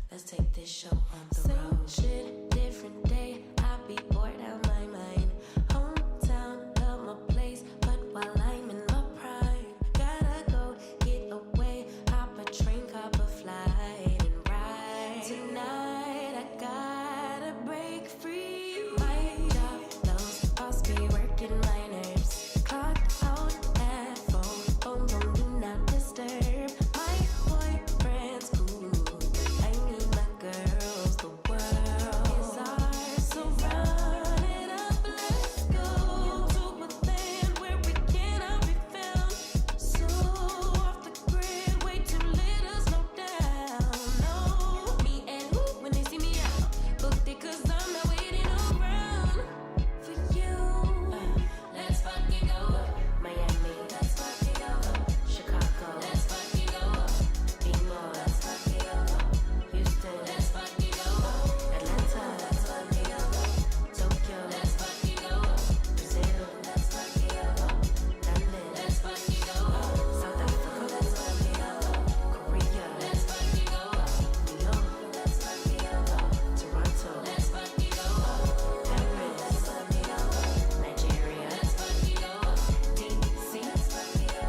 Let's take this show on the road. Same shit, different day. I be bored out my mind. Hometown, love my place, but while I'm in my prime, gotta go get away. Hop a train, cop a flight, and ride. Tonight I gotta break free. My job, those boss be working my nerves. Clocked out at phone, do not disturb. My boyfriend's cool. I need my girls, the world is ours, so run it up, let's go to a land where we cannot be found. So off the grid, way too little, slow down. No, me and who when they see me out, booked it 'cause I'm not waiting around for you. Let's fucking go, Miami. Let's fucking go, Chicago. Let's fucking go, be more. Let's fucking go, Houston. Let's fucking go, Atlanta. Let's fucking go, Tokyo. Let's fucking go, Brazil. Let's fucking go, London. Let's fucking go, South Africa. Let's fucking go, Korea. Let's fucking go, New York. Let's fucking go, Toronto. Let's fucking go, Paris. Let's fucking go, Nigeria. Let's fucking go, DC. Let's fucking go,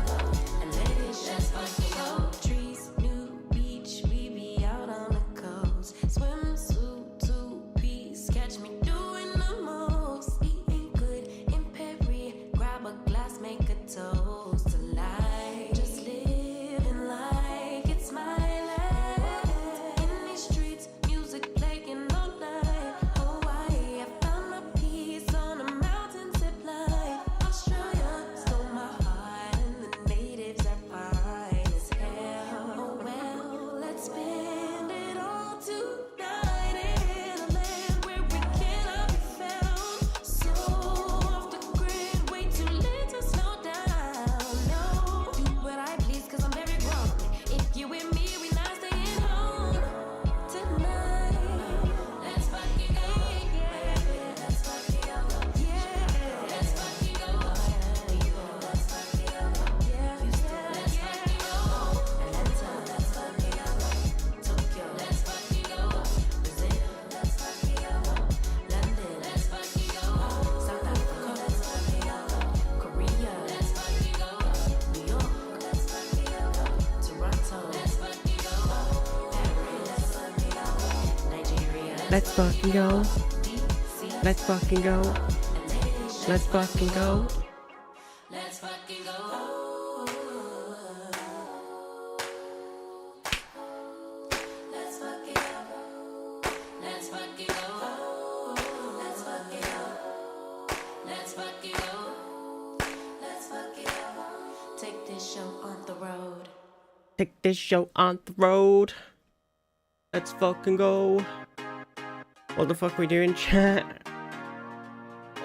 and let's fucking go. Trees, new beach, we be out on the coast. Swimsuit, two-piece, catch me doing the most. Eating good in Perry, grab a glass, make a toast to life. Just living like it's my life. In these streets, music playing all night. Hawaii, I found my peace on a mountain zip line. Australia stole my heart, and the natives are fine as hell. Oh well, let's spend it all tonight in a land where we cannot be found. So off the grid, way too late to slow down. No, do what I please 'cause I'm very grown. If you with me, we not staying home tonight. Let's fucking go, yeah. Let's fucking go, yeah. Let's fucking go, let's fucking go, yeah. Houston, let's fucking go, Atlanta, let's fucking go, Tokyo, let's fucking go, Brazil, let's fucking go, London, let's fucking go, South Africa, let's fucking go, Korea, let's fucking go, New York, let's fucking go, Toronto, let's fucking go, Paris, let's fucking go, Nigeria, Let's fucking go. DC, Let's fucking go. Let's fucking go. let's fucking go. Let's fucking go. Let's fucking go. Let's fucking go. Let's fucking go. Let's fucking go. Take this show on the road. Take this show on the road. Let's fucking go. What the fuck are we doing, chat?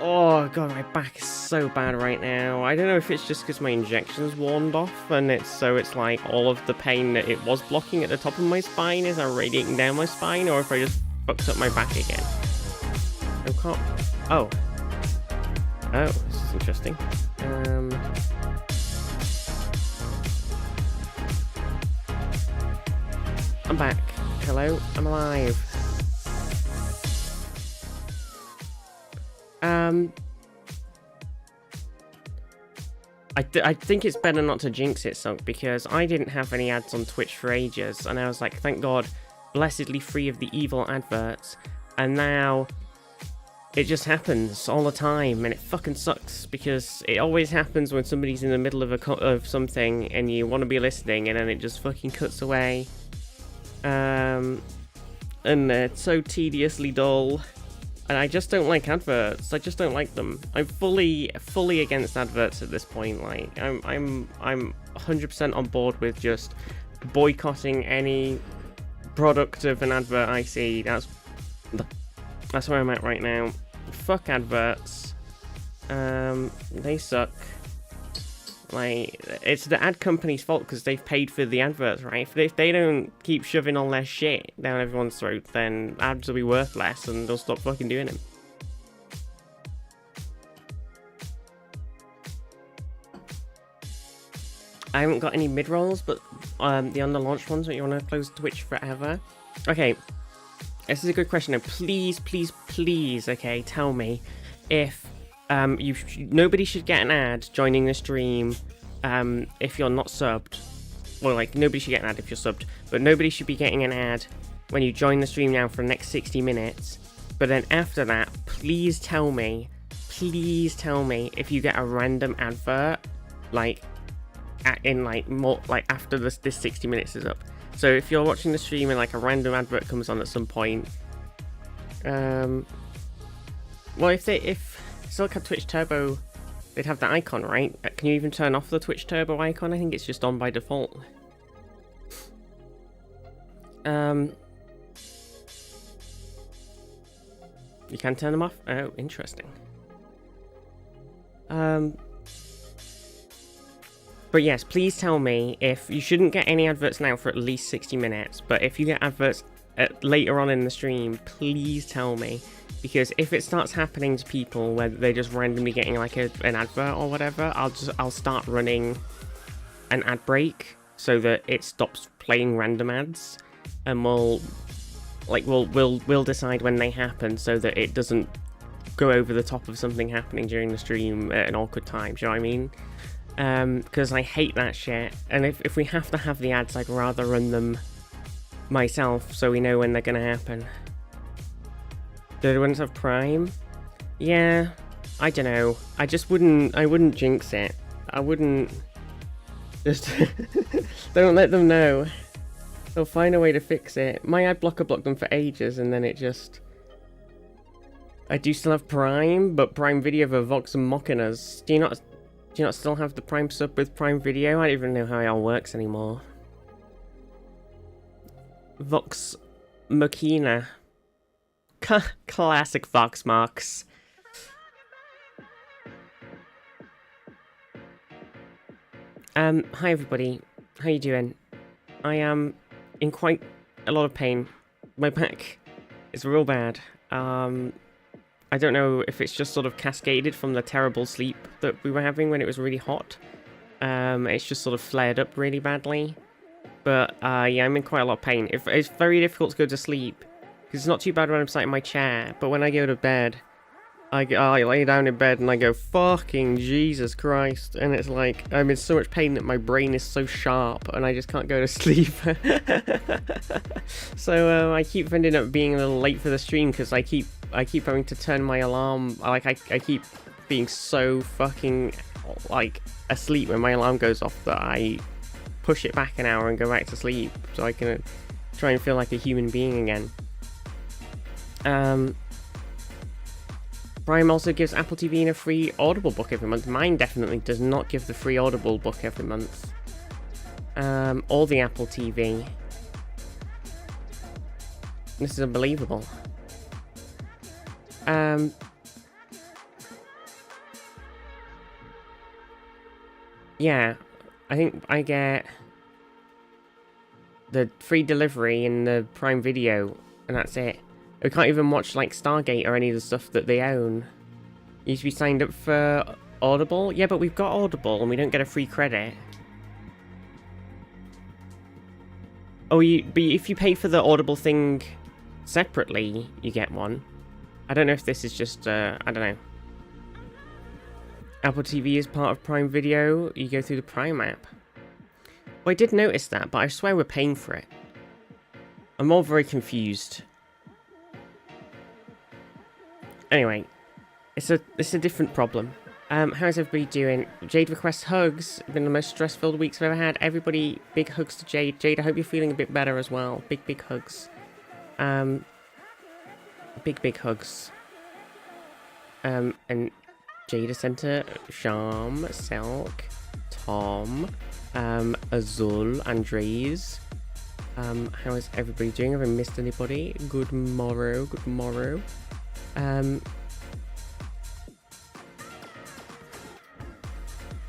Oh god, my back is so bad right now. I don't know if it's just because my injections warned off and it's like all of the pain that it was blocking at the top of my spine is now radiating down my spine, or if I just fucked up my back again. I can't. Oh, this is interesting. I'm back. Hello, I'm alive. I think it's better not to jinx it, Sunk, because I didn't have any ads on Twitch for ages, and I was like, thank God, blessedly free of the evil adverts, and now it just happens all the time, and it fucking sucks, because it always happens when somebody's in the middle of something, and you want to be listening, and then it just fucking cuts away. And it's so tediously dull. And I just don't like adverts. I just don't like them. I'm fully against adverts at this point. Like I'm 100% on board with just boycotting any product of an advert I see. That's where I'm at right now. Fuck adverts. They suck. Like, it's the ad company's fault because they've paid for the adverts, right? If they don't keep shoving all their shit down everyone's throat, then ads will be worth less and they'll stop fucking doing them. I haven't got any mid-rolls, but the under-launch ones that you want to close Twitch forever. Okay, this is a good question. And please, okay, tell me if nobody should get an ad joining the stream if you're not subbed. Well, like, nobody should get an ad if you're subbed, but nobody should be getting an ad when you join the stream now for the next 60 minutes. But then after that, please tell me if you get a random advert, like, after this 60 minutes is up. So if you're watching the stream and like a random advert comes on at some point, well, if still had Twitch Turbo, they'd have that icon, right? Can you even turn off the Twitch Turbo icon? I think it's just on by default. You can turn them off? Oh, interesting. But yes, please tell me if you shouldn't get any adverts now for at least 60 minutes, but if you get adverts later on in the stream, please tell me. Because if it starts happening to people where they're just randomly getting like an advert or whatever, I'll start running an ad break so that it stops playing random ads, and we'll decide when they happen so that it doesn't go over the top of something happening during the stream at an awkward time. Do you know what I mean? Because I hate that shit, and if we have to have the ads, I'd rather run them myself so we know when they're gonna happen. Do the ones have Prime? Yeah, I don't know. I wouldn't jinx it. I wouldn't just don't let them know. They'll find a way to fix it. My ad blocker blocked them for ages, and then it just... I do still have Prime, but Prime Video for Vox and Machinas. Do you not still have the Prime sub with Prime Video? I don't even know how it all works anymore. Vox Machina. Classic Vox Marks. Hi everybody. How you doing? I am in quite a lot of pain. My back is real bad. I don't know if it's just sort of cascaded from the terrible sleep that we were having when it was really hot. It's just sort of flared up really badly. But yeah, I'm in quite a lot of pain. It's very difficult to go to sleep, because it's not too bad when I'm sat in my chair, but when I go to bed, I lay down in bed and I go, fucking Jesus Christ, and it's like, I'm in so much pain that my brain is so sharp and I just can't go to sleep. So I keep ending up being a little late for the stream because I keep having to turn my alarm, like I keep being so fucking like asleep when my alarm goes off that I push it back an hour and go back to sleep so I can try and feel like a human being again. Prime also gives Apple TV a free Audible book every month. Mine definitely does not give the free Audible book every month. Or the Apple TV. This is unbelievable. Yeah, I think I get the free delivery in the Prime Video, and that's it. We can't even watch like Stargate or any of the stuff that they own. You used to be signed up for Audible? Yeah, but we've got Audible and we don't get a free credit. Oh, but if you pay for the Audible thing separately, you get one. I don't know if this is just, I don't know. Apple TV is part of Prime Video. You go through the Prime app. Well, I did notice that, but I swear we're paying for it. I'm all very confused. Anyway, it's a different problem. How's everybody doing? Jade requests hugs. It's been the most stress-filled weeks I've ever had. Everybody, big hugs to Jade. Jade, I hope you're feeling a bit better as well. Big hugs. Big hugs. And Jada Center, Sham, Selk, Tom, Azul, Andres. How is everybody doing? Have I missed anybody? Good morrow.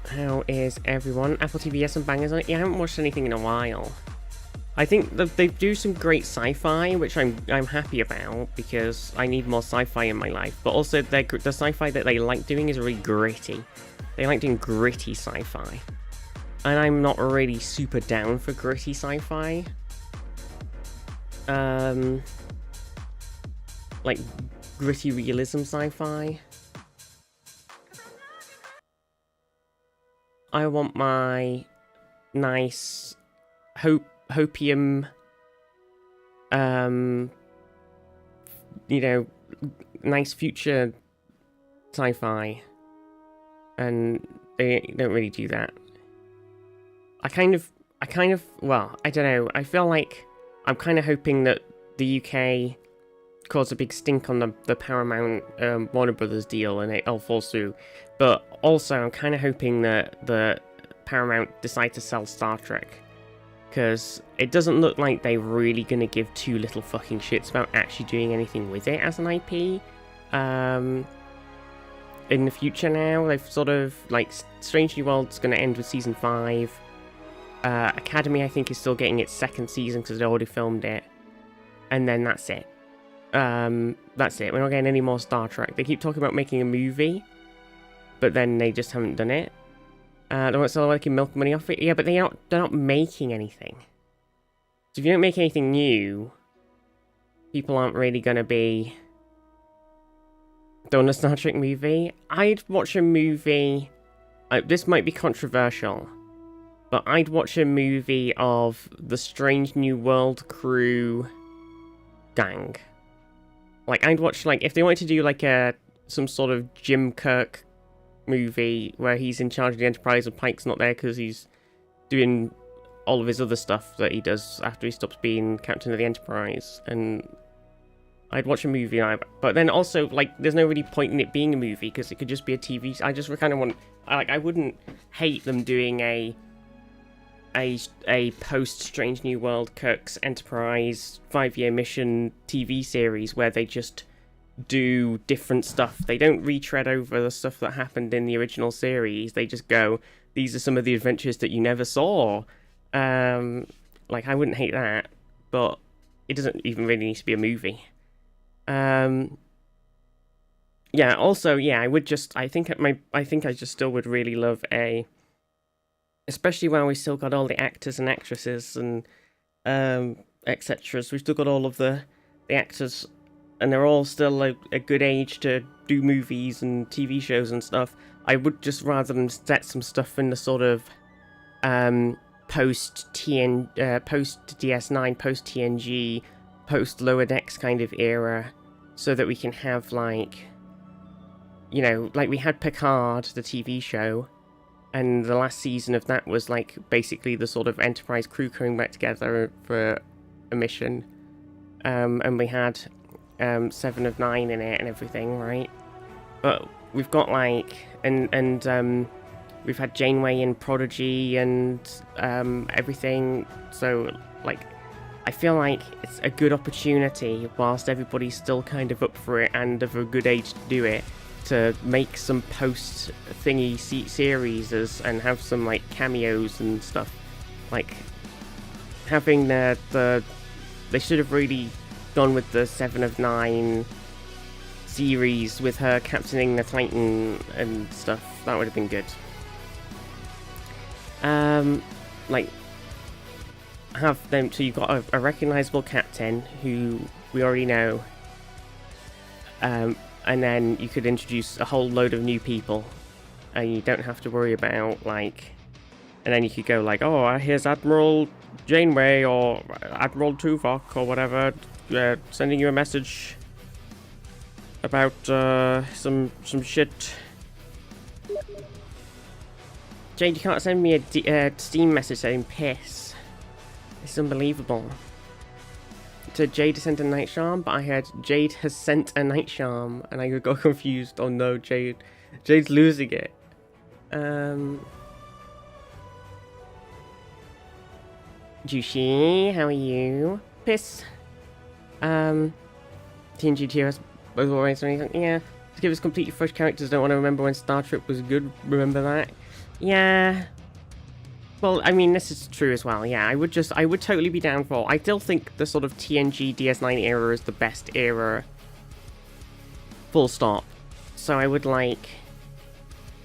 How is everyone? Apple TV has some bangers on it. Yeah, I haven't watched anything in a while. I think that they do some great sci-fi, which I'm happy about, because I need more sci-fi in my life. But also, the sci-fi that they like doing is really gritty. They like doing gritty sci-fi. And I'm not really super down for gritty sci-fi. like gritty realism sci-fi. I want my nice hopium, you know, nice future sci-fi, and they don't really do that. I kind of, well, I don't know. I feel like I'm kind of hoping that the UK caused a big stink on the Paramount Warner Brothers deal and it all falls through. But also, I'm kind of hoping that the Paramount decide to sell Star Trek, because it doesn't look like they're really going to give two little fucking shits about actually doing anything with it as an IP. In the future now, they've sort of, like, Strange New World's going to end with Season 5. Academy, I think, is still getting its second season because they already filmed it. And then that's it. That's it. We're not getting any more Star Trek. They keep talking about making a movie, but then they just haven't done it. They want to sell like milk money off it. Yeah, but they're not making anything. So if you don't make anything new, people aren't really going to be doing a Star Trek movie. I'd watch a movie. This might be controversial, but I'd watch a movie of the Strange New World crew gang. Like, I'd watch, like, if they wanted to do, like, some sort of Jim Kirk movie where he's in charge of the Enterprise and Pike's not there because he's doing all of his other stuff that he does after he stops being captain of the Enterprise, and I'd watch a movie like that. But then also, like, there's no really point in it being a movie because it could just be a TV. I just kind of want, like, I wouldn't hate them doing a post Strange New World Kirk's Enterprise 5-year mission TV series where they just do different stuff. They don't retread over the stuff that happened in the original series. They just go, these are some of the adventures that you never saw. Like, I wouldn't hate that, but it doesn't even really need to be a movie. Yeah, also, yeah, I think I just still would really love especially while we still got all the actors and actresses and etc. We've still got all of the actors, and they're all still a good age to do movies and TV shows and stuff. I would just rather them set some stuff in the sort of post DS9, post TNG, post Lower Decks kind of era, so that we can have, like, you know, like we had Picard, the TV show. And the last season of that was, like, basically the sort of Enterprise crew coming back together for a mission. And we had 7 of 9 in it and everything, right? But we've got, like... And we've had Janeway and Prodigy and everything. So, like, I feel like it's a good opportunity, whilst everybody's still kind of up for it and of a good age to do it, to make some post-thingy series and have some, like, cameos and stuff. Like, having they should have really gone with the 7 of 9 series with her captaining the Titan and stuff. That would have been good. Like, have them, so you've got a recognizable captain who we already know. And then you could introduce a whole load of new people, and you don't have to worry about, like... And then you could go like, oh, here's Admiral Janeway, or Admiral Tuvok, or whatever, sending you a message about some shit. Jade, you can't send me a Steam message saying piss. It's unbelievable. To Jade sent a night charm, but I heard Jade has sent a night charm, and I got confused. Oh no, Jade's losing it. Jushi, how are you? Piss. TNG TOS, both always or anything. Yeah, to give us completely fresh characters. Don't want to remember when Star Trek was good. Remember that? Yeah. Well, I mean, this is true as well, yeah. I would totally be down for... I still think the sort of TNG DS9 era is the best era. Full stop. So I would like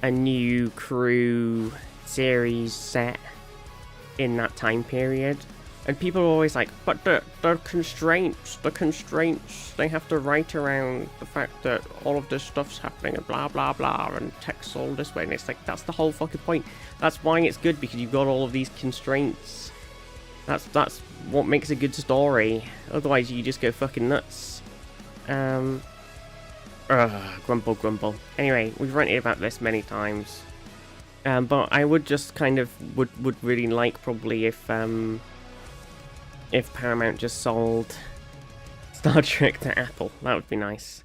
a new crew series set in that time period. And people are always like, but the constraints, they have to write around the fact that all of this stuff's happening and blah blah blah and text all this way. And it's like, that's the whole fucking point. That's why it's good, because you've got all of these constraints. That's what makes a good story. Otherwise you just go fucking nuts. Grumble. Anyway, we've ranted about this many times. But I would just kind of would really like probably if Paramount just sold Star Trek to Apple. That would be nice.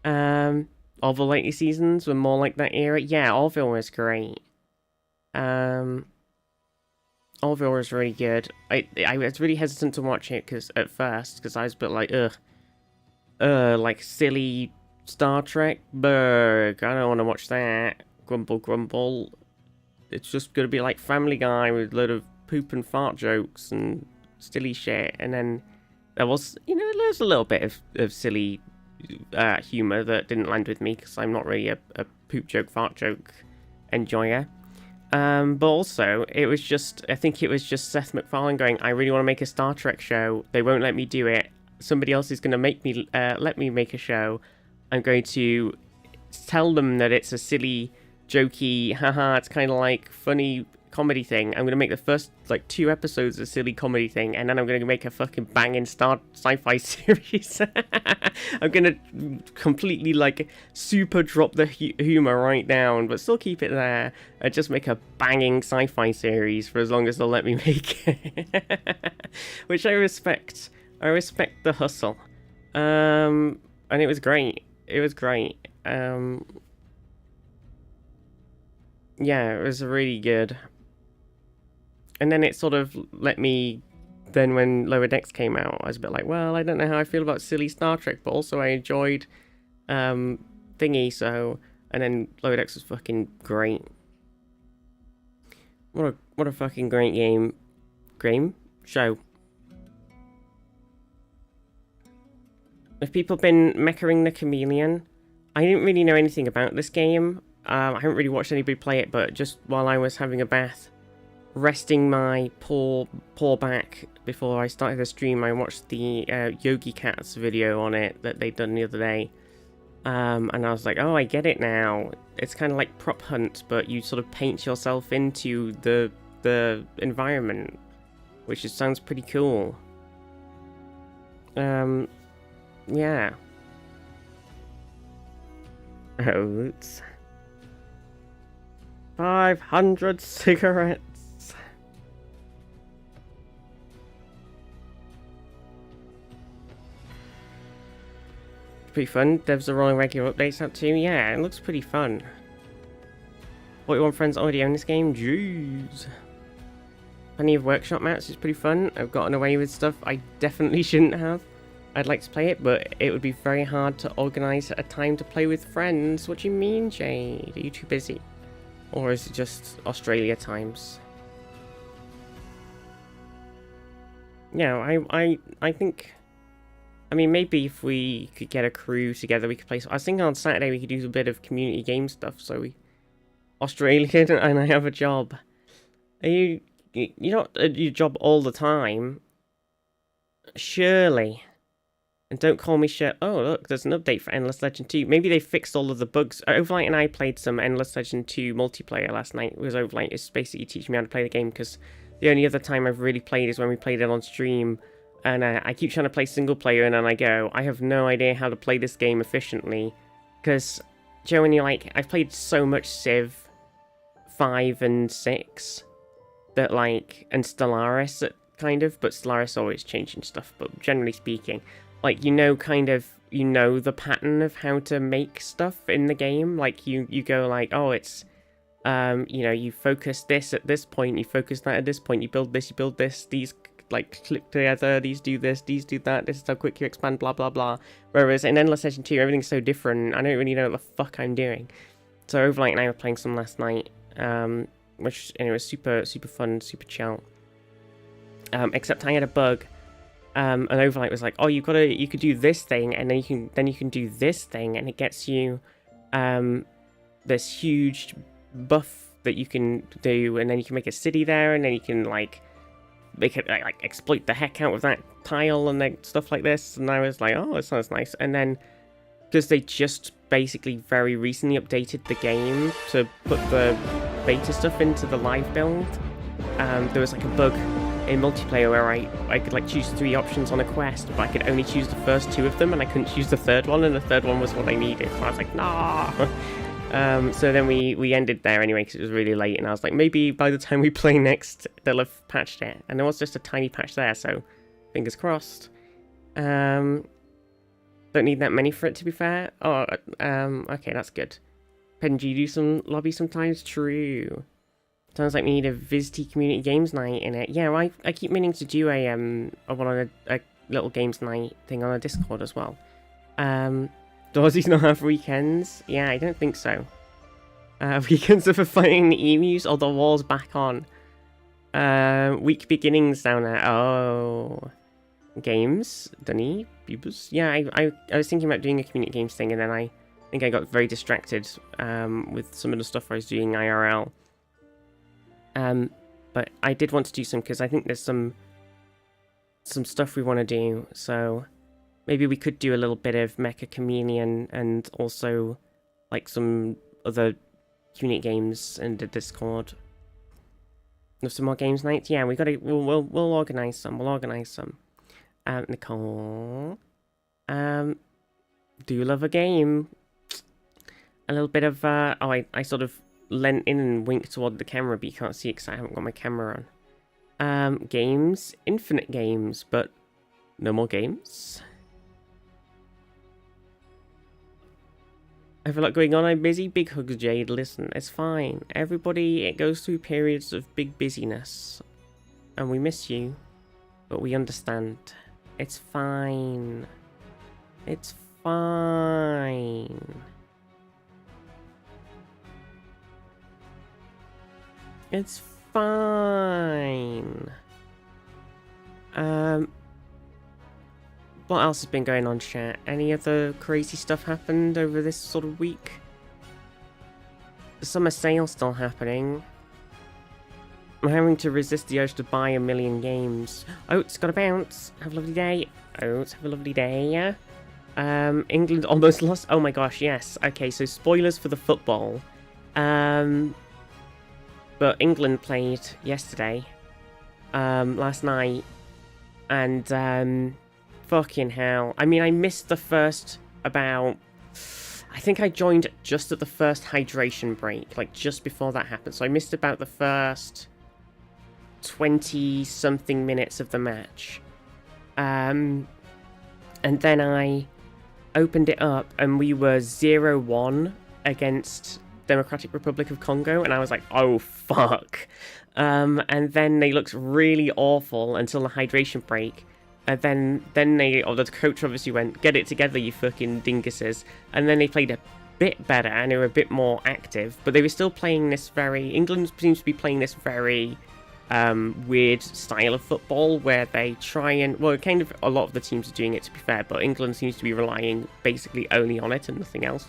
All the later seasons were more like that era. Yeah, Orville was great. Orville was really good. I was really hesitant to watch it at first because I was a bit like, like silly Star Trek. Berg. I don't want to watch that. Grumble. It's just gonna be like Family Guy with a load of poop and fart jokes and silly shit. And then there was, there's a little bit of silly humor that didn't land with me because I'm not really a poop joke, fart joke enjoyer. But also, I think it was just Seth MacFarlane going, I really want to make a Star Trek show. They won't let me do it. Somebody else is going to let me make a show. I'm going to tell them that it's a silly, jokey, haha, it's kind of like funny comedy thing. I'm going to make the first, 2 episodes a silly comedy thing, and then I'm going to make a fucking banging sci-fi series. I'm going to completely, super drop the humor right down, but still keep it there, and just make a banging sci-fi series for as long as they'll let me make it. Which I respect. I respect the hustle. And it was great. Yeah, it was really good. And then it sort of let me... Then when Lower Decks came out, I was a bit like, well, I don't know how I feel about silly Star Trek, but also I enjoyed Thingy, so... And then Lower Decks was fucking great. What a fucking great game. Show. Have people been mechering the Chameleon? I didn't really know anything about this game. I haven't really watched anybody play it, but just while I was having a bath, resting my poor back before I started the stream, I watched the Yogi Cats video on it that they'd done the other day. And I was like, oh, I get it now. It's kind of like Prop Hunt, but you sort of paint yourself into the environment, which just sounds pretty cool. Yeah. Oats. 500 cigarettes. Pretty fun. Devs are rolling regular updates out too. Yeah, it looks pretty fun. 41 friends already own this game. Jeez. Plenty of workshop mats is pretty fun. I've gotten away with stuff I definitely shouldn't have. I'd like to play it, but it would be very hard to organise a time to play with friends. What do you mean, Jade? Are you too busy? Or is it just Australia times? Yeah, I think... I mean, maybe if we could get a crew together, we could play... I was thinking on Saturday we could do a bit of community game stuff, so we... Australian and I have a job. You're not at your job all the time. Surely. And don't call me shit. Oh, look, there's an update for Endless Legend 2. Maybe they fixed all of the bugs. Overlight and I played some Endless Legend 2 multiplayer last night. Because Overlight is basically teaching me how to play the game. Because the only other time I've really played is when we played it on stream. And I keep trying to play single player and then I go, I have no idea how to play this game efficiently. Because, Joe, when you're like, I've played so much Civ 5 and 6. That and Stellaris kind of. But Stellaris always changing stuff. But generally speaking... you know the pattern of how to make stuff in the game. You go oh, it's, you focus this at this point, you focus that at this point, you build this, these, click together, these do this, these do that, this is how quick you expand, blah, blah, blah. Whereas in Endless Legend 2, everything's so different, I don't really know what the fuck I'm doing. So Overlight and I were playing some last night, which, anyway, was super, super fun, super chill. Except I had a bug. And Overlight was like, oh, you could do this thing, and then you can do this thing, and it gets you this huge buff that you can do, and then you can make a city there, and then you can they could like exploit the heck out of that tile and like, stuff like this. And I was like, oh, it sounds nice. And then because they just basically very recently updated the game to put the beta stuff into the live build, there was like a bug in multiplayer where I could like choose 3 options on a quest, but I could only choose the first 2 of them, and I couldn't choose the third one, and the third one was what I needed. So I was like, nah. So then we ended there anyway because it was really late, and I was like, maybe by the time we play next, they'll have patched it. And there was just a tiny patch there, so fingers crossed. Don't need that many for it, to be fair. Oh, okay, that's good. Penji, do some lobby sometimes? True. Sounds like we need a Vizty community games night in it. Yeah, well, I keep meaning to do a one on a little games night thing on a Discord as well. Dorsey's not have weekends? Yeah, I don't think so. Weekends are for fighting the emus, or the wall's back on. Week beginnings down there. Oh. Games, Dunny, Bubus. Yeah, I was thinking about doing a community games thing, and then I think I got very distracted with some of the stuff I was doing IRL. But I did want to do some because I think there's some stuff we want to do. So maybe we could do a little bit of Mecha Chameleon and also like some other community games in the Discord. There's some more games nights. Yeah, we'll organize some. We'll organize some. Nicole, do you love a game? A little bit of I sort of leant in and winked toward the camera, but you can't see it because I haven't got my camera on. Games, infinite games, but no more games. I have a lot going on. I'm busy. Big hugs, Jade. Listen, it's fine. Everybody, it goes through periods of big busyness, and we miss you, but we understand. It's fine. It's fine. It's fine. What else has been going on, chat? Any other crazy stuff happened over this sort of week? The summer sale's still happening. I'm having to resist the urge to buy a million games. Oh, it's got to bounce. Have a lovely day. Oh, have a lovely day. England almost lost. Oh my gosh, yes. Okay, so spoilers for the football. But England played yesterday, last night, and fucking hell. I mean, I missed the first about... I think I joined just at the first hydration break, like just before that happened. So I missed about the first 20-something minutes of the match. And then I opened it up, and we were 0-1 against Democratic Republic of Congo, and I was like, oh fuck. And then they looked really awful until the hydration break, and then the coach obviously went, get it together, you fucking dinguses. And then they played a bit better and they were a bit more active, but they were still playing this England seems to be playing this very weird style of football where they try and, well, kind of a lot of the teams are doing it, to be fair, but England seems to be relying basically only on it and nothing else,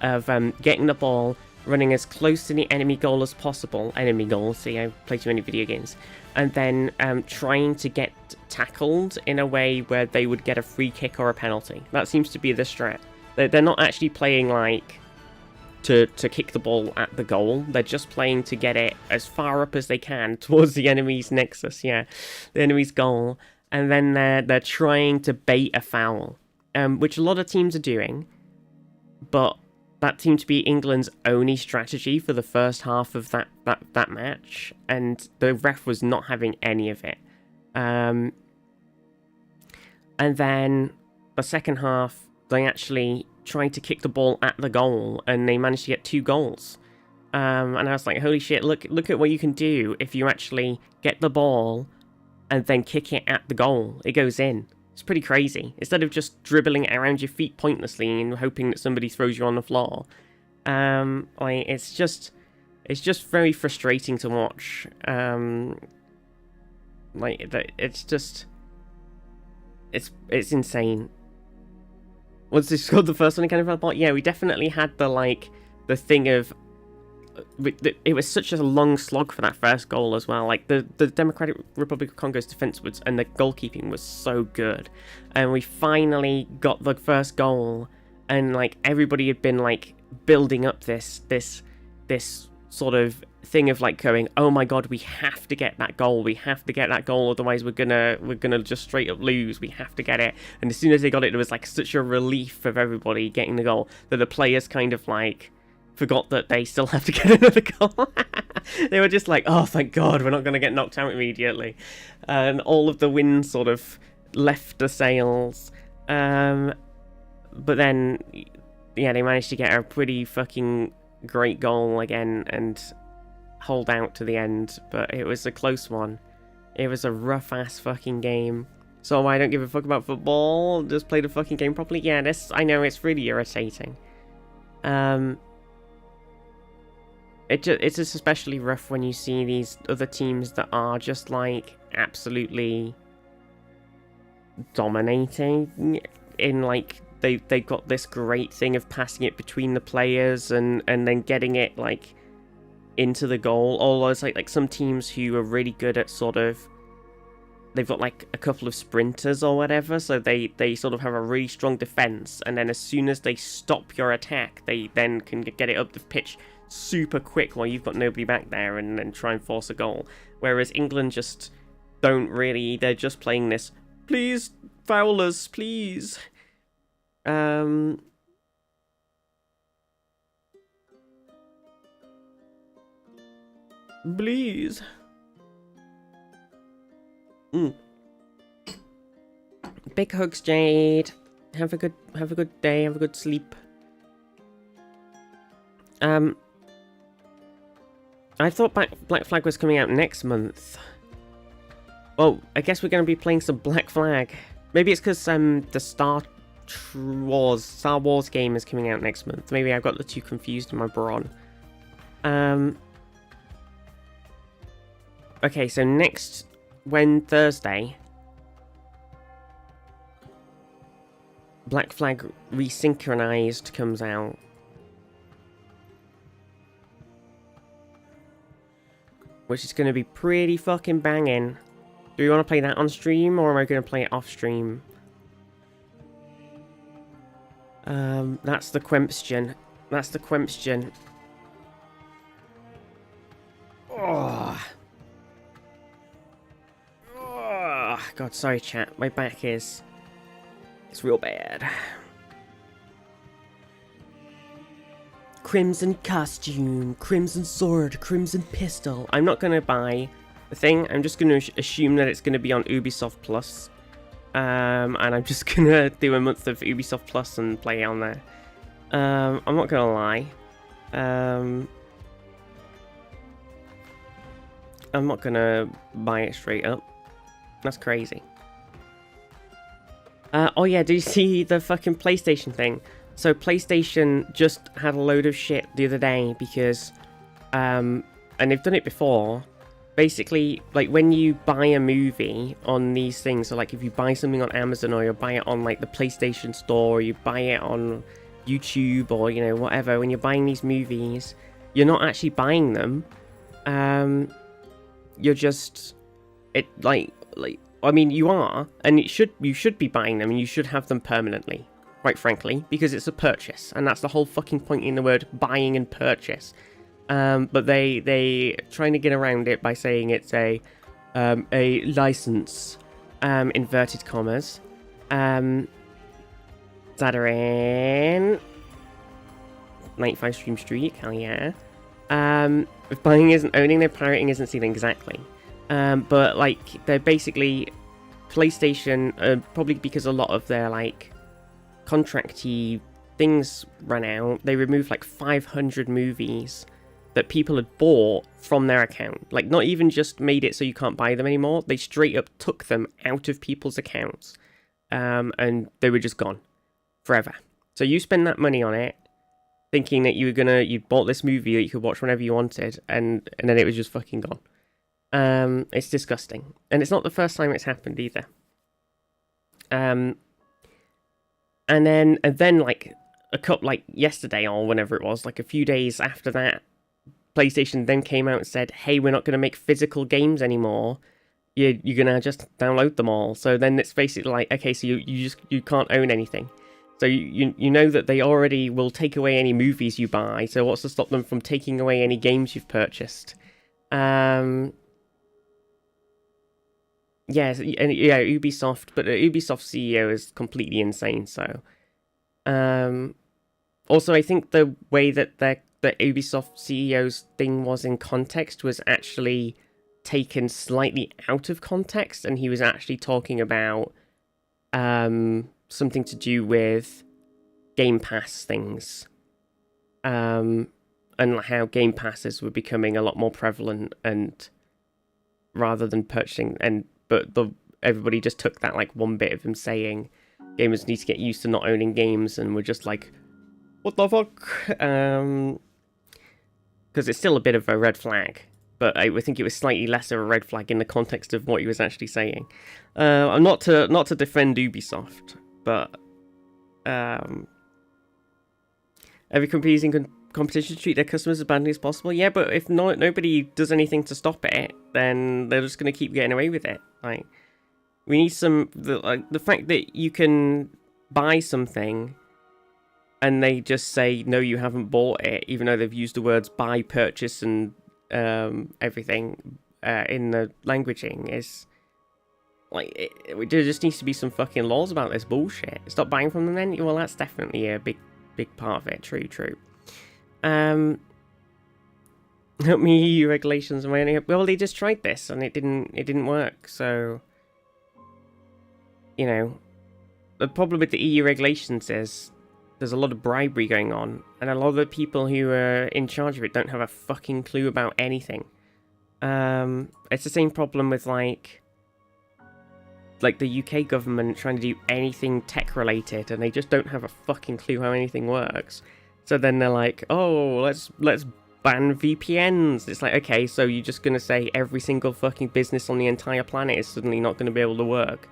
of getting the ball, running as close to the enemy goal as possible. Enemy goal, see, I play too many video games. And then trying to get tackled in a way where they would get a free kick or a penalty. That seems to be the strat. They're not actually playing like to kick the ball at the goal. They're just playing to get it as far up as they can towards the enemy's nexus, the enemy's goal. And then they're trying to bait a foul, which a lot of teams are doing, but that seemed to be England's only strategy for the first half of that match, and the ref was not having any of it. And then the second half, they actually tried to kick the ball at the goal, and they managed to get 2 goals. And I was like, holy shit, look at what you can do if you actually get the ball and then kick it at the goal. It goes in. It's pretty crazy. Instead of just dribbling it around your feet pointlessly and hoping that somebody throws you on the floor. It's just very frustrating to watch. It's insane. Was this called the first one I kind of felt about? Yeah, we definitely had the thing of it was such a long slog for that first goal as well. Like the Democratic Republic of Congo's defense was, and the goalkeeping was so good, and we finally got the first goal, and like everybody had been like building up this sort of thing of like going, oh my god, we have to get that goal, otherwise we're gonna just straight up lose. We have to get it. And as soon as they got it, it was like such a relief of everybody getting the goal that the players kind of like forgot that they still have to get another goal. They were just like, oh thank god, we're not gonna get knocked out immediately. And all of the wind sort of left the sails. But then yeah, they managed to get a pretty fucking great goal again and hold out to the end, but it was a close one. It was a rough ass fucking game. So I don't give a fuck about football, just play the fucking game properly. Yeah, I know it's really irritating. It's just especially rough when you see these other teams that are just like absolutely dominating in like they got this great thing of passing it between the players and then getting it like into the goal. Or it's like some teams who are really good at sort of, they've got like a couple of sprinters or whatever, so they sort of have a really strong defense, and then as soon as they stop your attack, they then can get it up the pitch super quick while you've got nobody back there and then try and force a goal. Whereas England just don't really, they're just playing this, please foul us, please. Please. Big hugs, Jade. Have a good day. Have a good sleep. I thought Black Flag was coming out next month. Well, I guess we're going to be playing some Black Flag. Maybe it's because the Star Wars game is coming out next month. Maybe I've got the two confused in my brain. Okay, so next Thursday, Black Flag Resynchronized comes out. Which is going to be pretty fucking banging. Do we want to play that on stream, or am I going to play it off stream? That's the question. Oh. God, sorry chat, my back it's real bad. Crimson costume, crimson sword, crimson pistol. I'm not gonna buy the thing, I'm just gonna assume that it's gonna be on Ubisoft Plus. And I'm just gonna do a month of Ubisoft Plus and play it on there. I'm not gonna lie. I'm not gonna buy it straight up. That's crazy. Oh yeah, did you see the fucking PlayStation thing? So PlayStation just had a load of shit the other day because, and they've done it before. Basically, like when you buy a movie on these things, so like if you buy something on Amazon or you buy it on like the PlayStation Store, or you buy it on YouTube or you know whatever, when you're buying these movies, you're not actually buying them. You're just I mean you are, and you should be buying them and you should have them permanently, quite frankly, because it's a purchase, and that's the whole fucking point in the word buying and purchase. But they trying to get around it by saying it's a license, inverted commas, that are in 95 stream streak, hell yeah. If buying isn't owning, their pirating isn't stealing, exactly. But like they're basically PlayStation, probably because a lot of their like contracty things ran out, they removed like 500 movies that people had bought from their account. Like not even just made it so you can't buy them anymore, they straight up took them out of people's accounts, and they were just gone forever. So you spend that money on it thinking that you bought this movie that you could watch whenever you wanted, and then it was just fucking gone. It's disgusting, and it's not the first time it's happened either. And then like a couple, like yesterday or whenever it was, like a few days after that, PlayStation then came out and said, hey, we're not going to make physical games anymore. You're going to just download them all. So then it's basically like, okay, so you can't own anything. So you know that they already will take away any movies you buy. So what's to stop them from taking away any games you've purchased? Yeah, Ubisoft, but Ubisoft CEO is completely insane. So, also I think the way that the Ubisoft CEO's thing was in context was actually taken slightly out of context, and he was actually talking about something to do with Game Pass things, and how Game Passes were becoming a lot more prevalent, and rather than purchasing, everybody just took that like one bit of him saying gamers need to get used to not owning games, and we're just like, what the fuck? Because it's still a bit of a red flag, but I think it was slightly less of a red flag in the context of what he was actually saying. I'm not to defend Ubisoft, but every competing competition treat their customers as badly as possible. Yeah, but if nobody does anything to stop it, then they're just going to keep getting away with it. Like, we need the fact that you can buy something and they just say, no, you haven't bought it, even though they've used the words buy, purchase, and everything in the languaging, is like, there just needs to be some fucking laws about this bullshit. Stop buying from them then? Well, that's definitely a big part of it. True. Help me, EU regulations. Well, they just tried this and it didn't work. So, you know, the problem with the EU regulations is there's a lot of bribery going on, and a lot of the people who are in charge of it don't have a fucking clue about anything. It's the same problem with like the UK government trying to do anything tech related, and they just don't have a fucking clue how anything works. So then they're like, oh, let's ban VPNs. It's like, okay, so you're just gonna say every single fucking business on the entire planet is suddenly not gonna be able to work.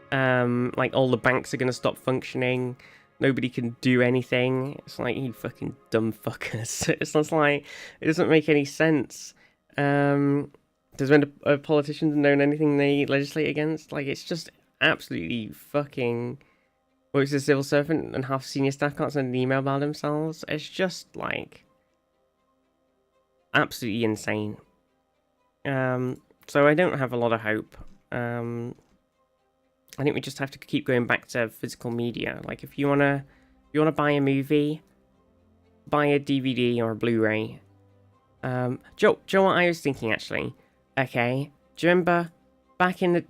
Like, all the banks are gonna stop functioning. Nobody can do anything. It's like, you fucking dumb fuckers. It's just like, it doesn't make any sense. Does when a politician know anything they legislate against? Like, it's just absolutely fucking... Works as a civil servant and half senior staff can't send an email by themselves. It's just, like, absolutely insane. So I don't have a lot of hope. I think we just have to keep going back to physical media. Like, if you wanna buy a movie, buy a DVD or a Blu-ray. Joe, what I was thinking actually. Okay, do you remember back in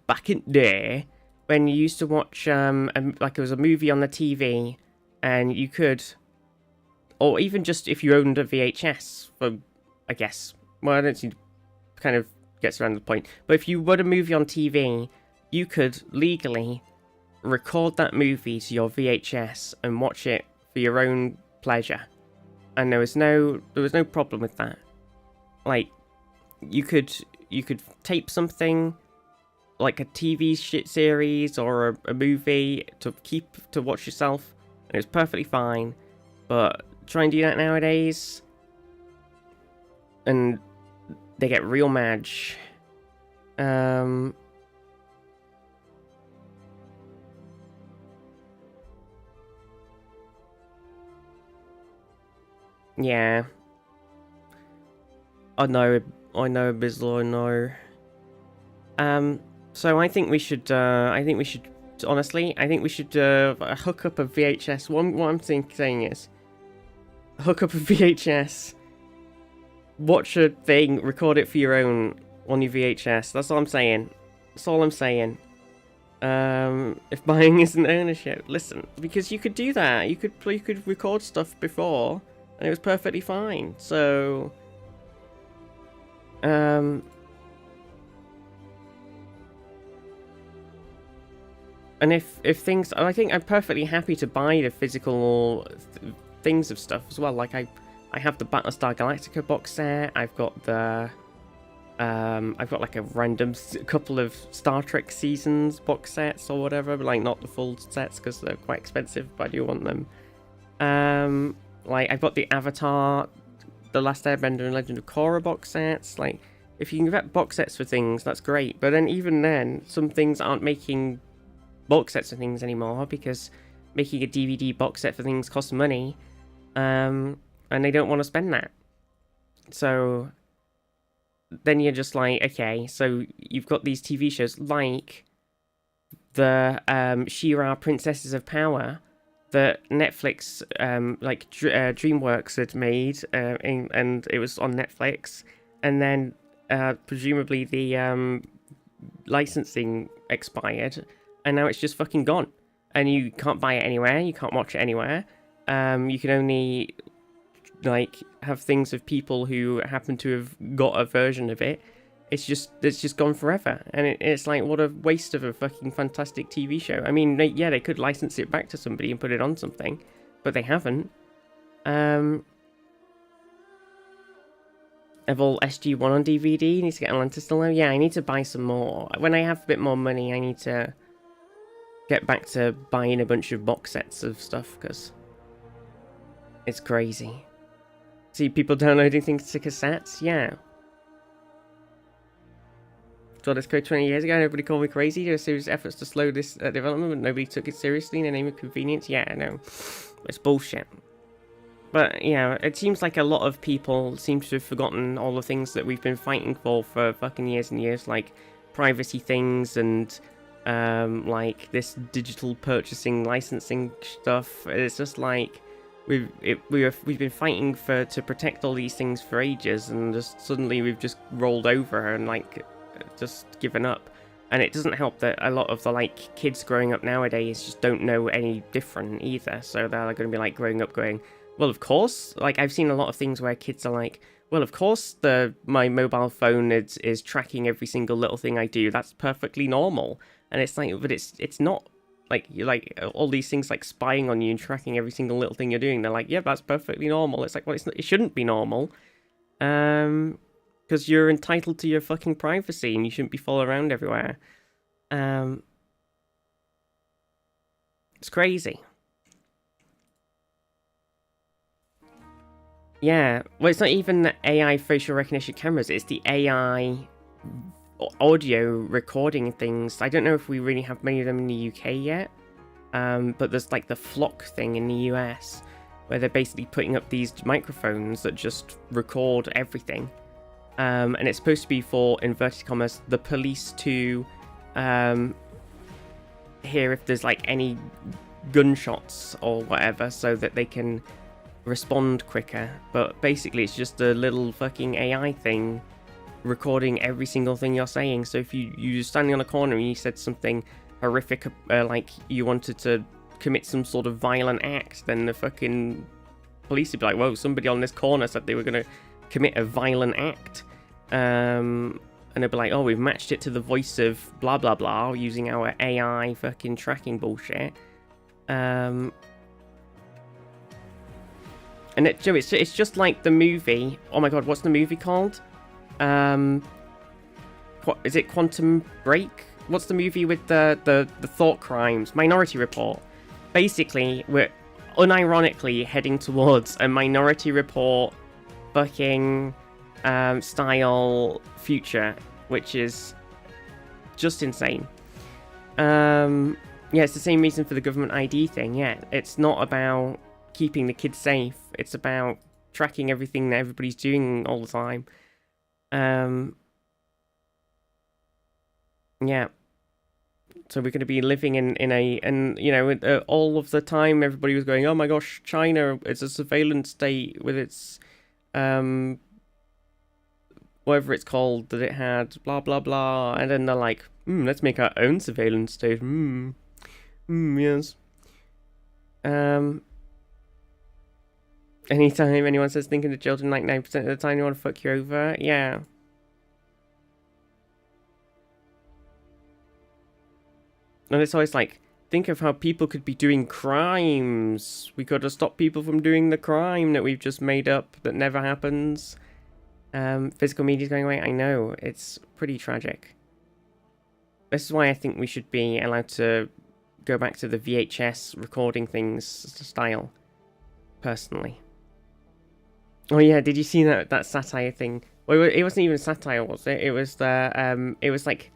there when you used to watch like, it was a movie on the TV, and you could, or even just if you owned a VHS for, I guess, well, I don't think it kind of gets around the point, but if you watched a movie on TV, you could legally record that movie to your VHS and watch it for your own pleasure, and there was no problem with that. Like, you could tape something like a TV series or a movie to watch yourself, and it's perfectly fine. But try and do that nowadays, and they get real mad. Yeah. I know, Bizzle, I know. So I think we should, honestly, hook up a VHS. What I'm saying is, hook up a VHS, watch a thing, record it for your own on your VHS. That's all I'm saying. If buying isn't ownership, listen, because you could do that. You could record stuff before, and it was perfectly fine. So, and if things, I think I'm perfectly happy to buy the physical things of stuff as well. Like, I have the Battlestar Galactica box set. I've got like a random couple of Star Trek seasons box sets or whatever, but like not the full sets because they're quite expensive, but I do want them. Like, I've got the Avatar the Last Airbender and Legend of Korra box sets. Like, if you can get box sets for things, that's great. But then even then, some things aren't making box sets of things anymore because making a DVD box set for things costs money, and they don't want to spend that. So then you're just like, okay, so you've got these TV shows like the She-Ra Princesses of Power that Netflix, DreamWorks had made, and it was on Netflix, and then presumably the licensing expired, and now it's just fucking gone, and you can't buy it anywhere, you can't watch it anywhere. You can only like have things of people who happen to have got a version of it. It's just gone forever, and it's like, what a waste of a fucking fantastic TV show. I mean, they could license it back to somebody and put it on something, but they haven't. Evolve SG-1 on DVD. Need to get Atlantis still now. Yeah, I need to buy some more. When I have a bit more money, I need to get back to buying a bunch of box sets of stuff, because it's crazy. See people downloading things to cassettes? Yeah. Got this code 20 years ago, nobody called me crazy. There were serious efforts to slow this development, but nobody took it seriously in the name of convenience. Yeah, no. It's bullshit. But, yeah, it seems like a lot of people seem to have forgotten all the things that we've been fighting for fucking years and years, like privacy things and, like, this digital purchasing, licensing stuff. It's just like, we've been fighting to protect all these things for ages, and just suddenly we've just rolled over and, like, just given up. And it doesn't help that a lot of the like kids growing up nowadays just don't know any different either, so they're going to be like growing up going, well, of course, like I've seen a lot of things where kids are like, well, of course my mobile phone is tracking every single little thing I do, that's perfectly normal. And it's like, but it's not like, you like all these things like spying on you and tracking every single little thing you're doing. They're like, yeah, that's perfectly normal. It's like, well, it shouldn't be normal. Because you're entitled to your fucking privacy and you shouldn't be followed around everywhere. It's crazy. Yeah, well, it's not even the AI facial recognition cameras, it's the AI audio recording things. I don't know if we really have many of them in the UK yet, but there's like the Flock thing in the US, where they're basically putting up these microphones that just record everything. And it's supposed to be for, inverted commas, the police to hear if there's like any gunshots or whatever, so that they can respond quicker. But basically it's just a little fucking AI thing recording every single thing you're saying. So if you're standing on a corner and you said something horrific, like you wanted to commit some sort of violent act, then the fucking police would be like, whoa, somebody on this corner said they were going to commit a violent act. And they'll be like, oh, we've matched it to the voice of blah blah blah using our AI fucking tracking bullshit. And it's just like the movie. Oh my god, what's the movie called? What is it? Quantum Break? What's the movie with the thought crimes? Minority Report. Basically, we're unironically heading towards a Minority Report fucking style future, which is just insane. Yeah, it's the same reason for the government ID thing. Yeah, it's not about keeping the kids safe, it's about tracking everything that everybody's doing all the time. Yeah, so we're going to be living in a, and you know, all of the time everybody was going, oh my gosh, China is a surveillance state with its whatever it's called that it had, blah blah blah, and then they're like, let's make our own surveillance state. Yes. Anytime anyone says thinking to children, like 9% of the time you want to fuck you over, yeah. And it's always like, think of how people could be doing crimes. We got to stop people from doing the crime that we've just made up that never happens. Physical media's going away. I know, it's pretty tragic. This is why I think we should be allowed to go back to the VHS recording things style, personally. Oh yeah, did you see that satire thing? Well, it wasn't even satire, was it? It was it was like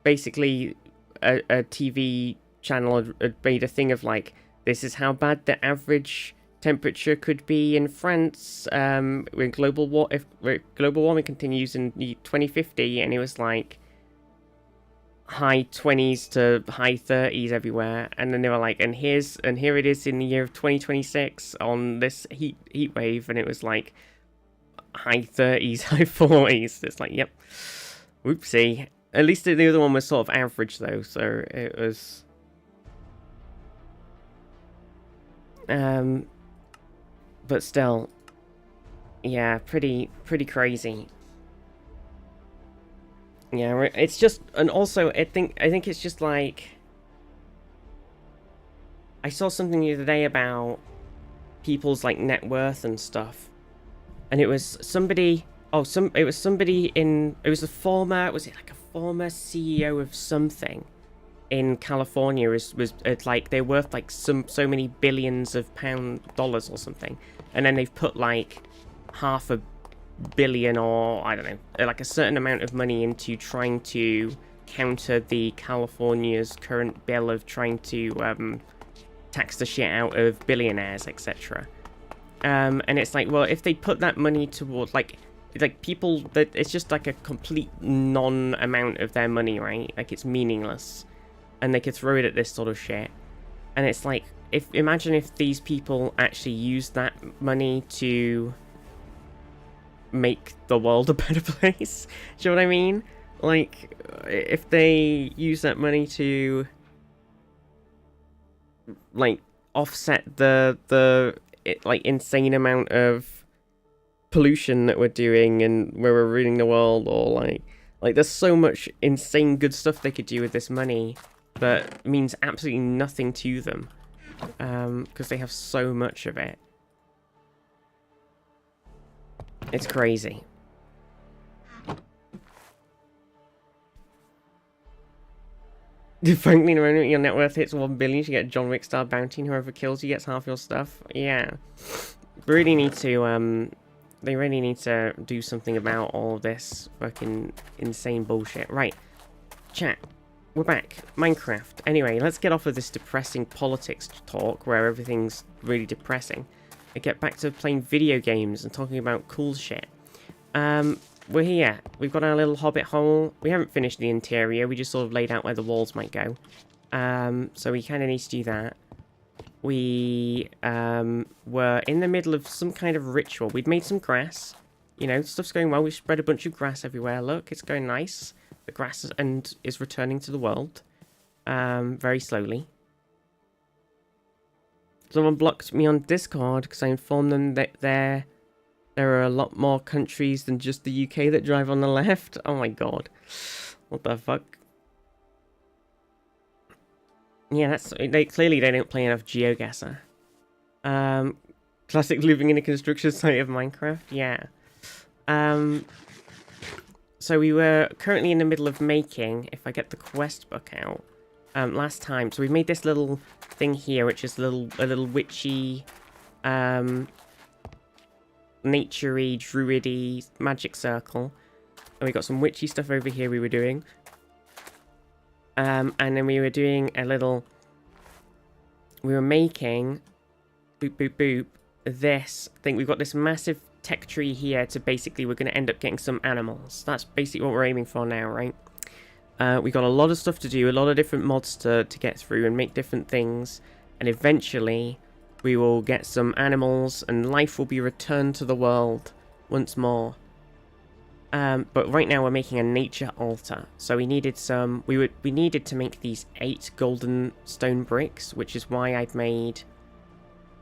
basically a TV channel had made a thing of like, this is how bad the average temperature could be in France when global warming continues in 2050, and it was like high 20s to high 30s everywhere, and then they were like, and here it is in the year of 2026 on this heat wave, and it was like high 30s, high 40s. It's like, yep, whoopsie. At least the other one was sort of average though, so it was but still, yeah, pretty crazy. Yeah, it's just, and also I think it's just like, I saw something the other day about people's like net worth and stuff, and it was somebody. Oh, it was somebody in. It was a former. Was it like a former CEO of something in California? Was it's like they're worth like so many billions of dollars or something, and then they've put like $500 million, or I don't know, like a certain amount of money into trying to counter the California's current bill of trying to tax the shit out of billionaires, etc. And it's like, well, if they put that money towards like people that it's just like a complete non-amount of their money, right? Like it's meaningless, and they could throw it at this sort of shit. And it's like, imagine if these people actually used that money to make the world a better place. Do you know what I mean? Like, if they use that money to like offset the like insane amount of pollution that we're doing and where we're ruining the world, or like there's so much insane good stuff they could do with this money that means absolutely nothing to them, because they have so much of it. It's crazy. Frankly, when your net worth hits 1 billion, you get a John Wick style bounty, and whoever kills you gets half your stuff. Yeah. Really need to, they really need to do something about all this fucking insane bullshit. Right. Chat. We're back. Minecraft. Anyway, let's get off of this depressing politics talk where everything's really depressing and get back to playing video games and talking about cool shit. We're here. We've got our little hobbit hole. We haven't finished the interior. We just sort of laid out where the walls might go. So we kind of need to do that. We were in the middle of some kind of ritual. We'd made some grass. You know, stuff's going well. We've spread a bunch of grass everywhere. Look, it's going nice. The grass is returning to the world. Very slowly. Someone blocked me on Discord because I informed them that there are a lot more countries than just the UK that drive on the left. Oh my god. What the fuck? Yeah, clearly they don't play enough GeoGuessr. Classic living in a construction site of Minecraft. Yeah. So we were currently in the middle of making, if I get the quest book out, last time. So we've made this little thing here, which is a little witchy, naturey, druidy magic circle. And we got some witchy stuff over here we were doing. And then we were doing we were making, boop, boop, boop, this thing. We've got this massive tech tree here to basically, we're going to end up getting some animals. That's basically what we're aiming for now, right? We got a lot of stuff to do, a lot of different mods to get through and make different things. And eventually, we will get some animals and life will be returned to the world once more. But right now we're making a nature altar. So we needed we needed to make these 8 golden stone bricks, which is why I've made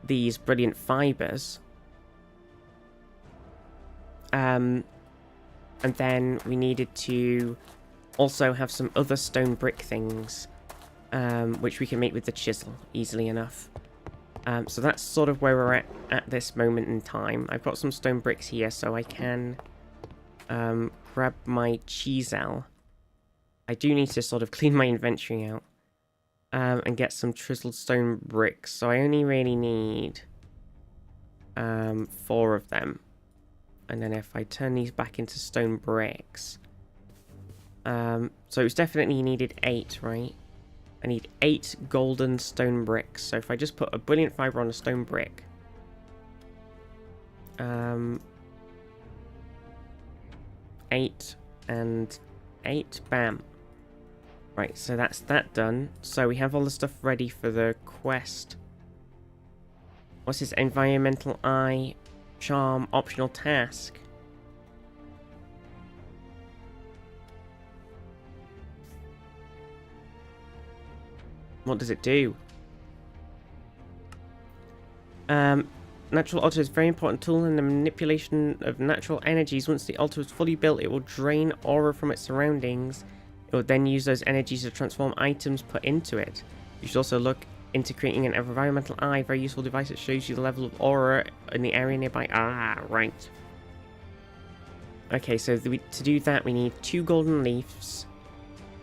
these brilliant fibers. And then we needed to also have some other stone brick things, which we can make with the chisel easily enough. So that's sort of where we're at this moment in time. I've got some stone bricks here, so I can grab my chisel. I do need to sort of clean my inventory out and get some chiseled stone bricks. So I only really need 4 of them. And then if I turn these back into stone bricks. So it's definitely needed 8, right? I need 8 golden stone bricks. So if I just put a brilliant fiber on a stone brick. 8 and 8. Bam. Right, so that's that done. So we have all the stuff ready for the quest. What's this? Environmental eye, charm, optional task. What does it do? Natural altar is a very important tool in the manipulation of natural energies. Once the altar is fully built, it will drain aura from its surroundings. It will then use those energies to transform items put into it. You should also look into creating an environmental eye, very useful device that shows you the level of aura in the area nearby. Ah, right. Okay, so to do that, we need 2 golden leaves,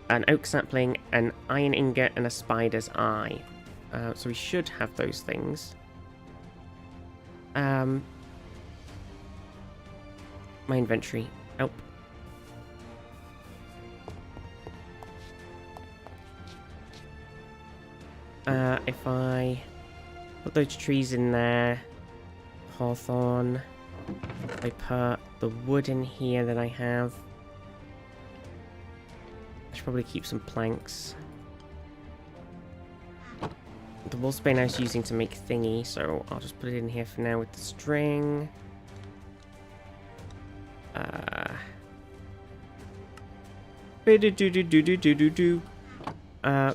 an oak sapling, an iron ingot, and a spider's eye. So we should have those things. My inventory. Oh. If I put those trees in there, hawthorn, I put the wood in here that I have. I should probably keep some planks. The wolfsbane I was using to make thingy, so I'll just put it in here for now with the string.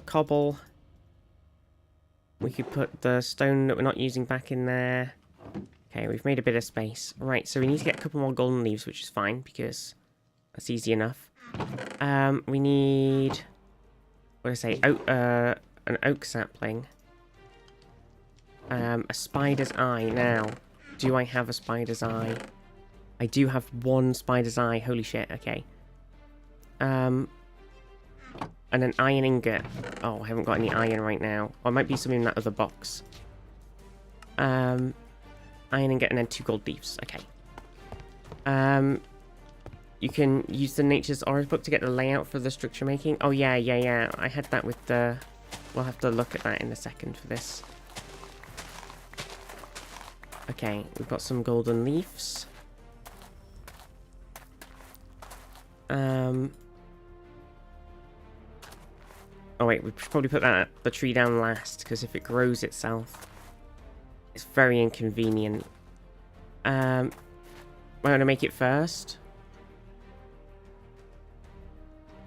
Cobble. We could put the stone that we're not using back in there. Okay, we've made a bit of space. Right, so we need to get a couple more golden leaves, which is fine, because that's easy enough. We need... what did I say? An oak sapling. A spider's eye. Now, do I have a spider's eye? I do have 1 spider's eye. Holy shit, okay. And an iron ingot. Oh, I haven't got any iron right now. Or it might be something in that other box. Iron ingot and then 2 gold leaves. Okay. You can use the Nature's Aura book to get the layout for the structure making. Oh, yeah. I had that with the... We'll have to look at that in a second for this. Okay, we've got some golden leaves. Oh wait, we should probably put the tree down last, because if it grows itself, it's very inconvenient. I'm going to make it first.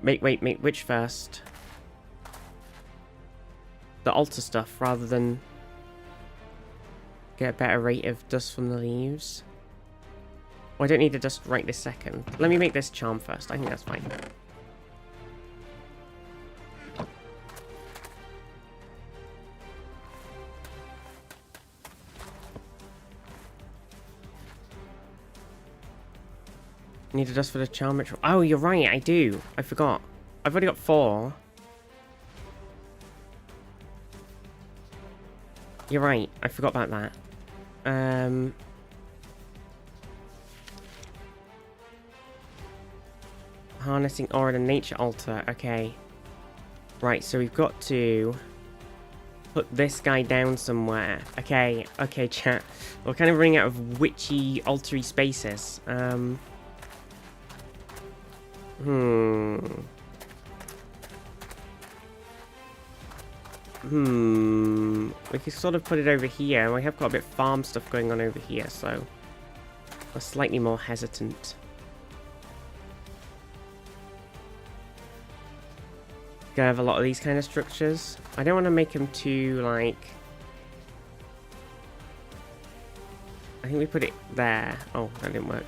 Make which first? The altar stuff, rather than get a better rate of dust from the leaves. Oh, I don't need the dust right this second. Let me make this charm first. I think that's fine. Need a dust for the charm ritual. Oh, you're right, I do. I forgot. I've already got 4. You're right, I forgot about that. Harnessing aura and nature altar. Okay. Right, so we've got to put this guy down somewhere. Okay, chat. We're kind of running out of witchy, altery spaces. We could sort of put it over here. We have got a bit of farm stuff going on over here, so we're slightly more hesitant. Gonna have a lot of these kind of structures. I don't want to make them too, like... I think we put it there. Oh, that didn't work.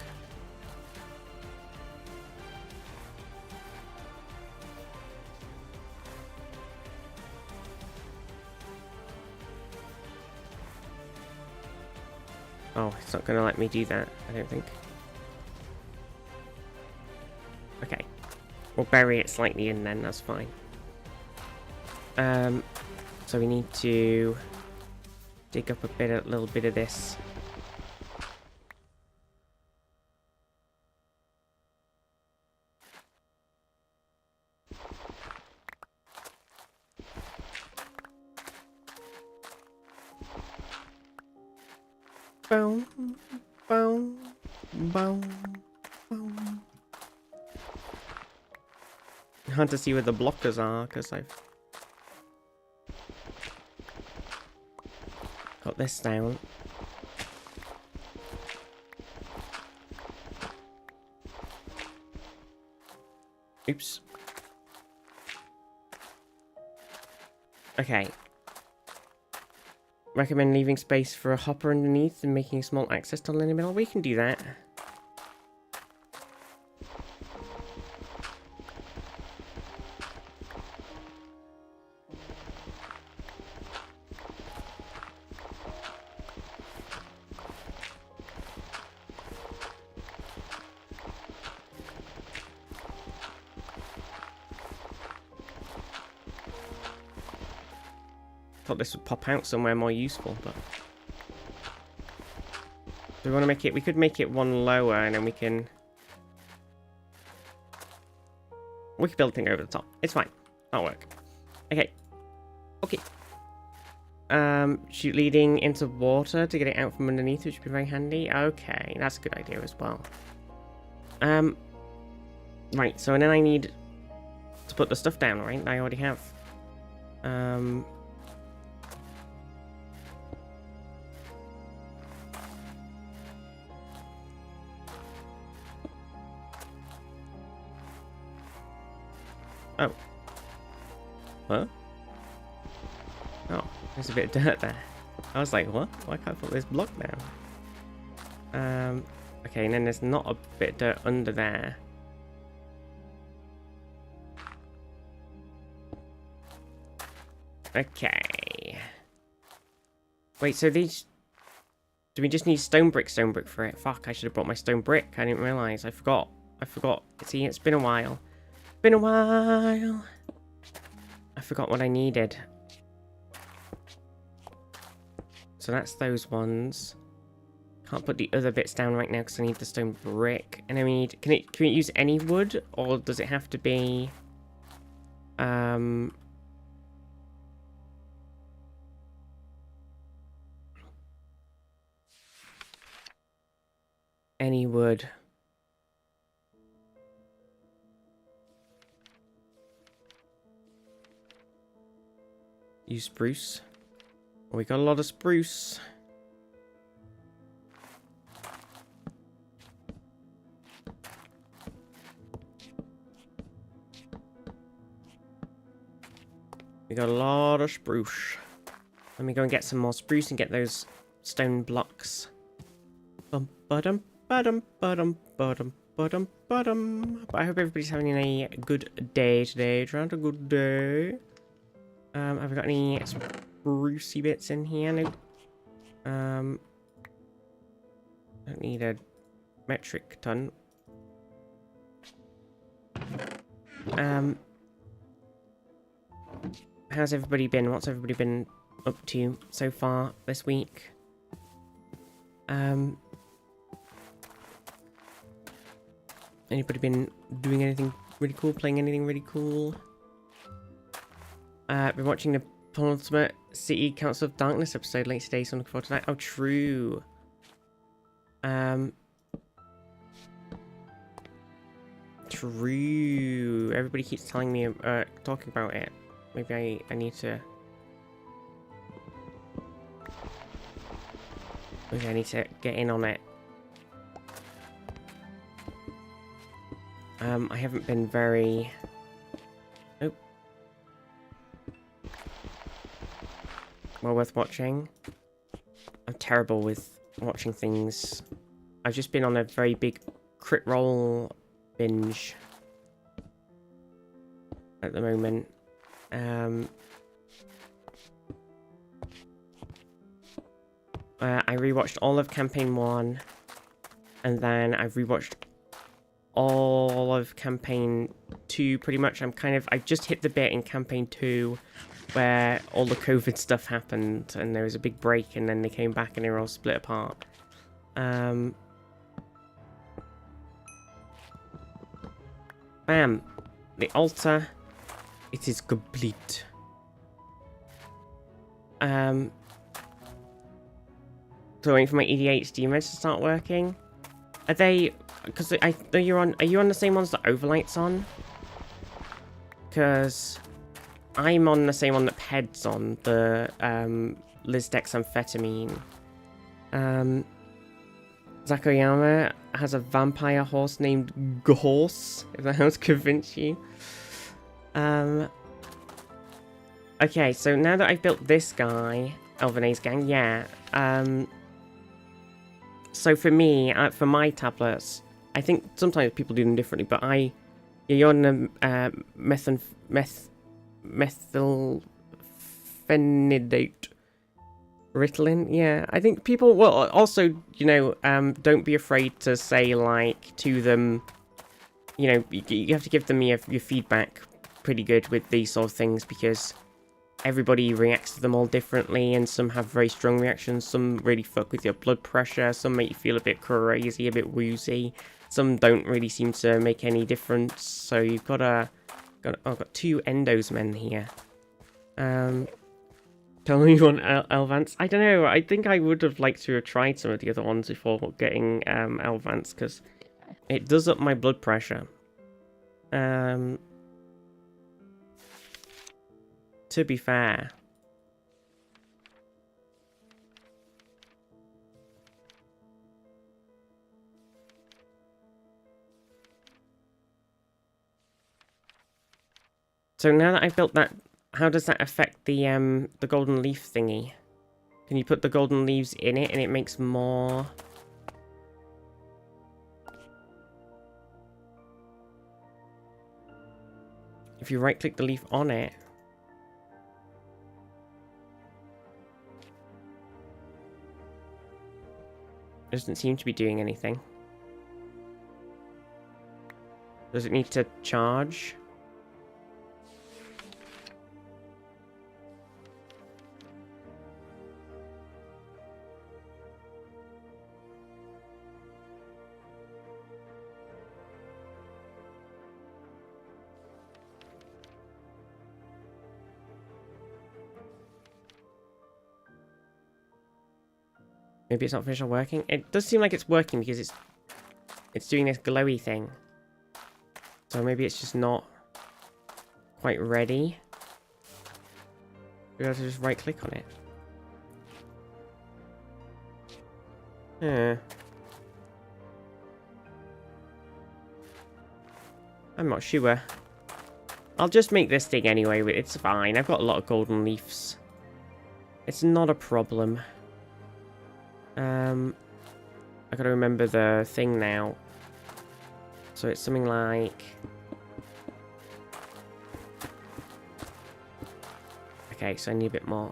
Oh, it's not going to let me do that, I don't think. Okay. We'll bury it slightly in then, that's fine. So we need to dig up a little bit of this. Boom, boom, boom, boom. Hard to see where the blockers are because I've got this down. Oops. Okay. Recommend leaving space for a hopper underneath and making a small access tunnel in the middle. We can do that. Thought this would pop out somewhere more useful, but do we want to make it? We could make it one lower, and then we can build a thing over the top. It's fine. That'll work. Okay. Okay. Shoot leading into water to get it out from underneath, which would be very handy. Okay, that's a good idea as well. Right. So then I need to put the stuff down, right? I already have. Oh. What? Oh, there's a bit of dirt there. I was like, what? Why can't I put this block down? Okay, and then there's not a bit of dirt under there. Okay. Wait, so these... Do we just need stone brick for it? Fuck, I should have brought my stone brick. I didn't realise. I forgot. See, it's been a while. Been a while. I forgot what I needed. So that's those ones. Can't put the other bits down right now because I need the stone brick. And I need... Can we use any wood? Or does it have to be... Any wood. Use spruce. We got a lot of spruce. We got a lot of spruce. Let me go and get some more spruce and get those stone blocks. Bum ba-dum ba-dum ba-dum ba-dum ba-dum ba-dum. But I hope everybody's having a good day today. Trying to a good day. Have we got any sprucey bits in here? No. Don't need a metric ton. How's everybody been? What's everybody been up to so far this week? Anybody been doing anything really cool? Playing anything really cool? Been watching the penultimate City Council of Darkness episode late today, so I'm looking forward to that. Oh, true. True. Everybody keeps telling me, talking about it. Maybe I need to... Maybe I need to get in on it. I haven't been very... Nope. Well worth watching. I'm terrible with watching things. I've just been on a very big crit roll binge at the moment. I rewatched all of campaign 1, and then I've rewatched all of campaign 2 pretty much. I've just hit the bit in campaign 2 where all the COVID stuff happened and there was a big break and then they came back and they were all split apart. Bam. The altar. It is complete. So waiting for my ADHD meds to start working. Are they... Because I know you're on... Are you on the same ones that Overlight's on? Because I'm on the same one that Ped's on. The lisdexamphetamine. Zakoyama has a vampire horse named Gorse, if that helps convince you. Okay, so now that I've built this guy, Elvenae's gang, yeah. So for me, for my tablets, I think sometimes people do them differently, but you're on the methylphenidate. Ritalin, yeah. I think people, well, also, you know, don't be afraid to say, like, to them, you know, you have to give them your feedback pretty good with these sort of things, because everybody reacts to them all differently, and some have very strong reactions, some really fuck with your blood pressure, some make you feel a bit crazy, a bit woozy, some don't really seem to make any difference, so you've got I've got 2 endos men here. Tell me you want Elvance. I don't know, I think I would have liked to have tried some of the other ones before getting Elvance, because it does up my blood pressure. To be fair. So now that I've built that, how does that affect the golden leaf thingy? Can you put the golden leaves in it and it makes more? If you right click the leaf on it. It doesn't seem to be doing anything. Does it need to charge? Maybe it's not finished working. It does seem like it's working because it's doing this glowy thing. So maybe it's just not quite ready. We have to just right click on it. I'm not sure. I'll just make this thing anyway. It's fine. I've got a lot of golden leaves. It's not a problem. I gotta remember the thing now. So it's something like... Okay, so I need a bit more.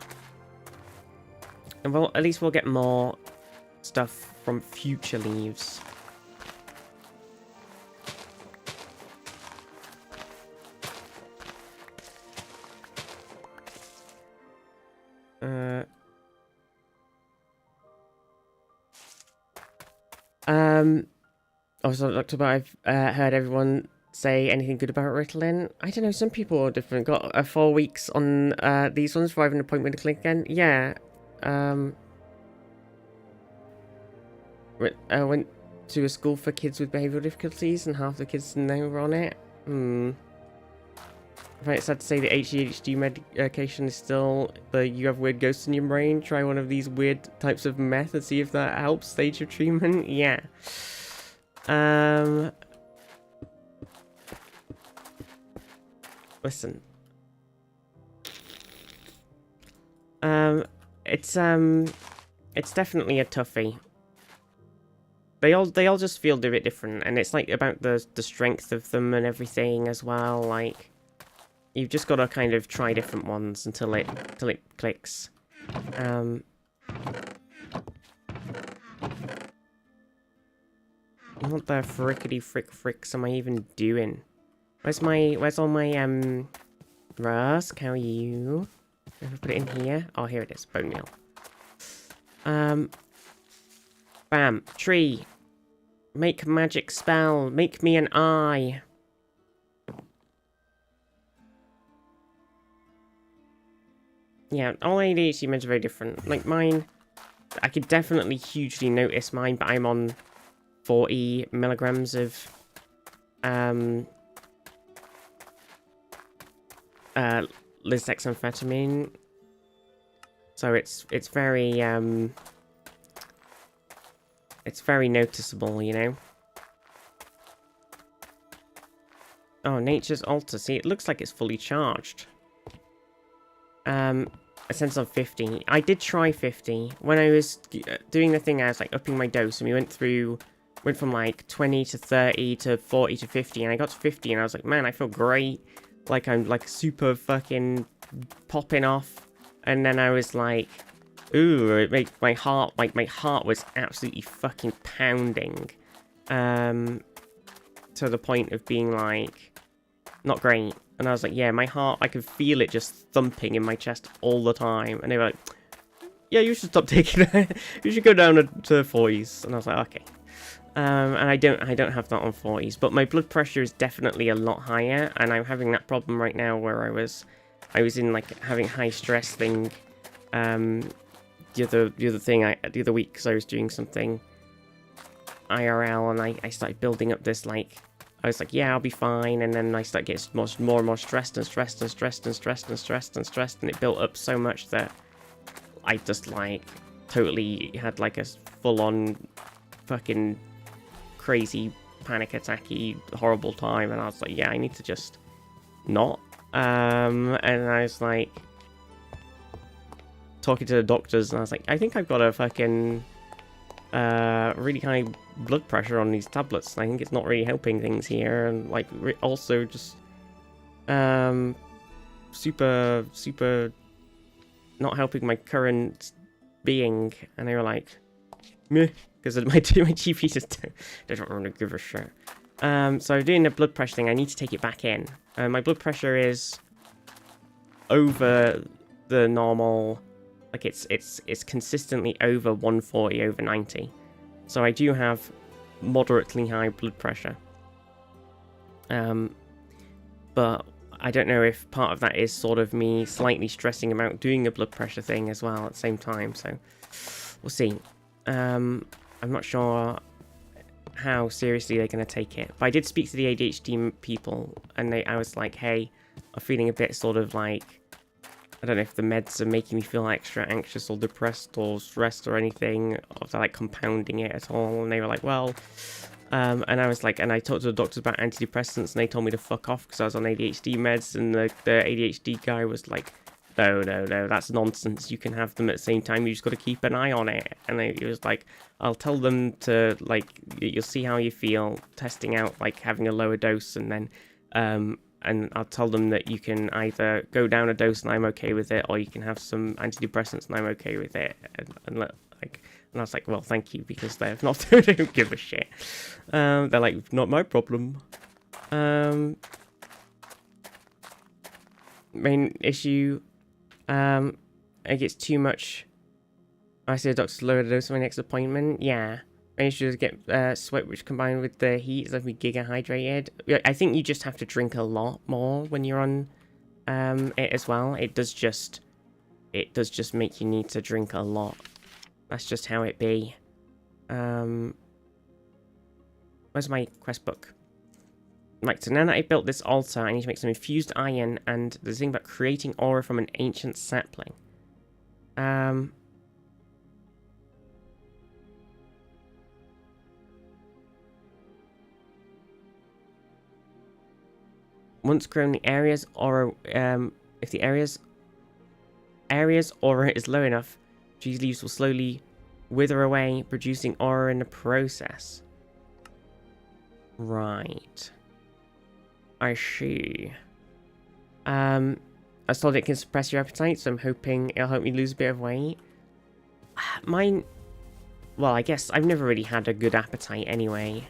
And well, at least we'll get more stuff from future leaves. Also, Dr. I've heard everyone say anything good about Ritalin. I don't know, some people are different. Got 4 weeks on these ones before I have an appointment to clinic again. Yeah. I went to a school for kids with behavioural difficulties and half the kids now were on it. Right, it's sad to say the ADHD medication is still the you have weird ghosts in your brain. Try one of these weird types of meth and see if that helps stage of treatment. Yeah. Listen. It's definitely a toughie. They all just feel a bit different, and it's like about the strength of them and everything as well. Like, you've just got to kind of try different ones until it clicks. What the frickety fricks am I even doing? Where's all my Rusk, how are you? If I put it in here. Oh, here it is. Bone meal. Bam. Tree. Make magic spell. Make me an eye. Yeah, all ADHD meds are very different. Like mine, I could definitely hugely notice mine, but I'm on 40 milligrams of lisdexamfetamine, so it's very noticeable, you know. Oh, Nature's Altar. See, it looks like it's fully charged. A sense of 50. I did try 50 when I was doing the thing. I was like upping my dose, and we went from like 20 to 30 to 40 to 50, and I got to 50, and I was like, man, I feel great. Like I'm like super fucking popping off. And then I was like, ooh, it made my heart, like my heart was absolutely fucking pounding. To the point of being like, not great. And I was like, yeah, my heart, I could feel it just thumping in my chest all the time. And they were like, yeah, you should stop taking it. You should go down to 40s. And I was like, okay. And I don't have that on 40s, but my blood pressure is definitely a lot higher, and I'm having that problem right now where I was in like having high stress thing, the other week, because I was doing something IRL, and I started building up this, like, I was like, yeah, I'll be fine, and then I started getting more and more stressed, and it built up so much that I just like totally had like a full-on fucking crazy panic attacky horrible time, and I was like, yeah, I need to just not. And I was like talking to the doctors, and I was like, I think I've got a fucking really high blood pressure on these tablets. I think it's not really helping things here, and like also just super not helping my current being. And they were like, meh, because my GP just doesn't really give a shit. So doing the blood pressure thing, I need to take it back in. My blood pressure is over the normal, like it's consistently over 140 over 90. So I do have moderately high blood pressure. But I don't know if part of that is sort of me slightly stressing about doing a blood pressure thing as well at the same time. So we'll see. I'm not sure how seriously they're going to take it. But I did speak to the ADHD people, and I was like, hey, I'm feeling a bit sort of like, I don't know if the meds are making me feel extra anxious or depressed or stressed or anything, or if they're like compounding it at all. And they were like, well, and I was like, and I talked to the doctors about antidepressants, and they told me to fuck off because I was on ADHD meds, and the ADHD guy was like, no, that's nonsense. You can have them at the same time. You just got to keep an eye on it. And he was like, I'll tell them to, like, you'll see how you feel testing out, like, having a lower dose, and then, and I'll tell them that you can either go down a dose and I'm okay with it, or you can have some antidepressants and I'm okay with it. And I was like, well, thank you, because they're not, they don't give a shit. They're like, not my problem. Main issue, it gets too much. I see the doctor's lower the dose of my next appointment. Yeah. Main issue is get sweat, which combined with the heat is like me giga-hydrated. I think you just have to drink a lot more when you're on it as well. It does just make you need to drink a lot. That's just how it be. Where's my quest book? Right, so now that I built this altar, I need to make some infused iron, and there's a thing about creating aura from an ancient sapling. Once grown, the area's aura, if the area's aura is low enough, these leaves will slowly wither away, producing aura in the process. Right. I see. I was told it can suppress your appetite, so I'm hoping it'll help me lose a bit of weight. Mine... Well, I guess I've never really had a good appetite anyway.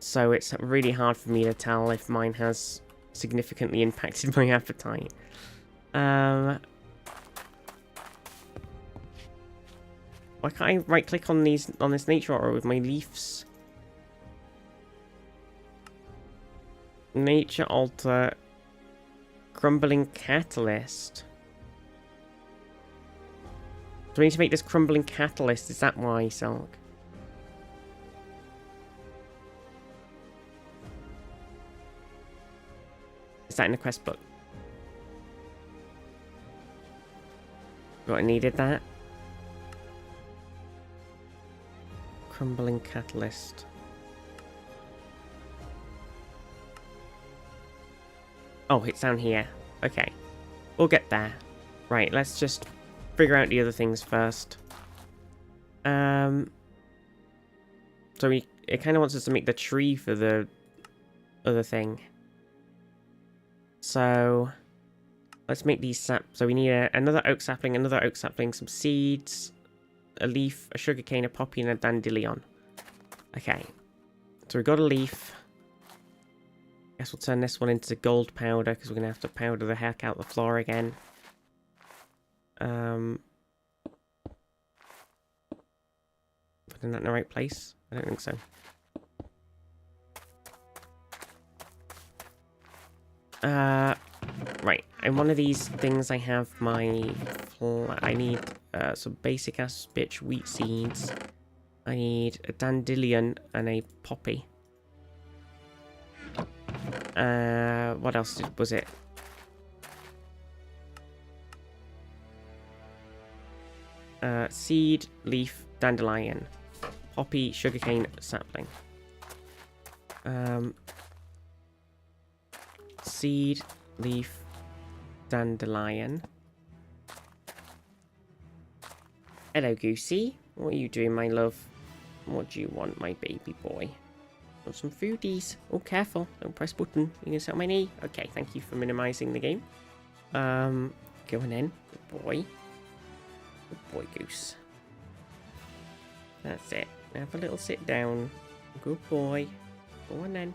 So it's really hard for me to tell if mine has significantly impacted my appetite. Why can't I right-click on this nature aura with my leaves? Nature altar, crumbling catalyst. Do we need to make this crumbling catalyst? Is that why, Silk? Is that in the quest book? What, I needed that? Crumbling catalyst. Oh, it's down here. Okay. We'll get there. Right, let's just figure out the other things first. So it kind of wants us to make the tree for the other thing. So let's make these sap. So we need another oak sapling, some seeds, a leaf, a sugarcane, a poppy, and a dandelion. Okay. So we got a leaf. Guess we'll turn this one into gold powder because we're gonna have to powder the heck out the floor again. Putting that in the right place? I don't think so. Right. In one of these things I have my... I need some basic ass bitch wheat seeds. I need a dandelion and a poppy. What else was it? Seed, leaf, dandelion, poppy, sugarcane, sapling. Seed, leaf, dandelion. Hello, Goosey. What are you doing, my love? What do you want, my baby boy? Want some foodies? Oh, careful. Don't press button. You gonna sit on my knee? Okay, thank you for minimizing the game. Going in. Good boy. Good boy, Goose. That's it. Have a little sit down. Good boy. Go on then.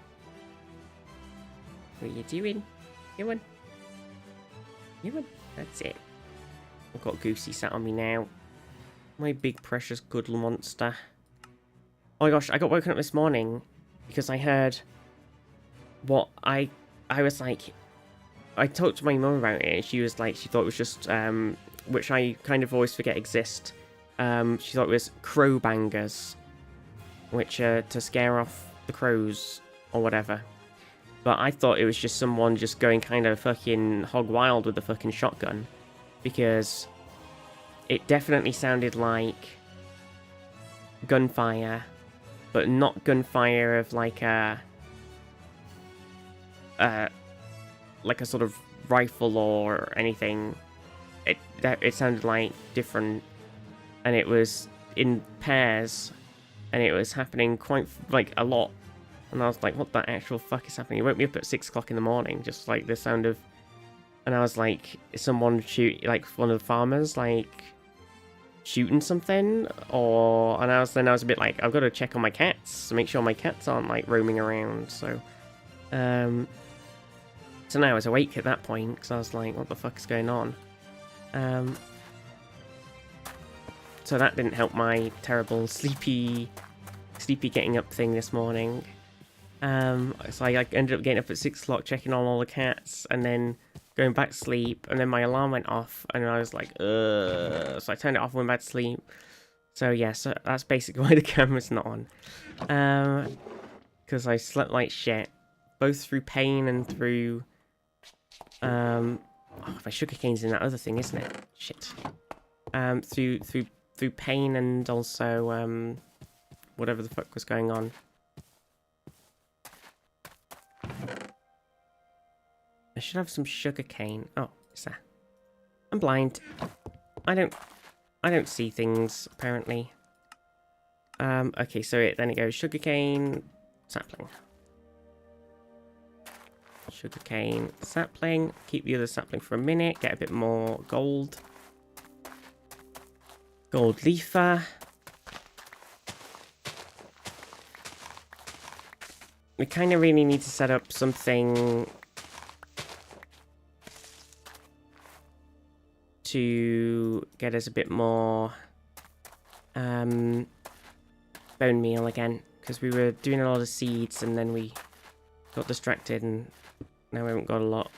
What are you doing? You on. You on. That's it. I've got Goosey sat on me now. My big precious good monster. Oh my gosh, I got woken up this morning because I heard what I was like, I talked to my mum about it and she was like, she thought it was just, which I kind of always forget exist. She thought it was crow bangers, which are to scare off the crows or whatever. But I thought it was just someone just going kind of fucking hog wild with the fucking shotgun, because it definitely sounded like gunfire, but not gunfire of like a sort of rifle or anything. It sounded like different, and it was in pairs, and it was happening quite like a lot. And I was like, what the actual fuck is happening? It woke me up at 6 o'clock in the morning, just like the sound of, and I was like, is someone shoot, like one of the farmers, like shooting something? Or, and I was a bit like, I've got to check on my cats to make sure my cats aren't like roaming around. So now I was awake at that point because I was like, what the fuck is going on? So that didn't help my terrible sleepy getting up thing this morning. So I ended up getting up at 6 o'clock, checking on all the cats, and then going back to sleep, and then my alarm went off, and I was like, ugh. So I turned it off and went back to sleep. So yeah, so that's basically why the camera's not on. Because I slept like shit, both through pain and through, oh, my sugarcane's in that other thing, isn't it? Shit. Through pain and also, whatever the fuck was going on. I should have some sugarcane. Oh, it's that. I'm blind. I don't see things, apparently. Okay, so then it goes sugarcane, sapling. Sugarcane, sapling. Keep the other sapling for a minute. Get a bit more gold. Gold leafer. We kind of really need to set up something to get us a bit more bone meal again, because we were doing a lot of seeds and then we got distracted and now we haven't got a lot.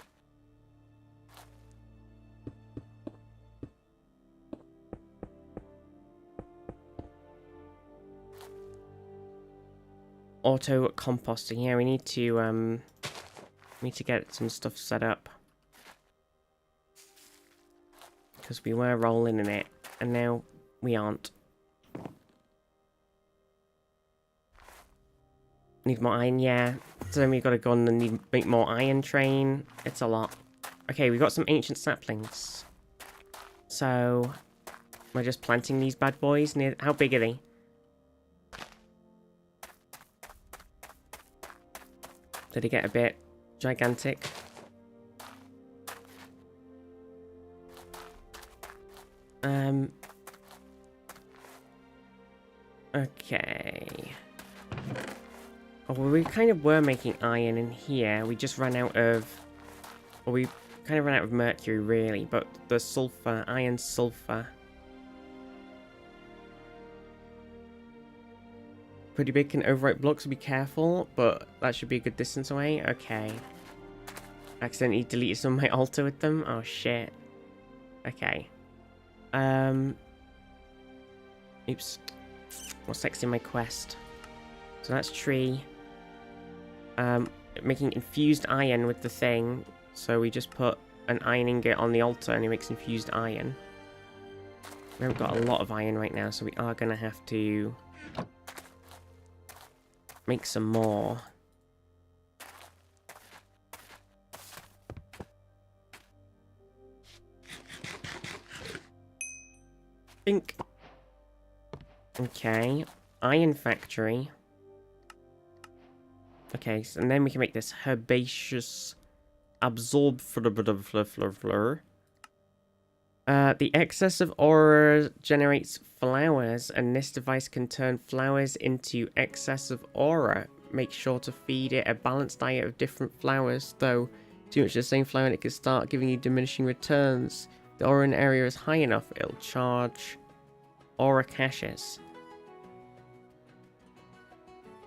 auto composting. Yeah, we need to get some stuff set up. Because we were rolling in it, and now we aren't. Need more iron, yeah. So then we've got to go on and make more iron train. It's a lot. Okay, we've got some ancient saplings. So we're just planting these bad boys near. How big are they? Did they get a bit gigantic? Okay. Oh, well, we kind of were making iron in here. We just ran out of... Well, we kind of ran out of mercury, really. But the sulfur, iron sulfur. Pretty big, can overwrite blocks, so be careful. But that should be a good distance away. Okay. Accidentally deleted some of my altar with them. Oh, shit. Okay. Oops. What's next in my quest? So that's tree. Making infused iron with the thing. So we just put an iron ingot on the altar and it makes infused iron. We haven't got a lot of iron right now, so we are going to have to make some more. Think. Okay. Iron factory. Okay, so, and then we can make this herbaceous absorb fleur. The excess of aura generates flowers, and this device can turn flowers into excess of aura. Make sure to feed it a balanced diet of different flowers, though too much of the same flower and it can start giving you diminishing returns. The aura in the area is high enough, it'll charge aura caches.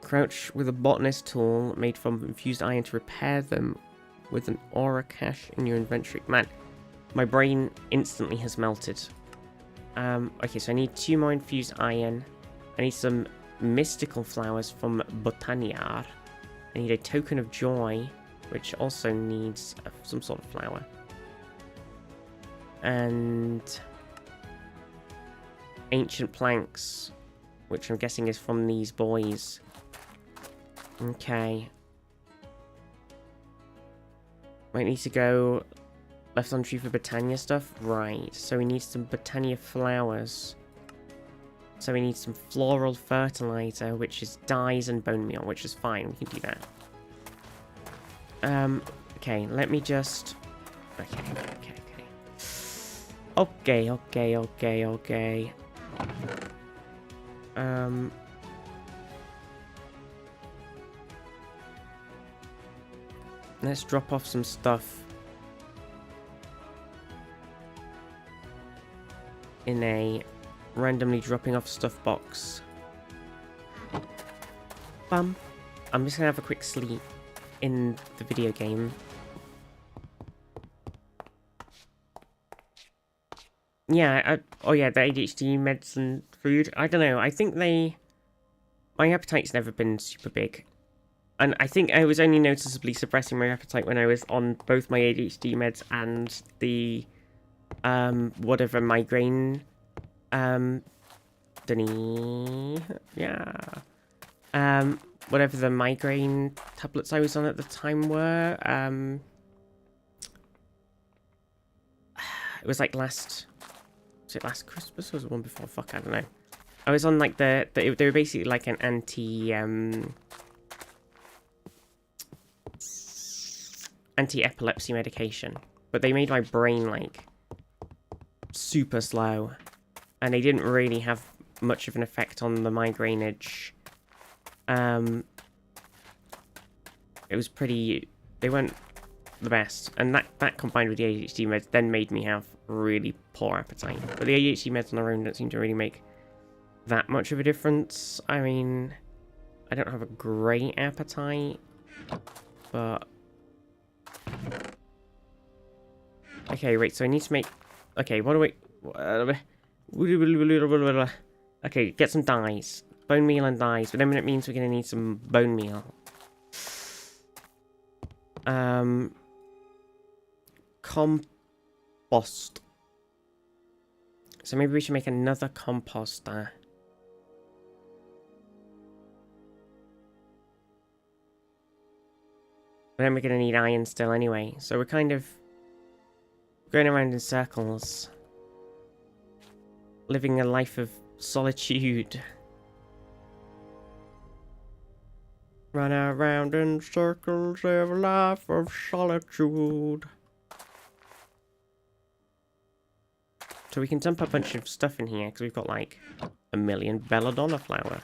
Crouch with a botanist tool made from infused iron to repair them with an aura cache in your inventory. Man, my brain instantly has melted. Okay, so I need 2 more infused iron. I need some mystical flowers from Botaniar. I need a token of joy, which also needs some sort of flower. And ancient planks, which I'm guessing is from these boys. Okay. Might need to go left on tree for Botania stuff. Right, so we need some Botania flowers. So we need some floral fertilizer, which is dyes and bone meal, which is fine. We can do that. Okay, let me just... Okay. Let's drop off some stuff in a randomly dropping off stuff box. Bum. I'm just gonna have a quick sleep in the video game. Yeah, oh yeah, the ADHD medicine food. I don't know, I think my appetite's never been super big. And I think I was only noticeably suppressing my appetite when I was on both my ADHD meds and the, whatever migraine, whatever the migraine tablets I was on at the time were, it was like was it last Christmas or was it one before? Fuck, I don't know. I was on like they were basically like an anti-epilepsy medication, but they made my brain like super slow, and they didn't really have much of an effect on the migraine itch. It was pretty, they weren't the best, and that combined with the ADHD meds then made me have really poor appetite. But the ADHD meds on their own don't seem to really make that much of a difference. I mean, I don't have a great appetite, but okay, wait, so I need to make... Okay, what do we... Okay, get some dyes. Bone meal and dyes, but then it means we're going to need some bone meal. Compost. So maybe we should make another composter. But then we're going to need iron still anyway. So we're kind of going around in circles. Living a life of solitude. Run around in circles, live a life of solitude. So we can dump a bunch of stuff in here, because we've got like 1,000,000 belladonna flour.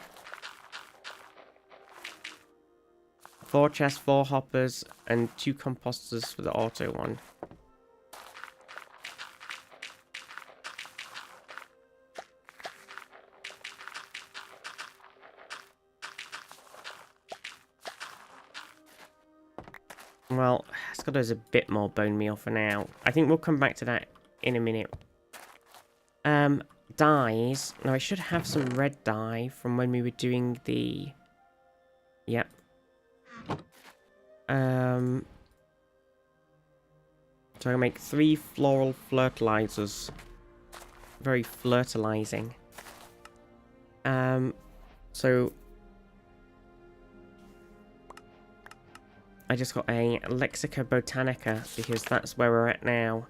4 chests, 4 hoppers, and 2 composters for the auto one. Well, it's got us a bit more bone meal for now. I think we'll come back to that in a minute. Dyes. Now, I should have some red dye from when we were doing the... Yep. So I'll make 3 floral fertilizers. Very fertilizing. So... I just got a Lexica Botanica, because that's where we're at now.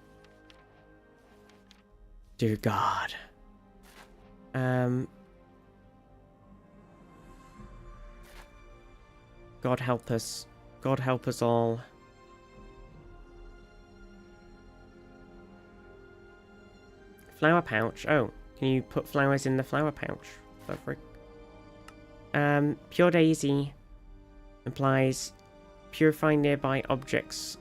Dear God. God help us. God help us all. Flower pouch. Oh, can you put flowers in the flower pouch? Pure daisy implies purify nearby objects.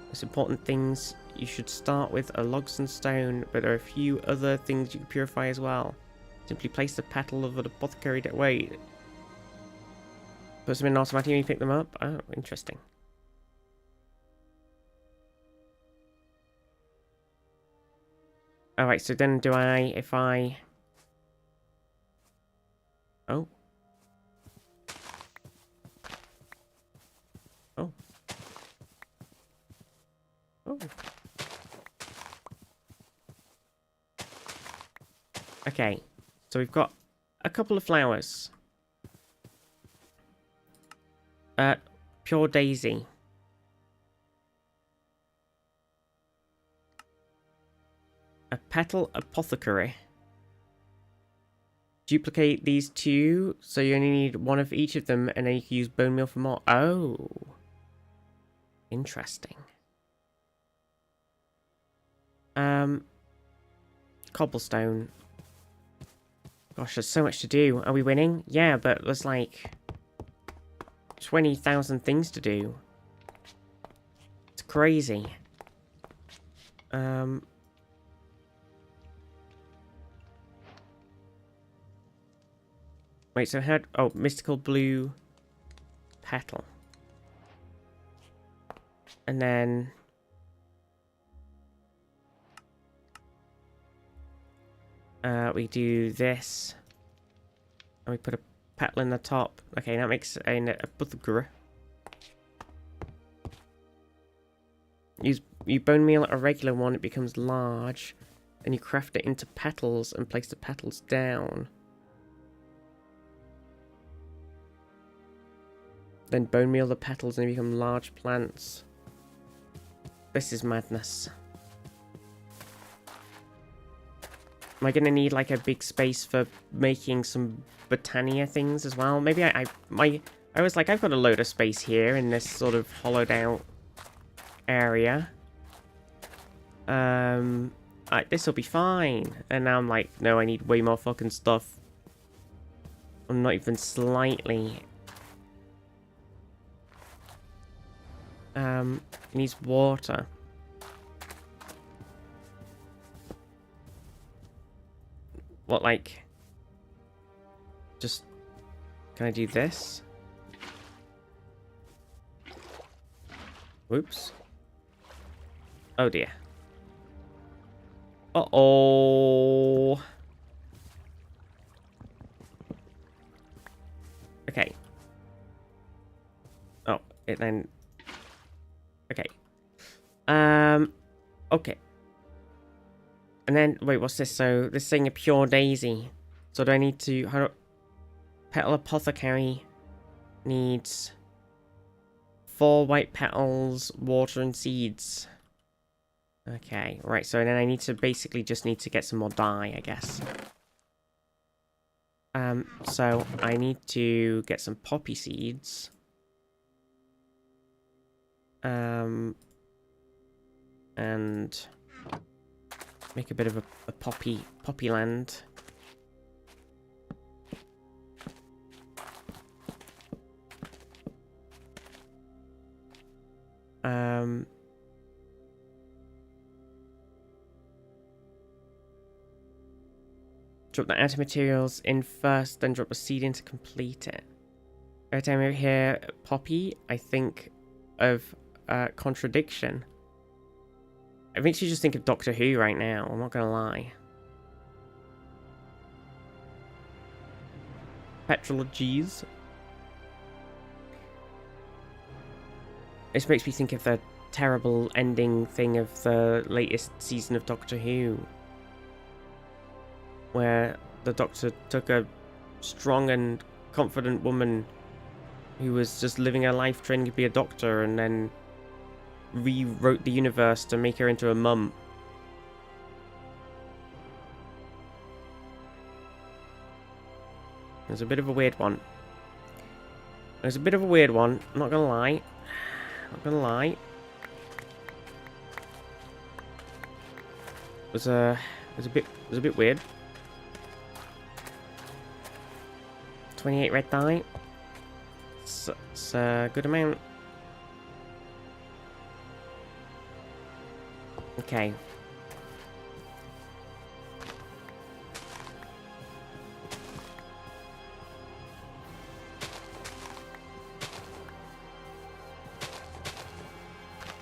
Most important things, you should start with a logs and stone, but there are a few other things you can purify as well. Simply place the petal of an apothecary that wait. Put them in automatically when you pick them up. Oh, interesting. Alright, so then do I, if I... Oh. Oh. Oh. Okay, so we've got a couple of flowers. Pure daisy. A petal apothecary. Duplicate these 2, so you only need 1 of each of them, and then you can use bone meal for more. Oh. Interesting. Cobblestone. Gosh, there's so much to do. Are we winning? Yeah, but there's like 20,000 things to do. It's crazy. Wait, so how... Oh, mystical blue petal. And then... we do this. And we put a petal in the top. Okay, that makes a apothecary. You bone meal a regular one, it becomes large. And you craft it into petals and place the petals down. Then bone meal the petals and they become large plants. This is madness. Am I going to need like a big space for making some Botania things as well? Maybe I was like, I've got a load of space here in this sort of hollowed out area. This will be fine. And now I'm like, no, I need way more fucking stuff. I'm not even slightly... it needs water. What, like... Just... Can I do this? Whoops. Oh dear. Uh-oh. it then... Okay. Okay. And then, wait, what's this? So, this thing a pure daisy. So do I need to... How do... Petal apothecary needs 4 white petals, water and seeds. Okay, right, so then I need to basically just need to get some more dye, I guess. So I need to get some poppy seeds. And make a bit of a poppy land. Drop the anti materials in first, then drop a seed in to complete it. Every time I hear poppy, I think of contradiction. It makes you just think of Doctor Who right now, I'm not gonna lie. Petrologies. This makes me think of the terrible ending thing of the latest season of Doctor Who, where the Doctor took a strong and confident woman who was just living her life training to be a doctor and then rewrote the universe to make her into a mum. It was a bit of a weird one. It was a bit of a weird one, not gonna lie. Not gonna lie. It was a bit weird. 28 red dye. It's a good amount. Okay.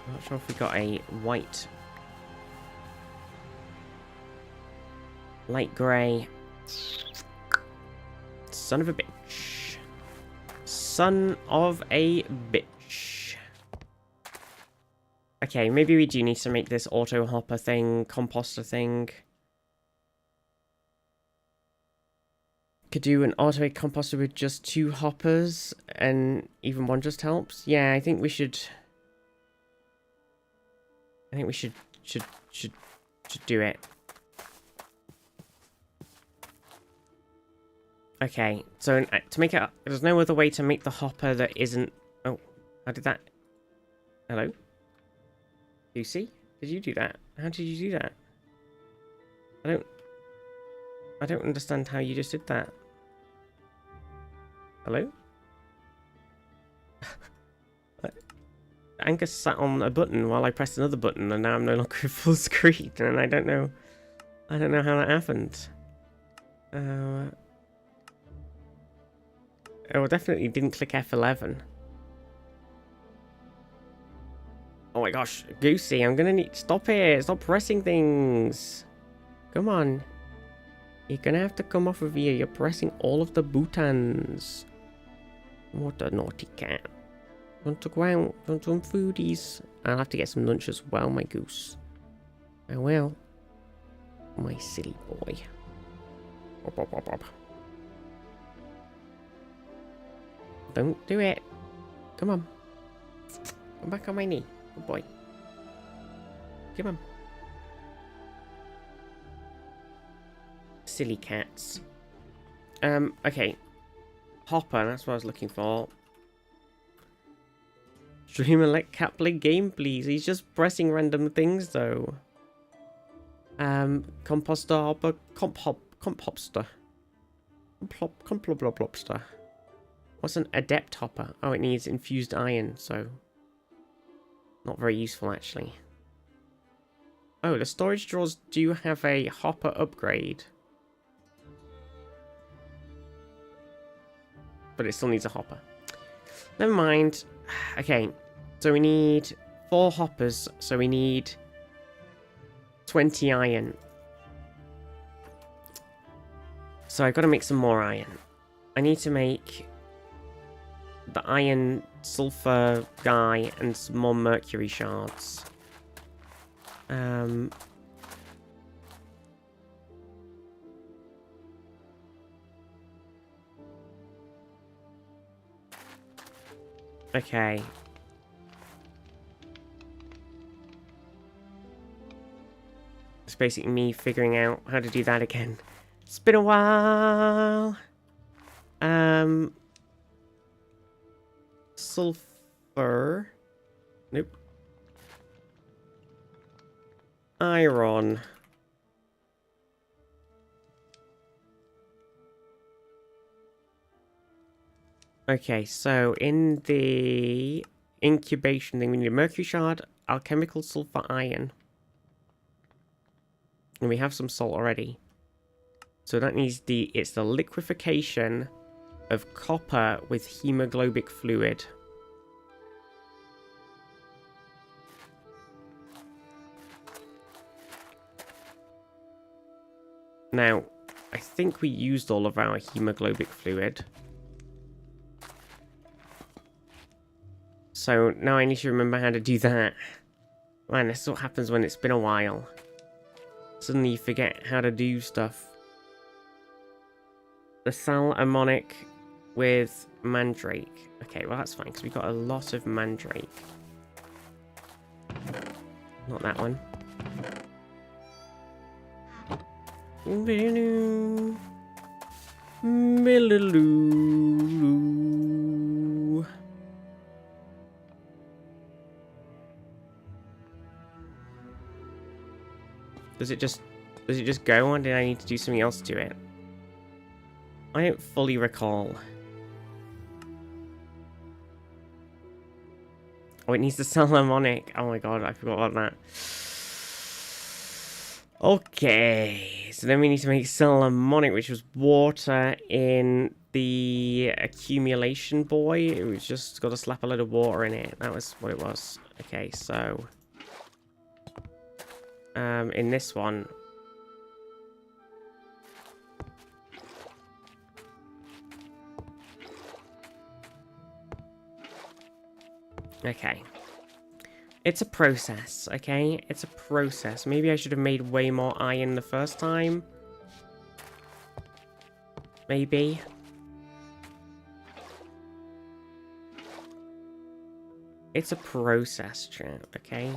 I'm not sure if we got a white. Light grey. Son of a bitch. Son of a bitch. Okay, maybe we do need to make this auto hopper thing, composter thing. Could do an auto composter with just 2 hoppers and even one just helps. Yeah, I think we should. I think we should do it. Okay, so to make it, there's no other way to make the hopper that isn't. Oh, how did that? Hello, Lucy? Did you do that? How did you do that? I don't understand how you just did that. Hello? Angus sat on a button while I pressed another button, and now I'm no longer full screen, and I don't know how that happened. Oh, definitely didn't click F11. Oh my gosh, Goosey, I'm gonna need... Stop it! Stop pressing things! Come on. You're gonna have to come off of here. You're pressing all of the buttons. What a naughty cat. Want to go out? Want some foodies? I'll have to get some lunch as well, my goose. I will. My silly boy. Wop, wop, wop, wop. Don't do it. Come on. Come back on my knee. Good boy. Come on. Silly cats. Okay. Hopper, that's what I was looking for. Streamer let cat play game, please. He's just pressing random things, though. Composter, hopper, compopster. Comploblobster. What's an adept hopper? Oh, it needs infused iron, so... Not very useful, actually. Oh, the storage drawers do have a hopper upgrade. But it still needs a hopper. Never mind. Okay, so we need 4 hoppers, so we need 20 iron. So I've got to make some more iron. I need to make the iron sulfur guy and some more mercury shards. Okay. It's basically me figuring out how to do that again. It's been a while. Sulfur. Nope. Iron. Okay, so in the incubation thing, we need a mercury shard, alchemical sulfur iron. And we have some salt already. So that needs it's the liquefaction of copper with hemoglobin fluid. Now, I think we used all of our hemoglobin fluid. So now I need to remember how to do that. Man, this is what happens when it's been a while. Suddenly you forget how to do stuff. The sal ammonic with mandrake. Okay, well that's fine, because we've got a lot of mandrake. Not that one. Does it just go, or did I need to do something else to it? I don't fully recall. Oh, it needs the Solomonic. Oh my god, I forgot about that. Okay, so then we need to make Solomonic, which was water in the accumulation boy. We've just got to slap a load of water in it. That was what it was. Okay, so in this one, okay. It's a process, okay? It's a process. Maybe I should have made way more iron the first time. Maybe. It's a process, chat, okay?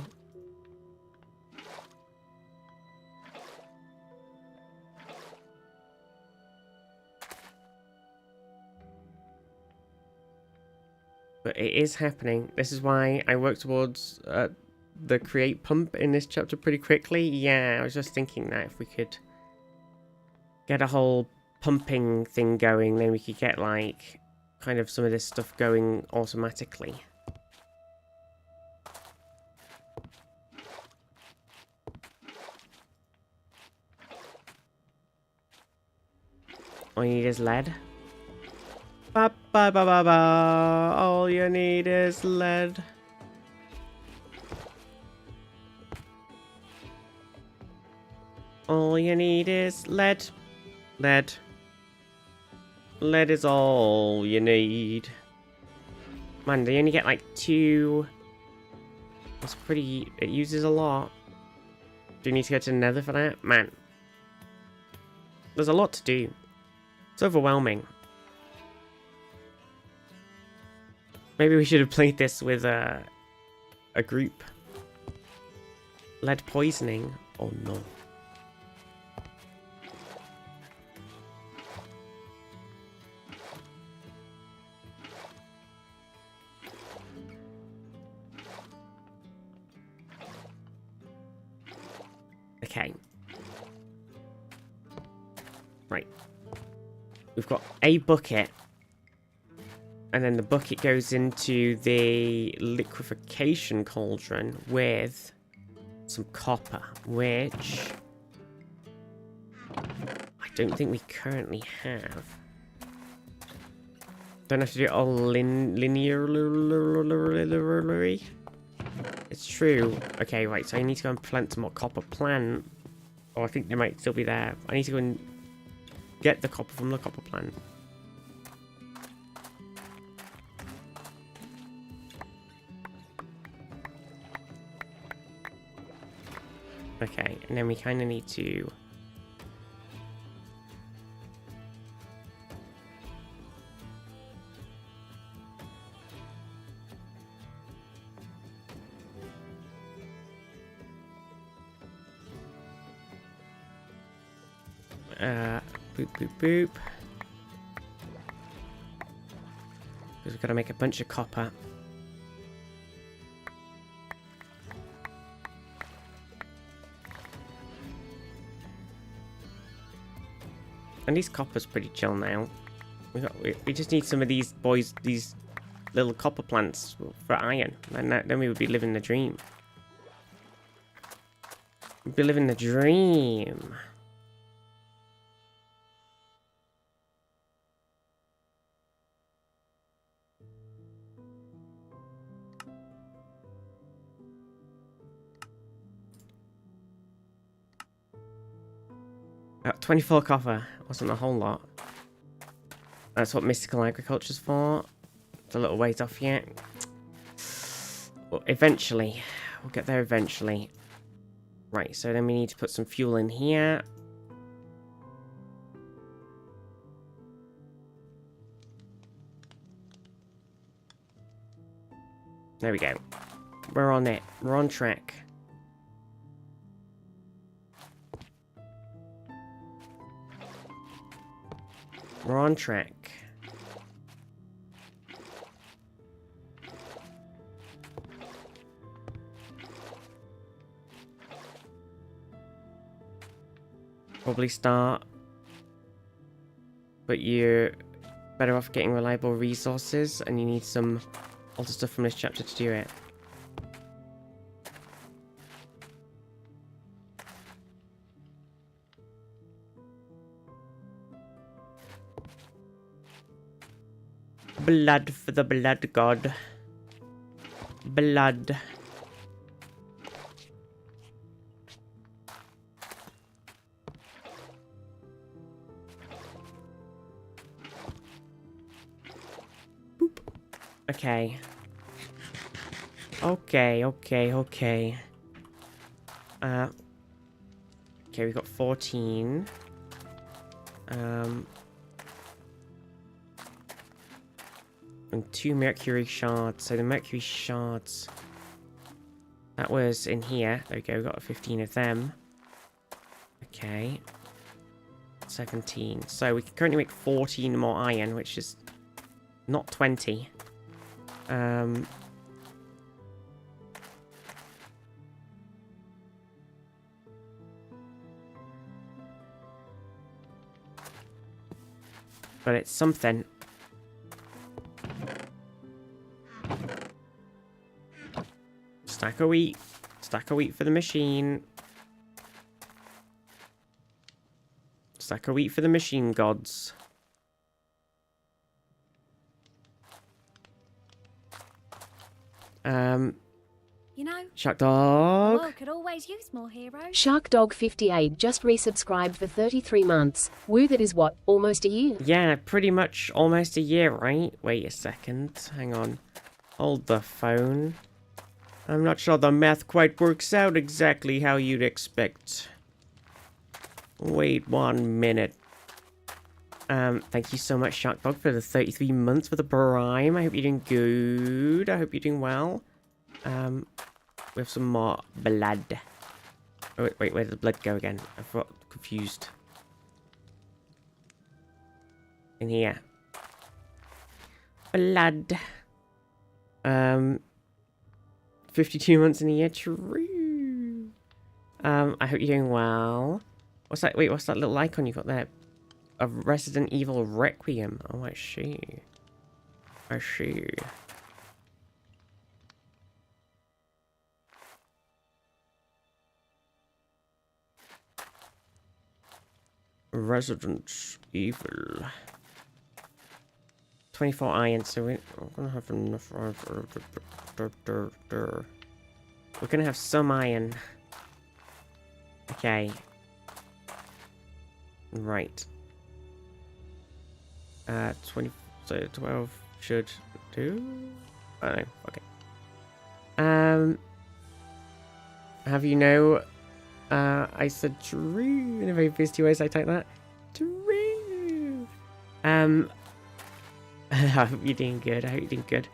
But it is happening. This is why I work towards the create pump in this chapter pretty quickly. Yeah, I was just thinking that if we could get a whole pumping thing going, then we could get, like, kind of some of this stuff going automatically. All you need is lead. Ba ba ba ba ba. All you need is lead. All you need is lead. Lead. Lead is all you need. Man, they only get like 2. That's pretty. It uses a lot. Do you need to go to the Nether for that? Man. There's a lot to do. It's overwhelming. Maybe we should have played this with a group. Lead poisoning? Oh no. Okay. Right. We've got a bucket. And then the bucket goes into the liquefaction cauldron with some copper, which I don't think we currently have. Don't have to do it all linearly. It's true. Okay, right, so I need to go and plant some more copper plant. Oh, I think they might still be there. I need to go and get the copper from the copper plant. Okay, and then we kind of need to... boop, boop, boop. Because we've got to make a bunch of copper. And these copper's pretty chill now. We just need some of these boys, these little copper plants for iron. And then we would be living the dream. We'd be living the dream. About 24 copper. Wasn't a whole lot. That's what mystical agriculture's for. It's a little ways off yet. Well, eventually. We'll get there eventually. Right, so then we need to put some fuel in here. There we go. We're on it. We're on track. We're on track. Probably start. But you're better off getting reliable resources, and you need some other stuff from this chapter to do it. Blood for the blood god. Blood. Boop. Okay. Okay. Okay, we've got 14. And 2 mercury shards. So the mercury shards, that was in here. There we go, we got 15 of them. Okay. 17. So we can currently make 14 more iron, which is not 20. But it's something. Stack of wheat. Stack of wheat for the machine. Stack of wheat for the machine gods. You know, Shark the Dog. world could always use more heroes. SharkDog58 just resubscribed for 33 months. Woo, that is what, almost a year? Yeah, pretty much almost a year, right? Wait a second. Hang on. Hold the phone. I'm not sure the math quite works out exactly how you'd expect. Wait 1 minute. Thank you so much, Shark Dog, for the 33 months for the prime. I hope you're doing good. I hope you're doing well. We have some more blood. Oh, wait, where did the blood go again? I got confused. In here. Blood. 52 months in a year. True. I hope you're doing well. What's that? Wait, what's that little icon you got there? A Resident Evil Requiem. Oh, I see. I see. Resident Evil. 24 iron, so we're gonna have enough. We're gonna have some iron. Okay. Right. 20, so 12 should do. I don't know. Okay. Have you know I said true in a very visitive way as I type that. True. I hope you're doing good. I hope you're doing good.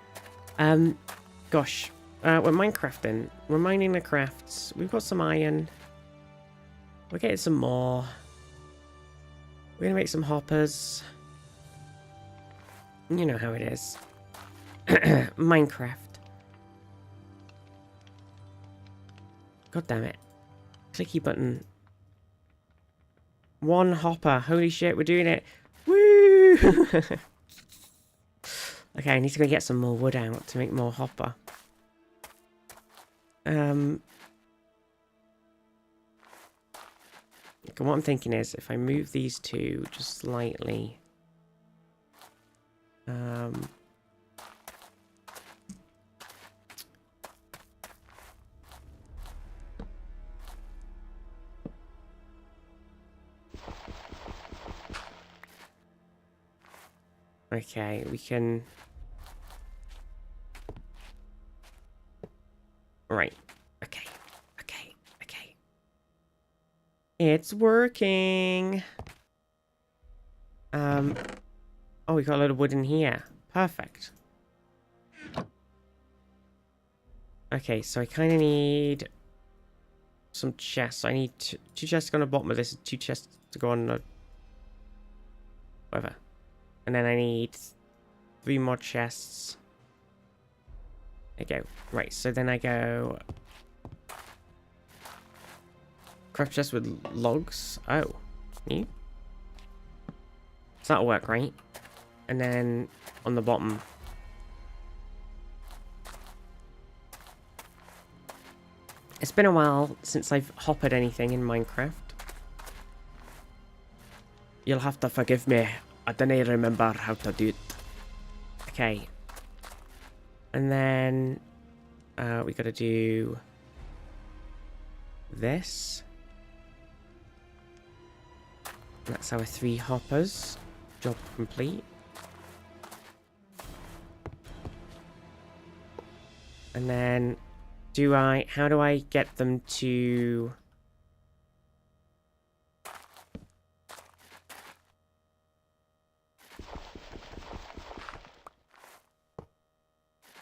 Gosh. We're Minecrafting. We're mining the crafts. We've got some iron. We're getting some more. We're gonna make some hoppers. You know how it is. Minecraft. God damn it. Clicky button. One hopper. Holy shit, we're doing it. Woo! Okay, I need to go get some more wood out to make more hopper. What I'm thinking is, if I move these two just slightly... Okay, we can... Right. Okay. Okay. Okay. It's working! Oh, we got a load of wood in here. Perfect. Okay, so I kind of need some chests. I need two chests to go on the bottom of this, 2 chests to go on the... whatever. And then I need 3 more chests. There you go. Right, so then I go... craft chest with logs. Oh. New? So that'll work, right? And then on the bottom... It's been a while since I've hoppered anything in Minecraft. You'll have to forgive me. I don't remember how to do it. Okay. And then we gotta do this. That's our 3 hoppers. Job complete. And then how do I get them to...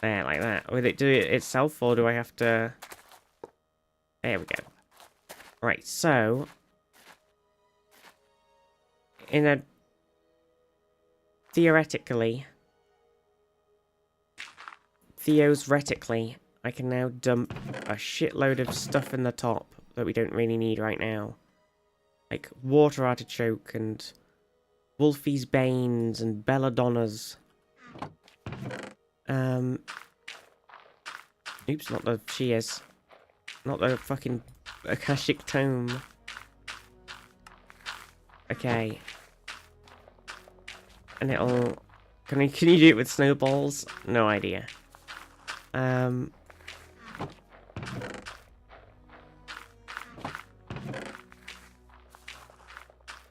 There, like that. Will it do it itself, or do I have to... There we go. Right, so... Theoretically, I can now dump a shitload of stuff in the top that we don't really need right now. Like water artichoke and Wolfie's Banes and belladonnas. Oops, not the shears. Not the fucking Akashic Tome. Okay. And it'll... Can you do it with snowballs? No idea.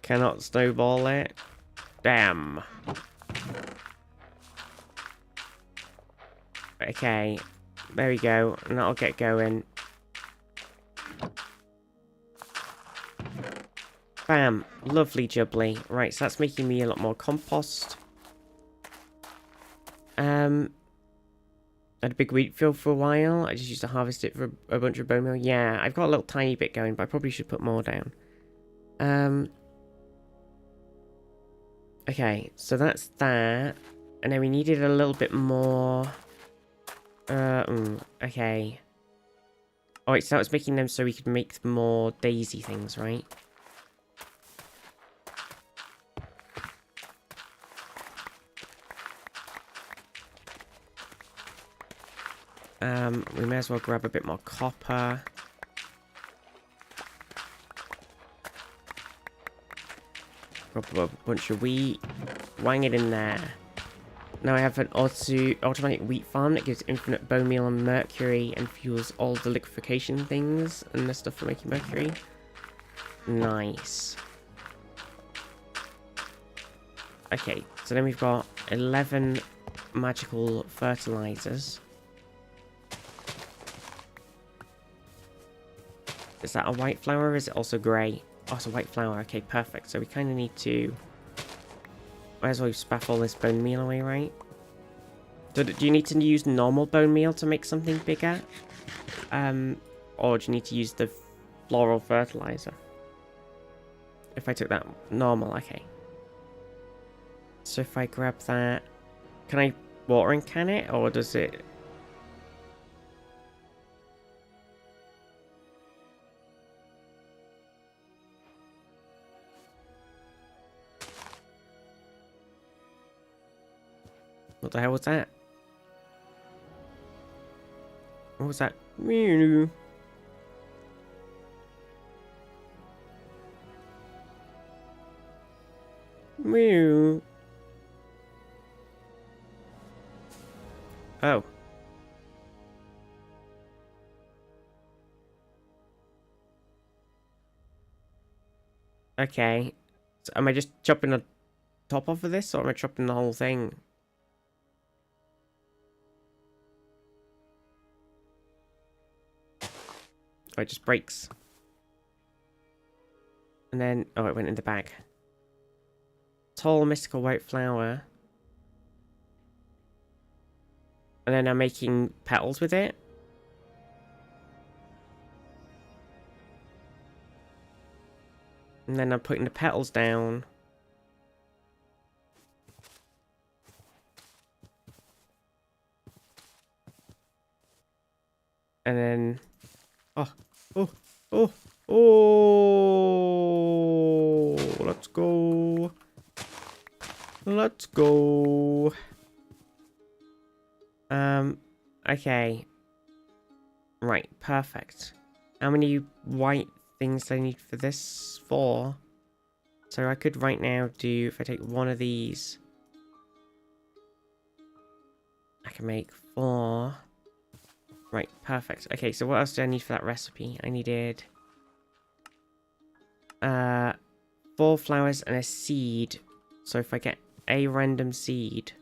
Cannot snowball it. Damn. Okay. There we go. And that'll get going. Bam. Lovely jubbly. Right, so that's making me a lot more compost. I had a big wheat field for a while. I just used to harvest it for a bunch of bone meal. Yeah, I've got a little tiny bit going, but I probably should put more down. Okay, so that's that. And then we needed a little bit more... okay. Alright, so that was making them so we could make more daisy things, right? We may as well grab a bit more copper. Grab a bunch of wheat. Wang it in there. Now I have an automatic wheat farm that gives infinite bone meal and mercury and fuels all the liquefaction things and the stuff for making mercury. Nice. Okay, so then we've got 11 magical fertilizers. Is that a white flower or is it also grey? Oh, it's a white flower. Okay, perfect. So we kind of need to... Might as well spaff all this bone meal away, right? So do you need to use normal bone meal to make something bigger? Or do you need to use the floral fertilizer? If I took that normal, okay. So if I grab that... Can I watering can it, or does it... What the hell was that? What was that? Mew. Mew. Oh. Okay. So am I just chopping the top off of this, or am I chopping the whole thing? Oh, it just breaks. And then... Oh, it went in the bag. Tall mystical white flower. And then I'm making petals with it. And then I'm putting the petals down. And then... Oh, oh, oh, oh! Let's go. Let's go. Okay. Right, perfect. How many white things do I need for this? 4. So I could right now do, if I take one of these, I can make 4. Right, perfect. Okay, so what else do I need for that recipe? I needed 4 flowers and a seed. So if I get a random seed,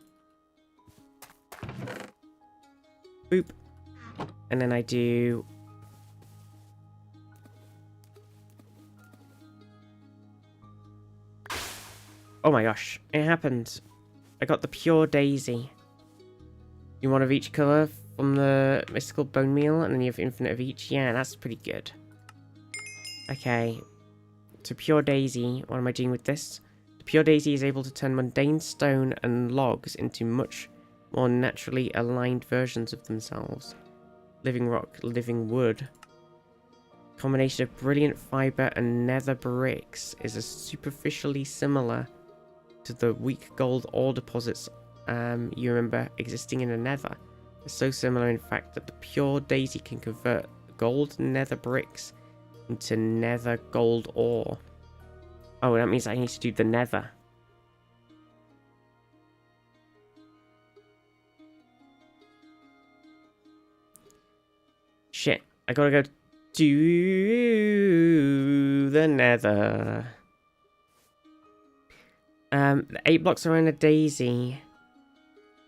boop, and then I do oh my gosh, it happened. I got the pure daisy. You want of each colour from the mystical bone meal, and then you have infinite of each. Yeah, that's pretty good. Okay, so pure daisy, what am I doing with this? The pure daisy is able to turn mundane stone and logs into much more naturally aligned versions of themselves. Living rock, living wood. Combination of brilliant fibre and nether bricks is as superficially similar to the weak gold ore deposits you remember existing in the nether. It's so similar, in fact, that the pure daisy can convert gold nether bricks into nether gold ore. Oh, that means I need to do the nether. Shit, I gotta go to the nether. The 8 blocks around a daisy.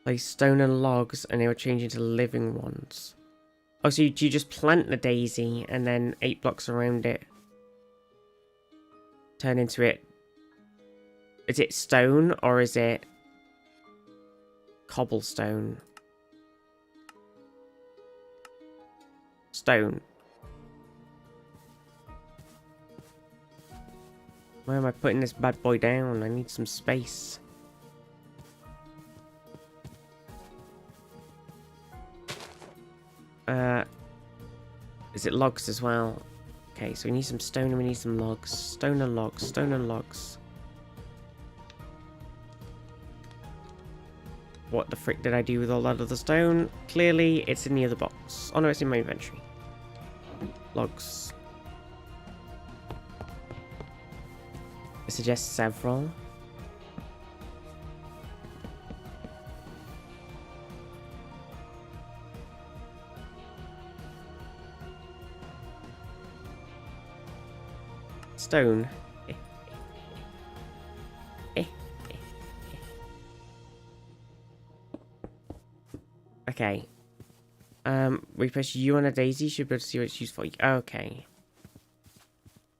Place stone and logs, and they will change into living ones. Oh, so you just plant the daisy, and then 8 blocks around it turn into it. Is it stone, or is it cobblestone? Stone. Where am I putting this bad boy down? I need some space. Is it logs as well? Okay, so we need some stone and we need some logs. Stone and logs, stone and logs. What the frick did I do with all that other stone? Clearly, it's in the other box. Oh no, it's in my inventory. Logs. I suggest several. Stone. Okay. We press U on a daisy, should be able to see what it's used for. Okay.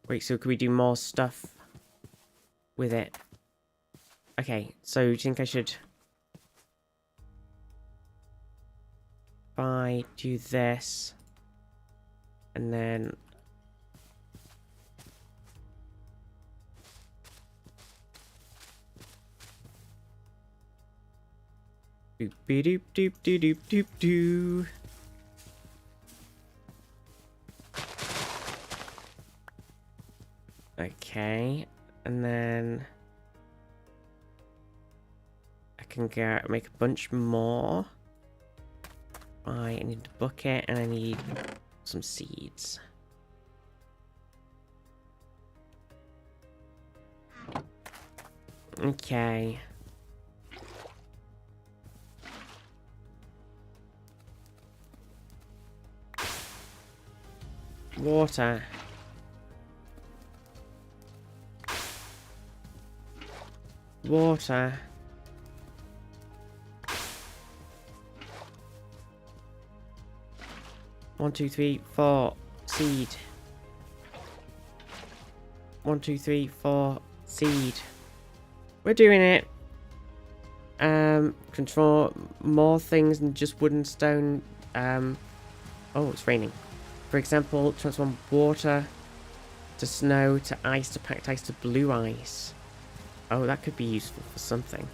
Wait, so could we do more stuff with it? Okay, so do you think I should... If I do this... And then... Doop doop doop doop doop doop doo. Okay, and then I can go make a bunch more. I need a bucket and I need some seeds. Okay. Water. Water. One, two, three, four. Seed. 1, 2, 3, 4. Seed. We're doing it. Control more things than just wood and stone. Oh, it's raining. For example, transform water to snow to ice to packed ice to blue ice. Oh, that could be useful for something.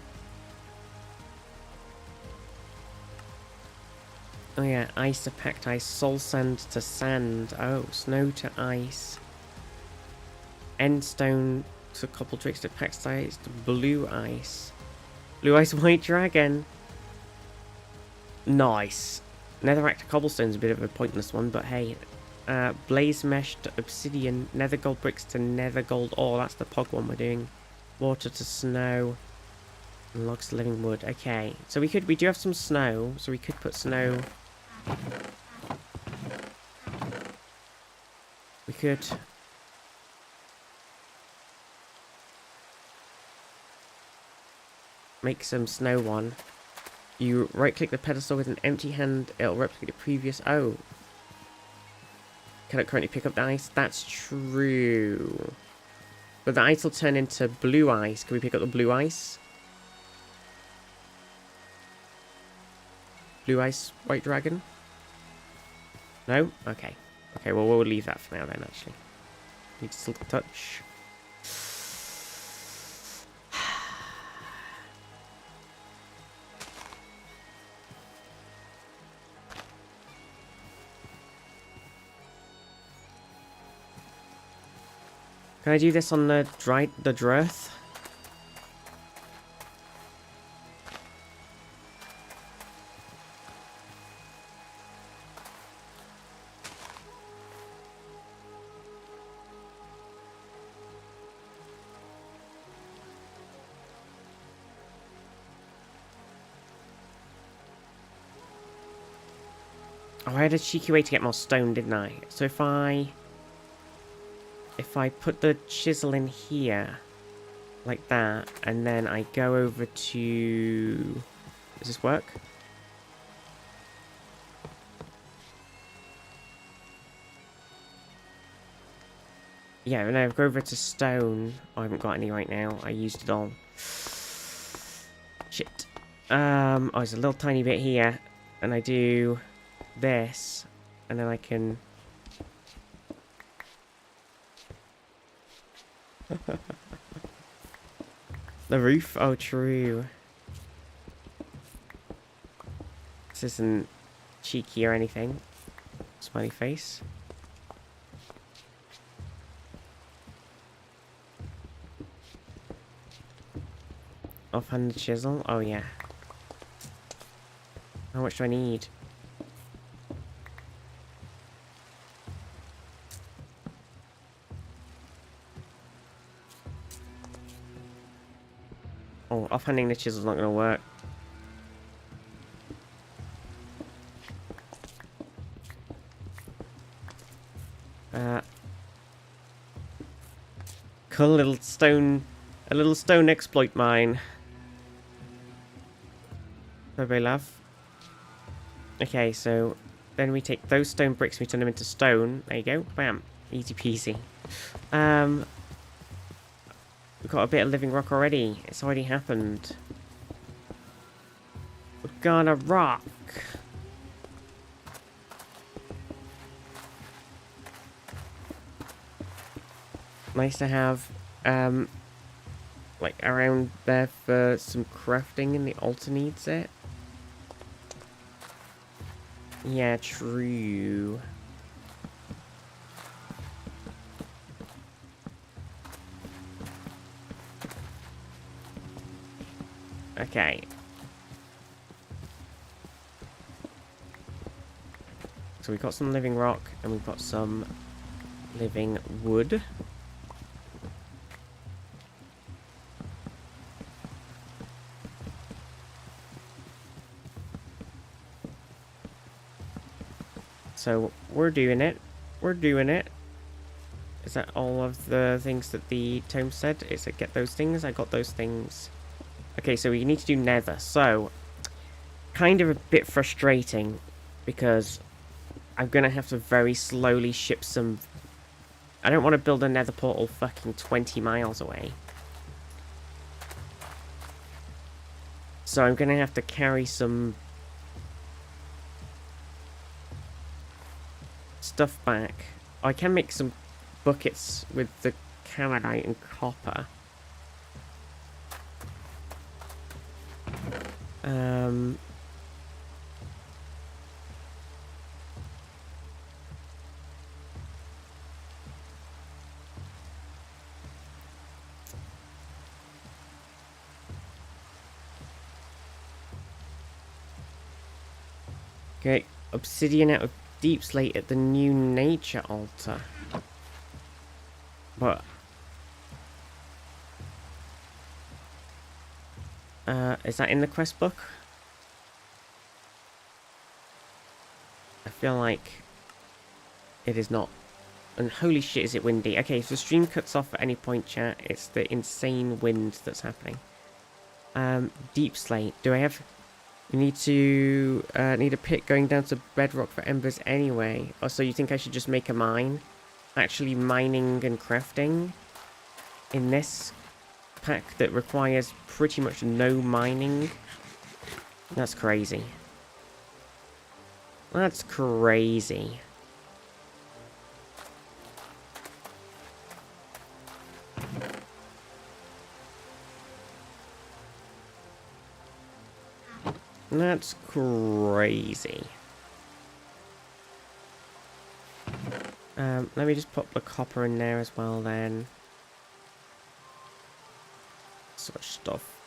Oh yeah, ice to packed ice, soul sand to sand. Oh, snow to ice. End stone to cobble tricks to packed ice to blue ice. Blue ice white dragon. Nice. Netherrack to cobblestone's a bit of a pointless one, but hey. Blaze mesh to obsidian. Nether gold bricks to nether gold ore. That's the pog one we're doing. Water to snow. And logs to living wood. Okay. So we do have some snow, so we could put snow. We could make some snow one. You right click the pedestal with an empty hand, it'll replicate the previous. Oh. Can it currently pick up the ice? That's true. But the ice will turn into blue ice. Can we pick up the blue ice? Blue ice, white dragon? No? Okay. Okay, well, we'll leave that for now then, actually. Need silk touch. Can I do this on the Drurth? Oh, I had a cheeky way to get more stone, didn't I? So if I put the chisel in here, like that, and then I go over to... Does this work? Yeah, and I go over to stone. Oh, I haven't got any right now. I used it all. Shit. Oh, there's a little tiny bit here, and I do this, and then I can... The roof? Oh, true. This isn't cheeky or anything. Smiley face. Offhand chisel? Oh, yeah. How much do I need? Oh, offhanding the chisel's not gonna work. Cool little stone, a little stone exploit mine. Everybody love. Okay, so then we take those stone bricks and we turn them into stone. There you go, bam. Easy peasy. We've got a bit of living rock already. It's already happened. We're gonna rock. Nice to have, like, around there for some crafting and the altar needs it. Yeah, true. Okay. So we've got some living rock and we've got some living wood. So we're doing it. We're doing it. Is that all of the things that the tome said? Is it get those things? I got those things. Okay, so we need to do nether. So, kind of a bit frustrating because I'm going to have to very slowly ship some... I don't want to build a nether portal fucking 20 miles away. So I'm going to have to carry some stuff back. I can make some buckets with the calamite and copper. Okay, obsidian out of deep slate at the new nature altar. But is that in the quest book? I feel like it is not. And holy shit, is it windy. Okay, if the stream cuts off at any point, chat, it's the insane wind that's happening. Deep slate. Do I have... We need to... need a pit going down to bedrock for embers anyway. Oh, so you think I should just make a mine? Actually mining and crafting in this pack that requires pretty much no mining? That's crazy. That's crazy. That's crazy. Let me just put the copper in there as well then. Such stuff.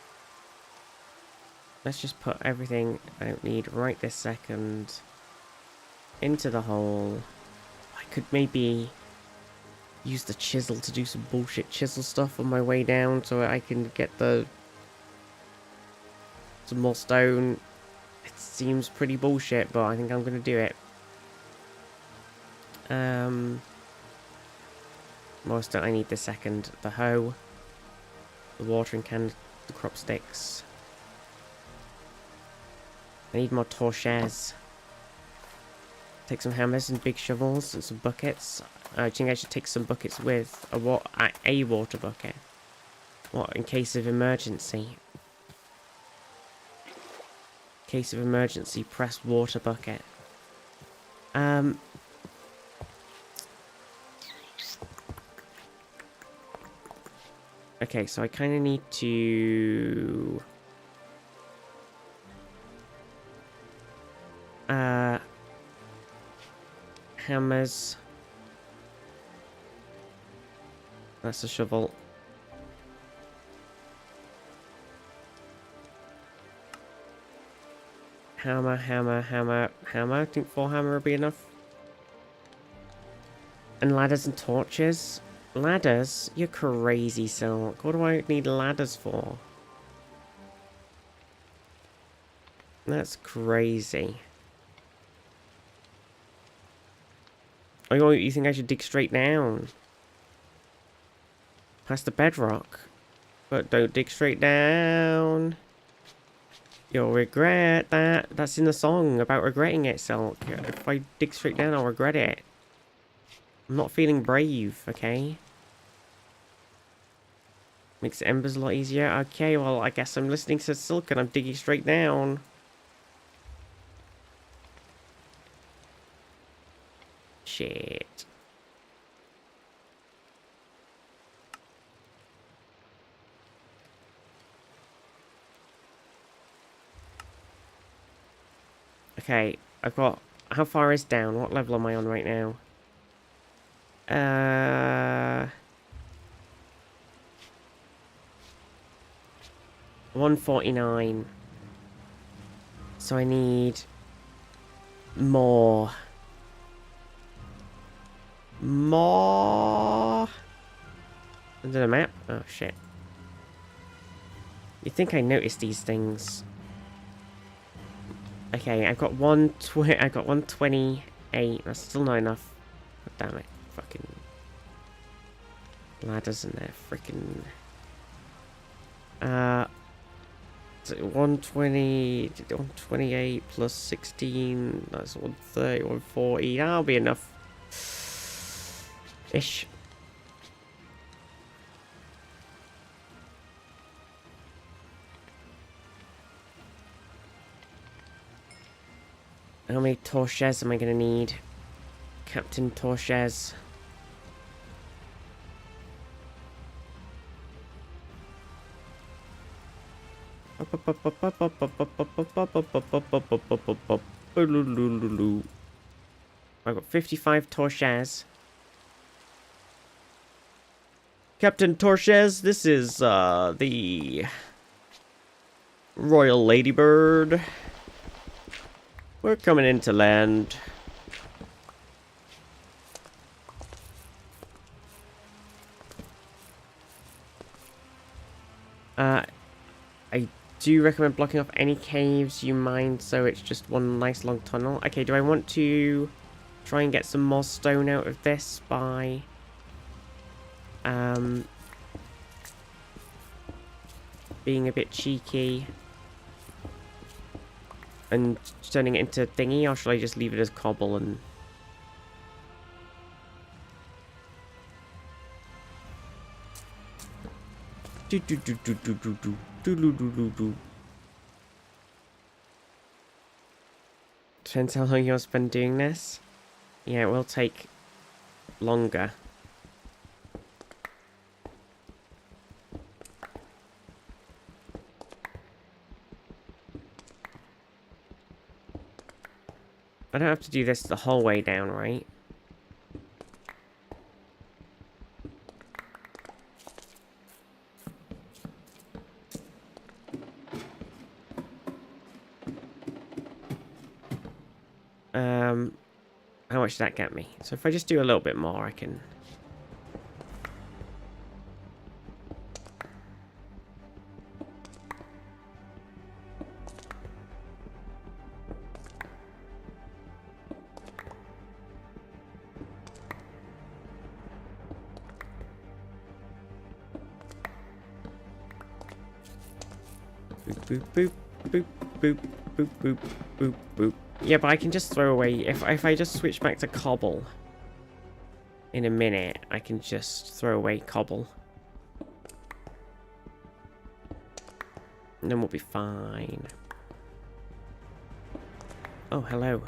Let's just put everything I don't need right this second into the hole. I could maybe use the chisel to do some bullshit chisel stuff on my way down so I can get some more stone. It seems pretty bullshit, but I think I'm gonna do it. What don't I need this second? The hoe, the watering can, the crop sticks. I need more torches. Take some hammers and big shovels and some buckets. I think I should take some buckets with a water bucket. What, in case of emergency? Case of emergency, press water bucket. Okay, so I kind of need to... hammers. That's a shovel. Hammer, hammer, hammer, hammer. I think 4 hammer would be enough. And ladders and torches. Ladders? You're crazy, Silk. What do I need ladders for? That's crazy. Oh, you think I should dig straight down? Past the bedrock. But don't dig straight down. You'll regret that. That's in the song about regretting it, Silk. If I dig straight down, I'll regret it. I'm not feeling brave, okay? Makes embers a lot easier. Okay, well, I guess I'm listening to Silk and I'm digging straight down. Shit. Okay, I've got... How far is down? What level am I on right now? 149. So I need... more. More... Is it a map? Oh, shit. You'd think I noticed these things. Okay, I've got I got 128. That's still not enough. God damn it. Fucking ladders in there. Freaking. So 120, 128 plus 16. That's 130, 140. That'll be enough. Ish. How many torches am I gonna need? Captain Torches. I've got 55 torches. Captain Torches, this is the Royal Ladybird. We're coming into land. I do recommend blocking off any caves you mine so it's just one nice long tunnel. Okay, do I want to try and get some more stone out of this by being a bit cheeky and turning it into thingy, or should I just leave it as cobble and... Depends how long you'll spend doing this. Yeah, it will take longer. I don't have to do this the whole way down, right? How much did that get me? So if I just do a little bit more, I can... Boop, boop, boop, boop, boop, boop, boop, boop. Yeah, but I can just throw away... If I just switch back to cobble in a minute, I can just throw away cobble. And then we'll be fine. Oh, hello.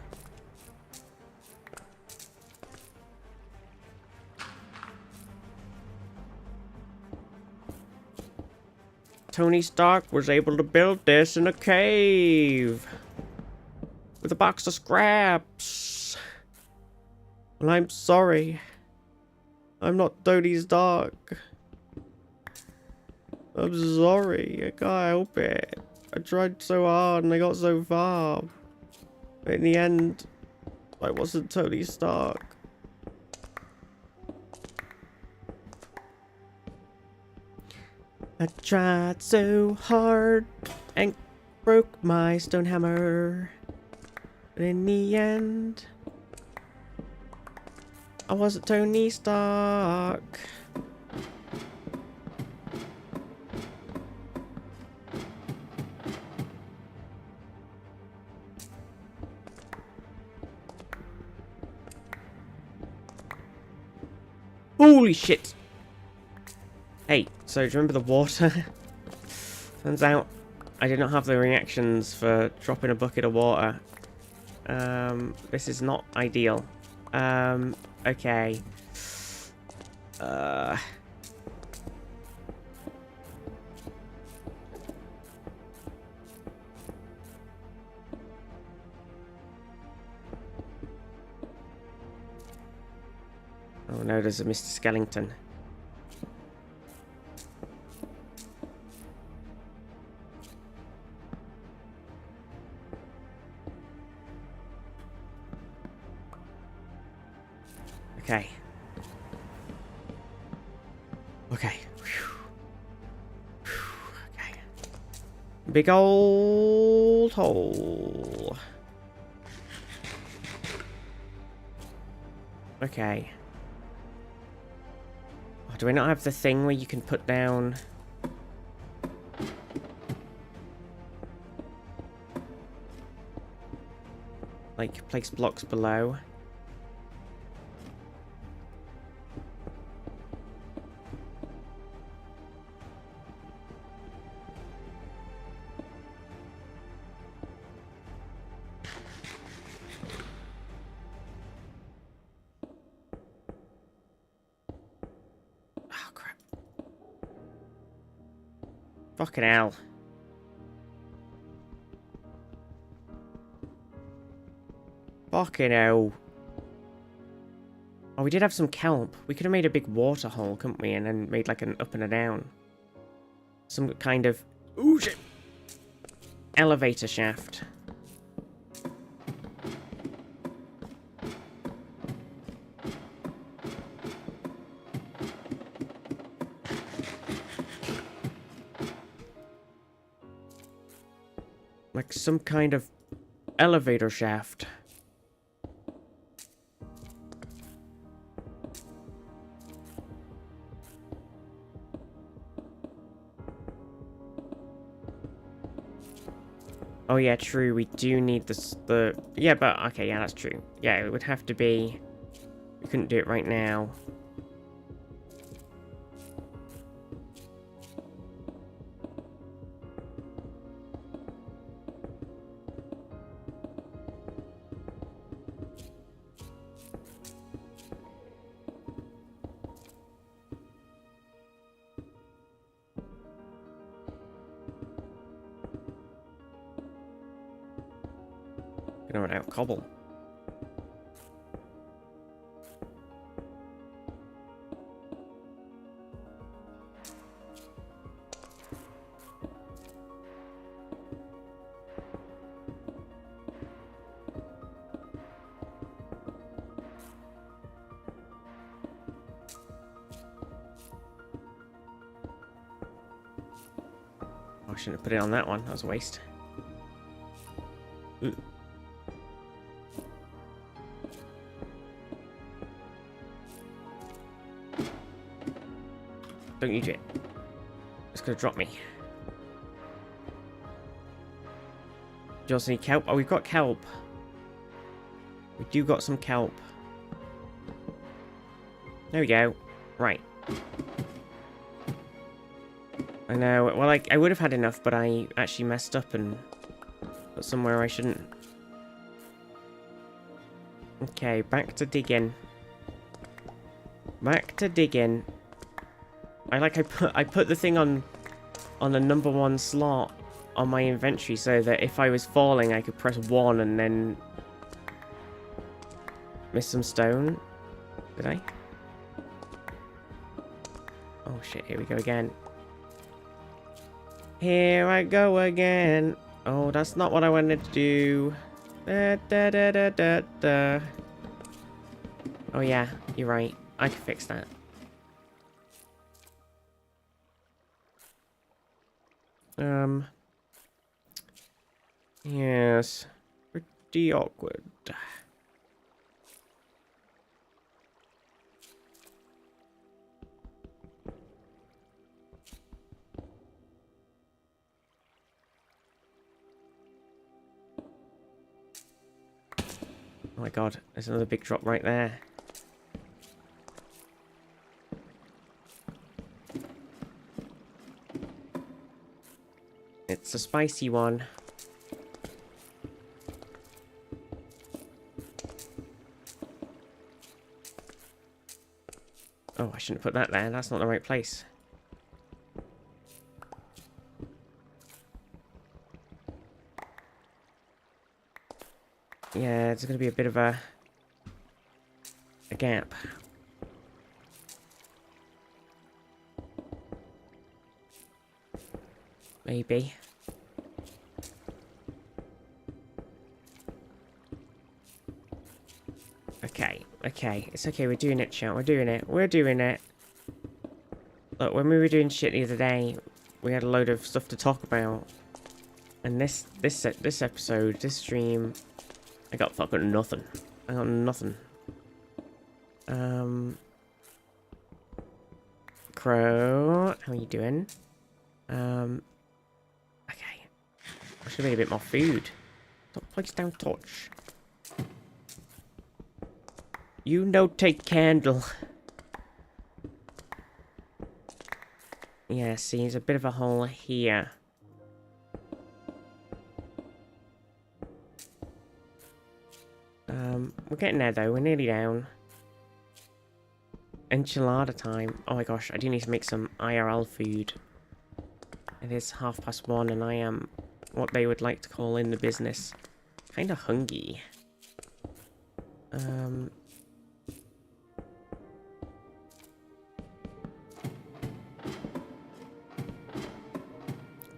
Tony Stark was able to build this in a cave with a box of scraps. Well, I'm sorry. I'm not Tony Stark. I'm sorry. I can't help it. I tried so hard and I got so far. But in the end, I wasn't Tony Stark. I tried so hard and broke my stone hammer. But in the end, I wasn't Tony Stark. Holy shit! Hey, so do you remember the water? Turns out I did not have the reactions for dropping a bucket of water. This is not ideal. Okay. Oh no, there's a Mr. Skellington. Okay. Okay. Okay. Big old hole. Okay. Oh, do I not have the thing where you can put down... like, place blocks below? Oh, crap. Fucking hell. Fucking hell. Oh, we did have some kelp. We could have made a big water hole, couldn't we? And then made like an up and a down. Some kind of... ooh, shit. Elevator shaft. Like some kind of elevator shaft. Oh yeah, true, we do need the... yeah, but, okay, yeah, that's true. Yeah, it would have to be... we couldn't do it right now. Gonna run out of cobble. Oh, I shouldn't have put it on that one. That was a waste. Ooh. Don't use it. It's gonna drop me. Do you also need kelp? Oh, we've got kelp. We do got some kelp. There we go. Right. I know. Well, I would have had enough, but I actually messed up and put somewhere I shouldn't. Okay, back to digging. Back to digging. I put the thing on the number 1 slot on my inventory so that if I was falling I could press 1 and then miss some stone. Did I? Oh shit, here we go again. Here I go again. Oh, that's not what I wanted to do. Da, da, da, da, da, da. Oh yeah, you're right. I can fix that. Yes. Pretty awkward. Oh my god, there's another big drop right there. It's a spicy one. Oh, I shouldn't put that there. That's not the right place. Yeah, it's going to be a bit of a gap. Maybe. Okay. It's okay, we're doing it, chat. We're doing it. Look, when we were doing shit the other day, we had a load of stuff to talk about. And this episode, this stream, I got fucking nothing. I got nothing. Crow, how are you doing? Okay. I should need a bit more food. Don't place down torch. You no take candle. Yeah, see, there's a bit of a hole here. We're getting there though, we're nearly down. Enchilada time. Oh my gosh, I do need to make some IRL food. It is 1:30 and I am what they would like to call in the business kinda hungry.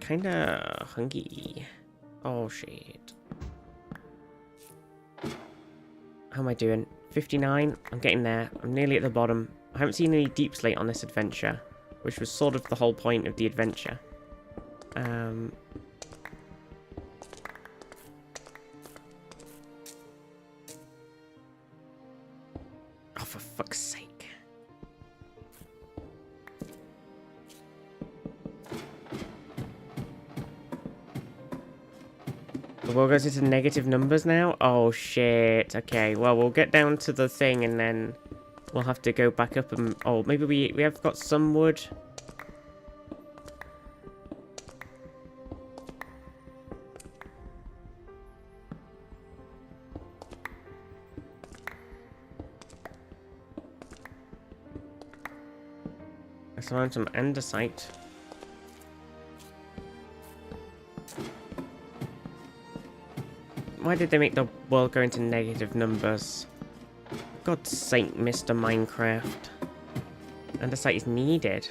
Kinda hungry. Oh shit. How am I doing? 59? I'm getting there. I'm nearly at the bottom. I haven't seen any deep slate on this adventure, which was sort of the whole point of the adventure. Oh, for fuck's sake. The world goes into negative numbers now? Oh shit. Okay, well we'll get down to the thing and then we'll have to go back up and... Oh, maybe we have got some wood. I found some andesite. Why did they make the world go into negative numbers? God's sake, Mr. Minecraft. Andesite is needed.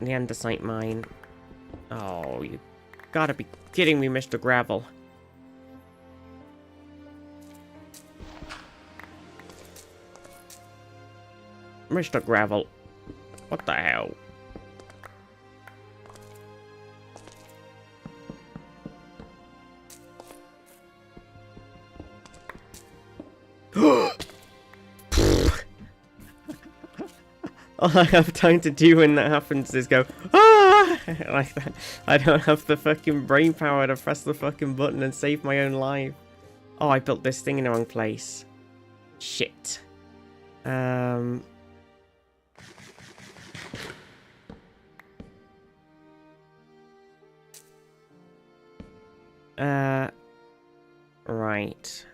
The andesite mine. Oh, you gotta be kidding me, Mr. Gravel. Mr. Gravel. What the hell? All I have time to do when that happens is go, ah! Like that. I don't have the fucking brain power to press the fucking button and save my own life. Oh, I built this thing in the wrong place. Shit. Right.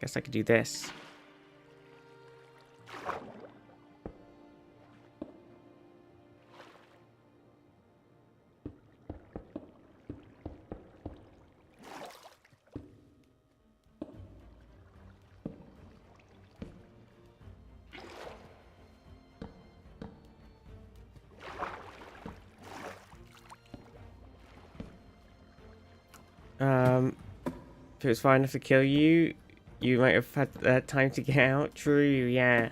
Guess I could do this. If it was far enough to kill you, you might have had time to get out. True, yeah.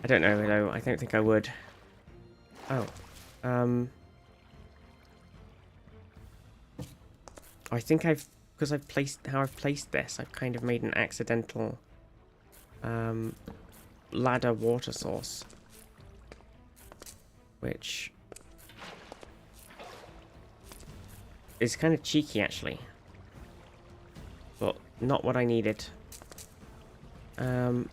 I don't know though. I don't think I would. Oh, I think because I've placed how I've placed this, I've kind of made an accidental ladder water source. which is kind of cheeky, actually. But not what I needed. Oh,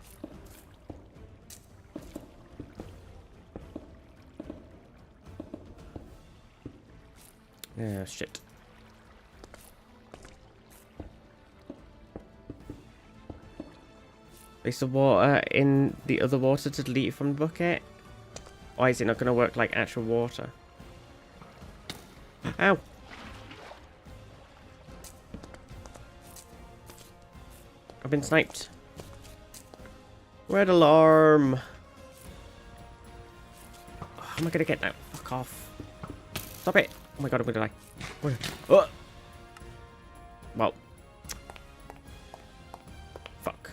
shit. Is the water in the other water to delete from the bucket? Why is it not going to work like actual water? Ow! I've been sniped. Red alarm! How am I going to get that? Fuck off. Stop it! Oh my god, I'm going to die. Oh! Well. Fuck.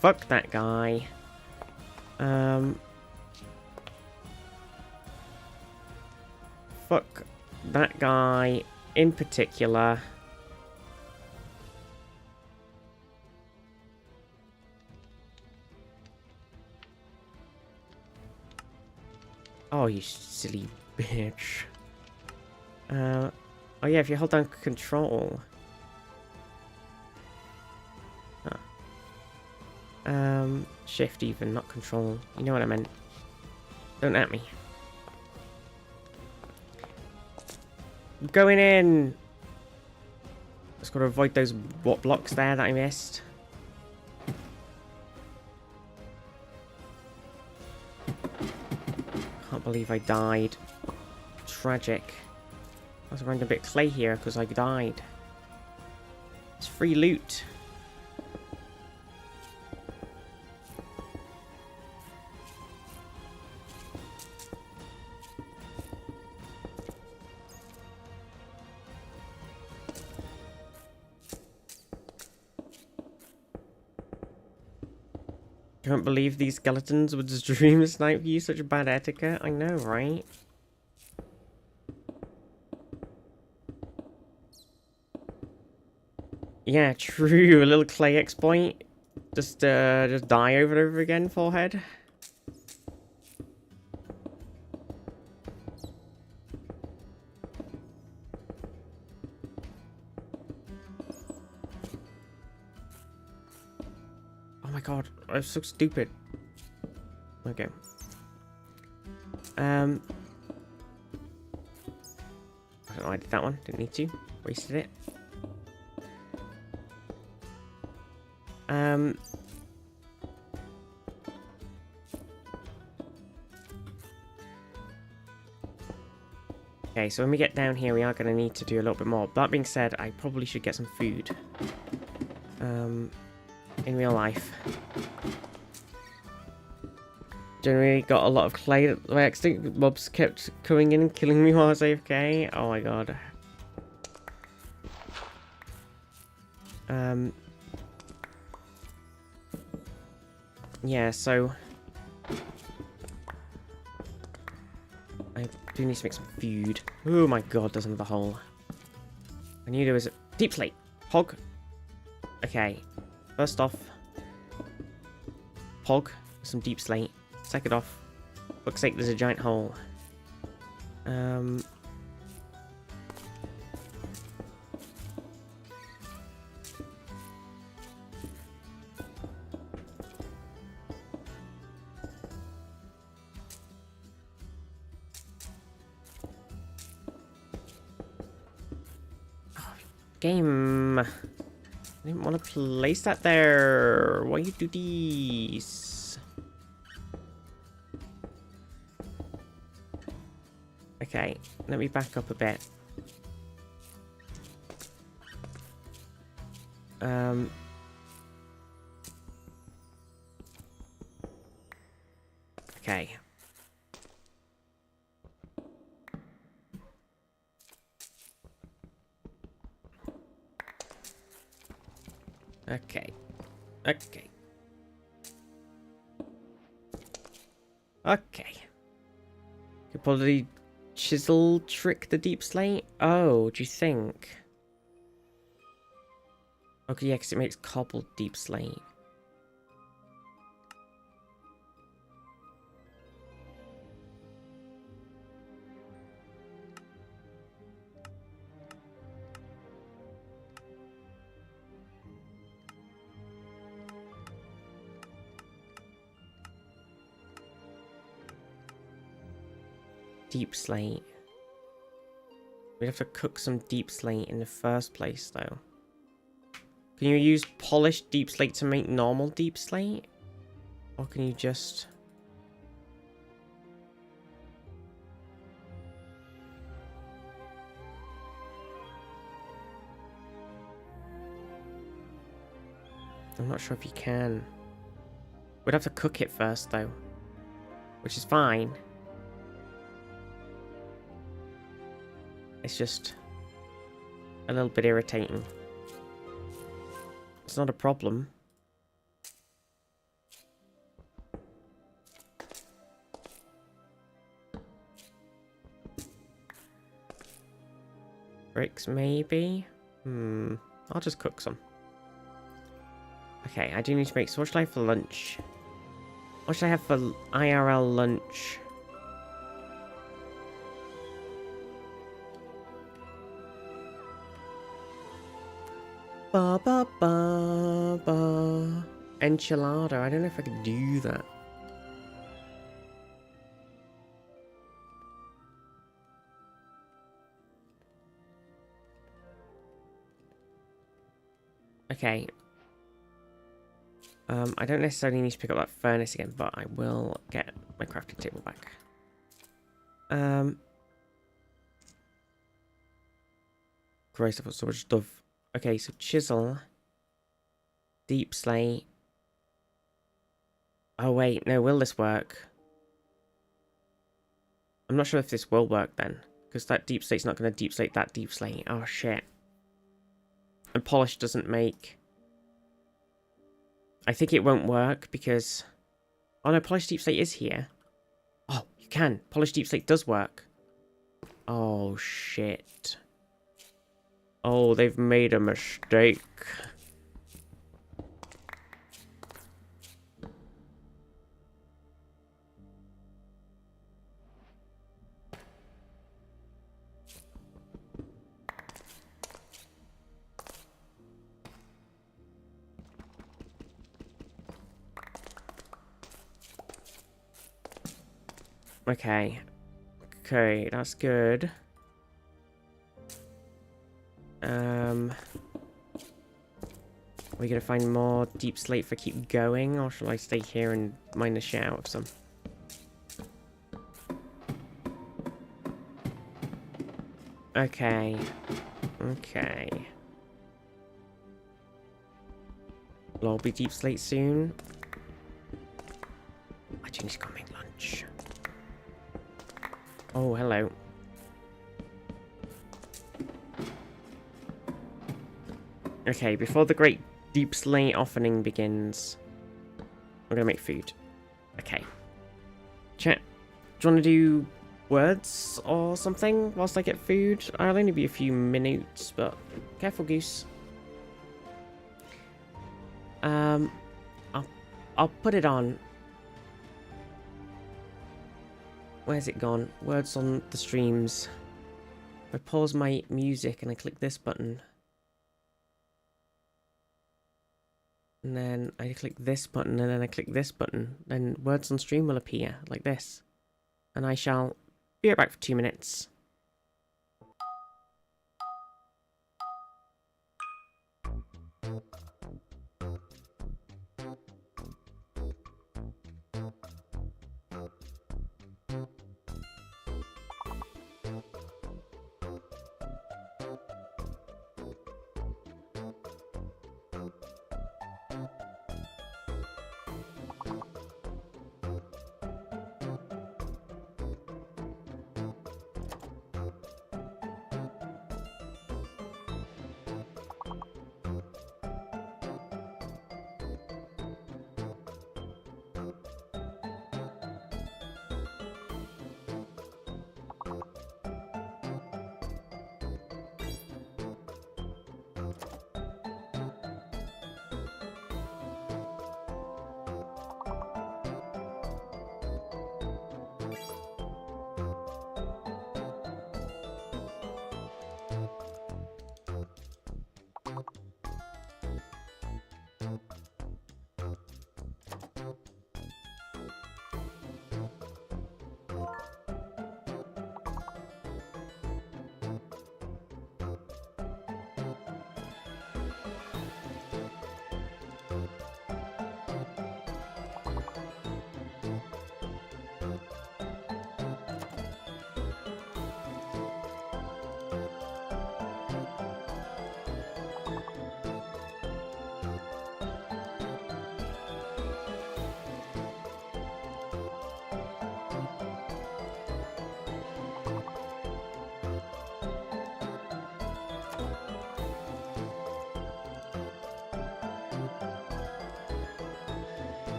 Fuck that guy. Fuck that guy in particular. Oh, you silly bitch. Oh yeah, if you hold down control. Shift even, not control. You know what I meant. Don't at me. I'm going in! Just gotta avoid those blocks there that I missed. Can't believe I died. Tragic. I was around a bit of clay here because I died. It's free loot. Can't believe these skeletons would stream snipe you. Such bad etiquette. I know, right? Yeah, true. A little clay exploit. Just die over and over again, forehead. Oh my god, I'm so stupid. Okay. I don't know, I did that one. Didn't need to. Wasted it. Okay, so when we get down here, we are going to need to do a little bit more. That being said, I probably should get some food. In real life. Generally got a lot of clay. My extinct mobs kept coming in and killing me while I was AFK. Oh my god. Yeah, so I do need to make some food. Oh my god, there's another hole. I knew there was a deep slate. Hog. Okay. First off, Pog, some deep slate. Second off, looks like there's a giant hole. Game. I didn't want to place that there. Why you do these? Okay, let me back up a bit. Okay. Okay. Okay. Okay. Could probably chisel trick the deep slate. Oh, do you think? Okay, yeah, because it makes cobbled deep slate. deep slate. We'd have to cook some deep slate in the first place, though. Can you use polished deep slate to make normal deep slate? Or can you just... I'm not sure if you can. We'd have to cook it first, though. Which is fine. It's just a little bit irritating. It's not a problem. Bricks, maybe? I'll just cook some. Okay, I do need to make... So what should I have for lunch? What should I have for IRL lunch? Ba ba ba ba. Enchilada. I don't know if I could do that. Okay. I don't necessarily need to pick up that furnace again, but I will get my crafting table back. Christ, I've got so much stuff. Okay, so chisel. Deep slate. Oh wait, no, will this work? I'm not sure if this will work then. Because that deep slate's not going to deep slate that deep slate. Oh shit. And polish doesn't make... I think it won't work because... Oh no, polished deep slate is here. Oh, you can. Polished deep slate does work. Oh shit. Oh, they've made a mistake. Okay. Okay, that's good. Are we gonna find more deep slate for keep going, or shall I stay here and mine the shit out of some? Okay. Okay. Will all be deep slate soon? I just need to go make lunch. Oh, hello. Okay, before the great deep slate offering begins, I'm gonna make food. Okay. Chat, do you want to do words or something whilst I get food? I'll only be a few minutes, but careful, goose. I'll put it on. Where's it gone? Words on the streams. If I pause my music and I click this button. And then I click this button and then I click this button. Then words on stream will appear like this. And I shall be right back for 2 minutes.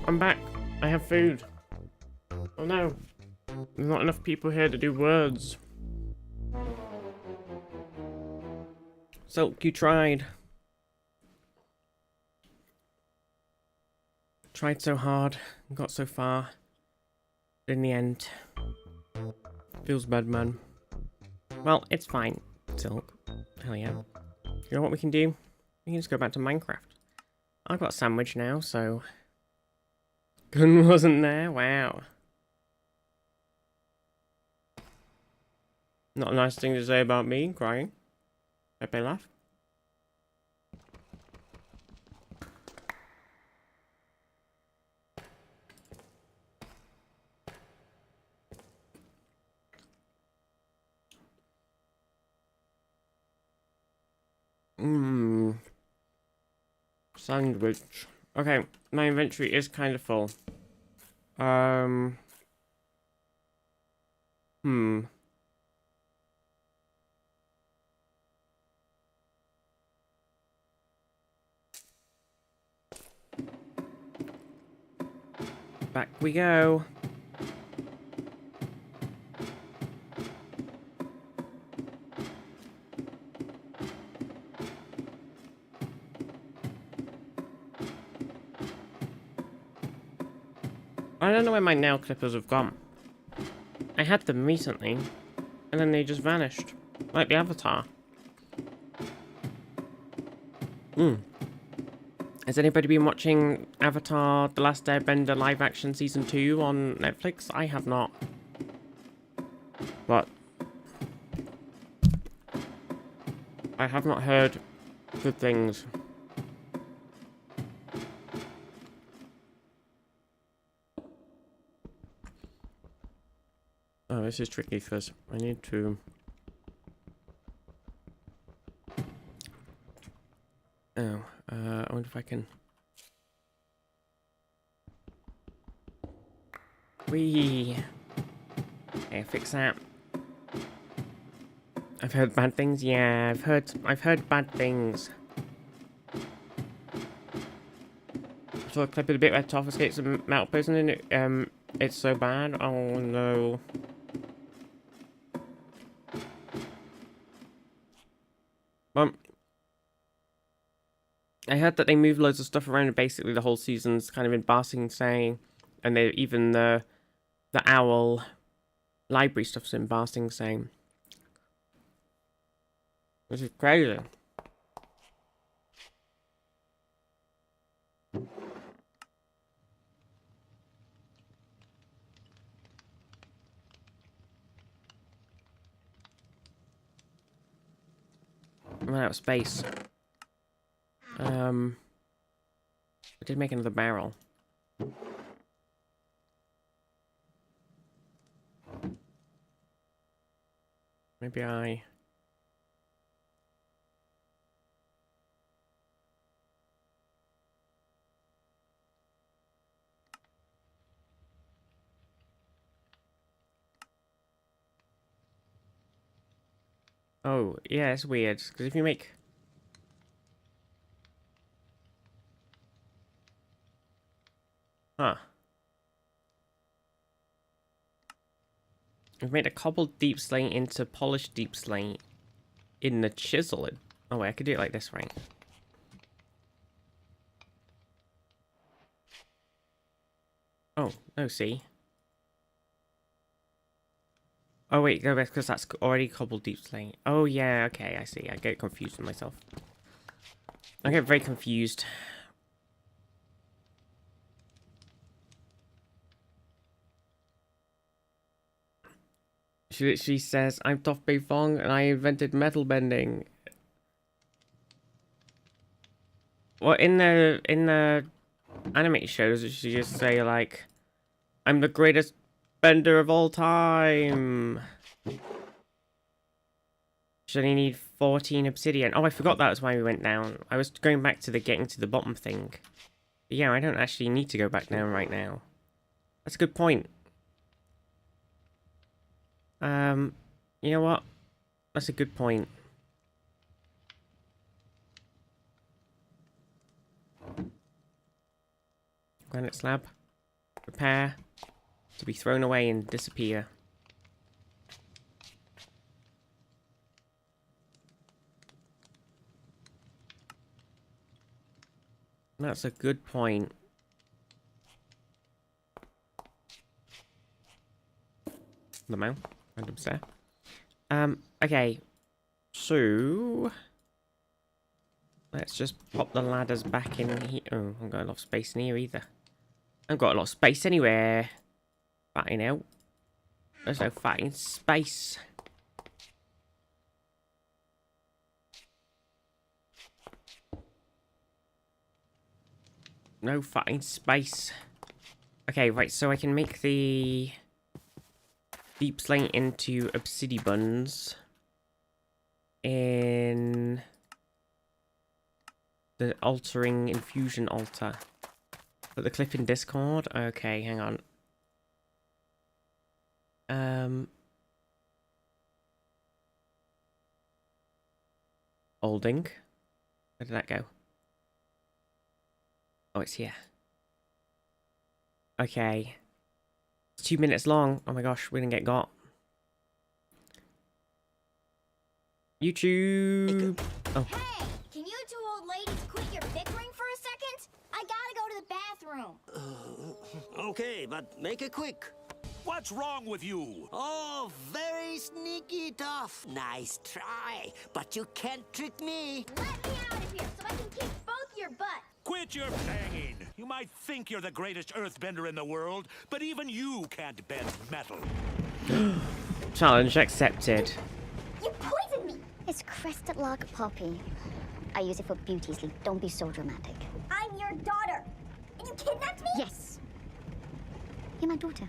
I'm back. I have food. Oh no. There's not enough people here to do words. Silk, you tried. Tried so hard, got so far. But in the end, feels bad, man. Well, it's fine, Silk. Hell yeah. You know what we can do? We can just go back to Minecraft. I've got a sandwich now, so... Gun wasn't there? Wow. Not a nice thing to say about me, crying. Pepe laugh. Mmm. Sandwich. Okay, my inventory is kind of full. Back we go. I don't know where my nail clippers have gone. I had them recently, and then they just vanished. Like the Avatar. Has anybody been watching Avatar The Last Airbender live action season 2 on Netflix? I have not. But I have not heard good things. Oh, this is tricky because I need to... Oh, I wonder if I can... Whee! Okay, fix that. I've heard bad things. Yeah, I've heard bad things. I saw a clip of the bit where Toph escapes a metal prison and it's so bad. Oh no. I heard that they moved loads of stuff around and basically the whole season's kind of in Basing saying, and they even the owl library stuff's in Basing saying. This is crazy. Run out of space. I did make another barrel. Maybe I... Oh, yeah, it's weird, because if you make... Huh. We've made a cobbled deep slate into polished deep slate in the chisel. Oh wait, I could do it like this, right? Oh, no, see? Oh wait, go back, because that's already cobbled deep slate. Oh yeah, okay, I see. I get confused with myself. I get very confused. She literally says, I'm Toff Bei Fong and I invented metal bending. Well, in the anime shows, she just say like, I'm the greatest bender of all time. Should only need 14 obsidian. Oh, I forgot that was why we went down. I was going back to the getting to the bottom thing. But yeah, I don't actually need to go back down right now. That's a good point. You know what? That's a good point. Granite slab. Prepare to be thrown away and disappear. That's a good point. The mouse. Random stair. Okay. So... let's just pop the ladders back in here. Oh, I've got a lot of space in here either. I haven't got a lot of space anywhere. Fatting out. There's no fatting space. No fatting space. Okay, right, so I can make the deep slate into obsidian buns in the altering infusion altar. Put the clip in Discord. Okay, hang on. Holding. Where did that go? Oh, it's here. Okay. It's 2 minutes long. Oh my gosh, we didn't get got. YouTube. Oh. Hey, can you two old ladies quit your bickering for a second? I gotta go to the bathroom. Okay, but make it quick. What's wrong with you? Oh, very sneaky, Tough. Nice try, but you can't trick me. Let me out of here so I can kick both your butts. Quit your banging. You might think you're the greatest earthbender in the world, but even you can't bend metal. Challenge accepted. You poisoned me. It's Crested Log Poppy. I use it for beauty sleep. Don't be so dramatic. I'm your daughter. And you kidnapped me? Yes. You're my daughter.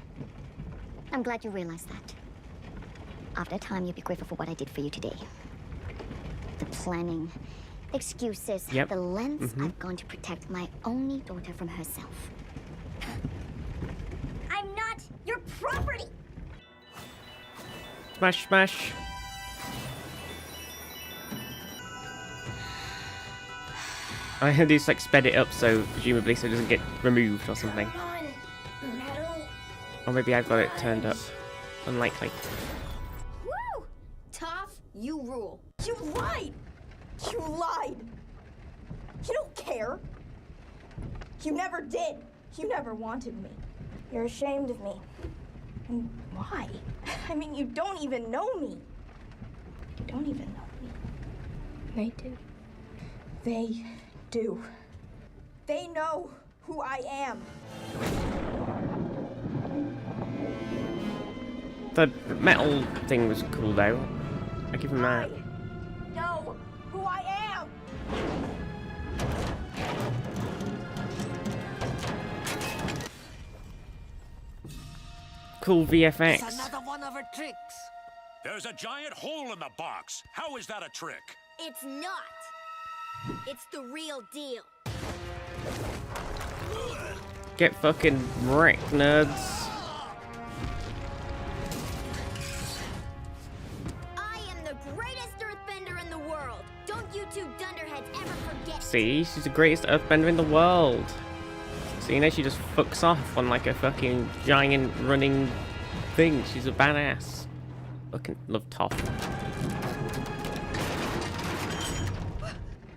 I'm glad you realized that. After a time, you'll be grateful for what I did for you today. The planning, excuses, yep. The lengths I've gone to protect my only daughter from herself. I'm not your property! Smash, smash. I had to like sped it up so presumably so it doesn't get removed or something. Or maybe I've got it turned up. Unlikely. Woo! Toph, you rule. You lied! You lied! You don't care. You never did. You never wanted me. You're ashamed of me. And why? I mean, you don't even know me. You don't even know me. They do. They do. They know who I am. The metal thing was cool though. I give him that. I know who I cool VFX. It's another one of her tricks. There's a giant hole in the box. How is that a trick? It's not. It's the real deal. Get fucking wrecked, nerds. I am the greatest earthbender in the world. Don't you two dunderheads ever forget. See, she's the greatest earthbender in the world. So, you know, she just fucks off on like a fucking giant running thing. She's a badass. Fucking love Toph.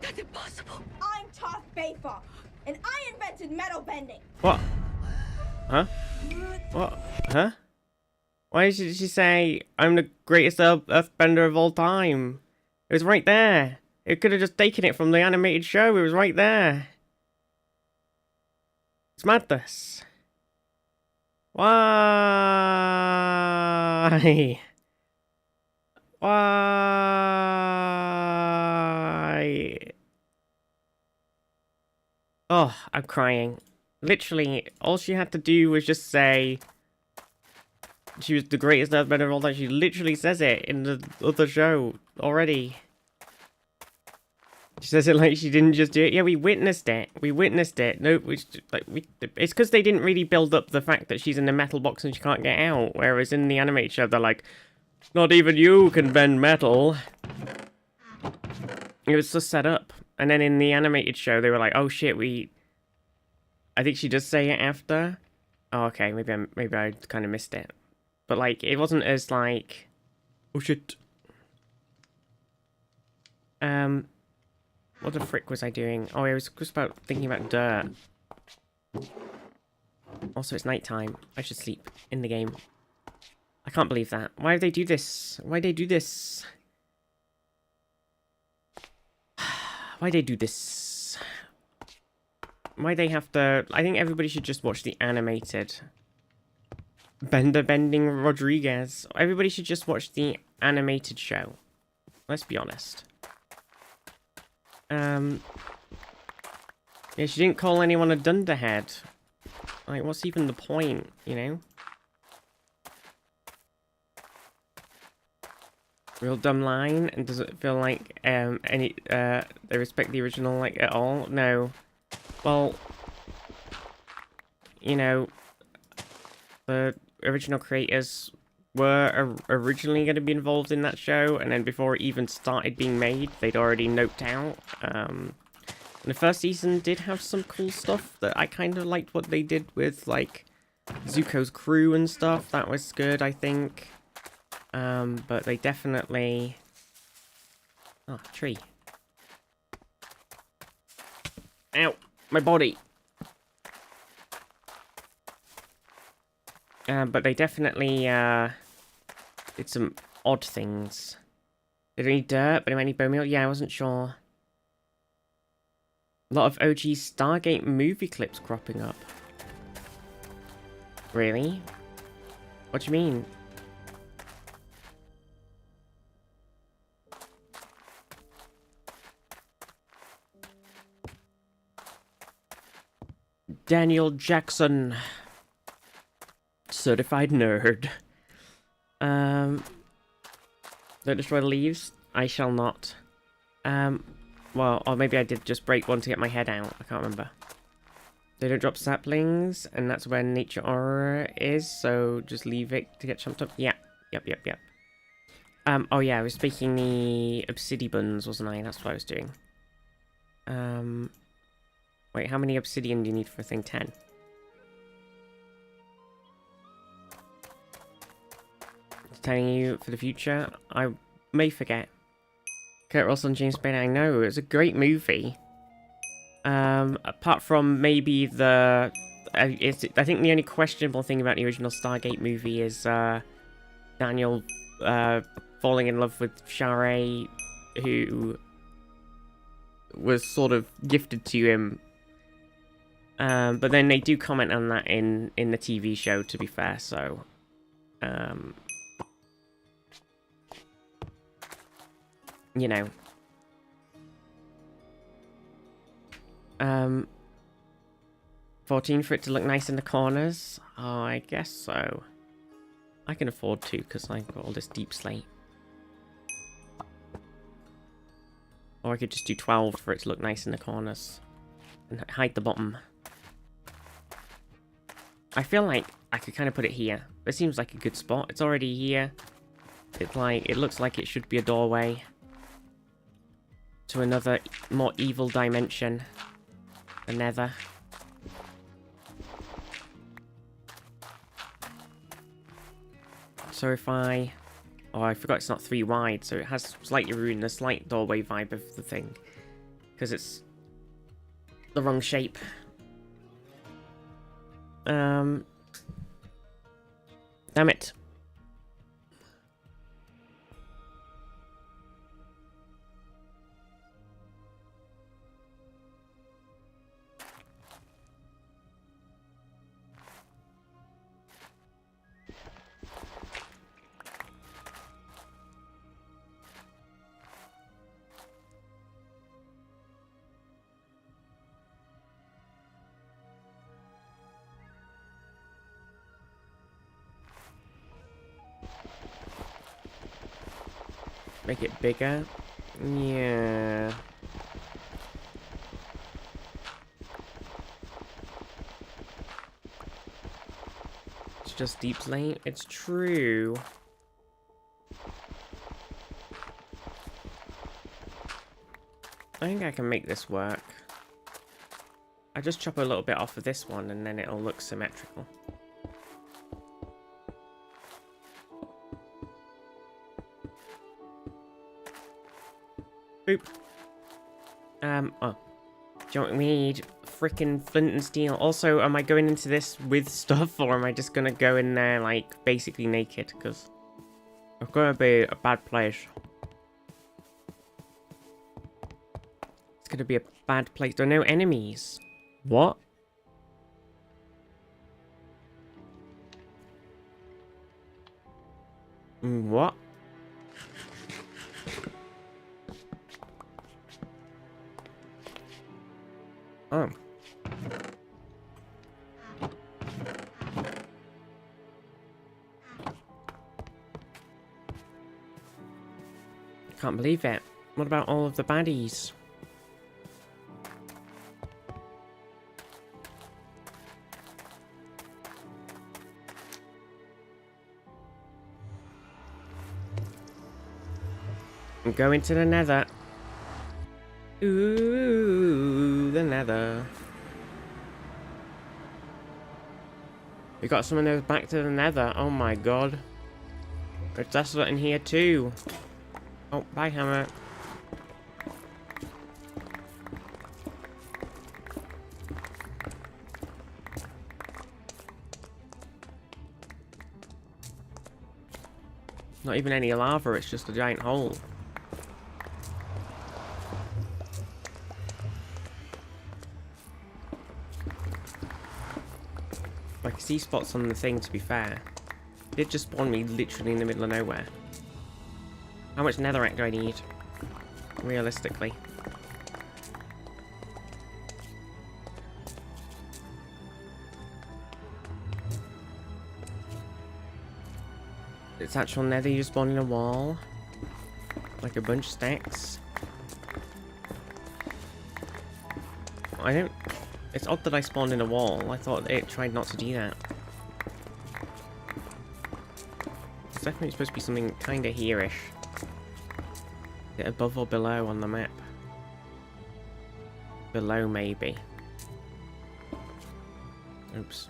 That's impossible. I'm Toph Bayfong, and I invented metal bending. What? Huh? What? Huh? Why did she say, I'm the greatest earthbender of all time? It was right there. It could have just taken it from the animated show. It was right there. It's madness. Why? Why? Oh, I'm crying. Literally, all she had to do was just say she was the greatest earthbender of all time. She literally says it in the other show already. She says it like she didn't just do it. Yeah, we witnessed it. We witnessed it. No, it's because they didn't really build up the fact that she's in a metal box and she can't get out. Whereas in the animated show, they're like, not even you can bend metal. It was just set up. And then in the animated show, they were like, oh shit, I think she does say it after. Oh, okay, maybe I kind of missed it. But like, it wasn't as like, oh shit. What the frick was I doing? Oh, I was just about thinking about dirt. Also, it's nighttime. I should sleep in the game. I can't believe that. Why do they do this? Why do they do this? Why do they do this? Why they have to... I think everybody should just watch the animated Bender Bending Rodriguez. Everybody should just watch the animated show. Let's be honest. Yeah, she didn't call anyone a dunderhead. Like, what's even the point, you know? Real dumb line, and does it feel like, they respect the original, like, at all? No. Well, you know, the original creators were originally going to be involved in that show, and then before it even started being made, they'd already noped out. The first season did have some cool stuff that I kind of liked what they did with, like, Zuko's crew and stuff. That was good, I think. But they definitely... Oh, tree. Ow! My body! But they definitely, did some odd things. Did they need dirt? But any bone meal? Yeah, I wasn't sure. A lot of OG Stargate movie clips cropping up. Really? What do you mean? Daniel Jackson. Certified nerd. Don't destroy the leaves? I shall not. Well, or maybe I did just break one to get my head out. I can't remember. They don't drop saplings, and that's where nature aura is, so just leave it to get chumped up. Yeah. Yep. Oh yeah, I was making the obsidians, wasn't I? That's what I was doing. Wait, how many obsidian do you need for a thing? 10. Telling you for the future, I may forget. Kurt Russell and James Spader, I know, it was a great movie. Apart from maybe the... I think the only questionable thing about the original Stargate movie is Daniel falling in love with Sharae, who was sort of gifted to him. But then they do comment on that in the TV show, to be fair, so... you know. 14 for it to look nice in the corners? Oh, I guess so. I can afford to because I've got all this deep slate. Or I could just do 12 for it to look nice in the corners. And hide the bottom. I feel like I could kind of put it here. This seems like a good spot. It's already here. It looks like it should be a doorway to another more evil dimension. The Nether. So if I... Oh, I forgot it's not 3 wide, so it has slightly ruined the slight doorway vibe of the thing. Because it's the wrong shape. Damn it. Make it bigger. Yeah. It's just deep slate. It's true. I think I can make this work. I just chop a little bit off of this one and then it'll look symmetrical. Boop. Oh. We need frickin' flint and steel. Also, am I going into this with stuff or am I just gonna go in there, like, basically naked? Because it's gonna be a bad place. It's gonna be a bad place. There are no enemies. What? What? Oh. Can't believe it. What about all of the baddies? I'm going to the Nether. Ooh, the Nether. We got some of those back to the Nether. Oh my god. It's desolate in here too. Oh, bye, hammer. Not even any lava, it's just a giant hole. I can see spots on the thing, to be fair. It did just spawn me literally in the middle of nowhere. How much netherrack do I need? Realistically. It's actual nether, you just spawn in a wall. Like a bunch of stacks. I don't... It's odd that I spawned in a wall. I thought it tried not to do that. It's definitely supposed to be something kinda here-ish. Is it above or below on the map? Below, maybe. Oops.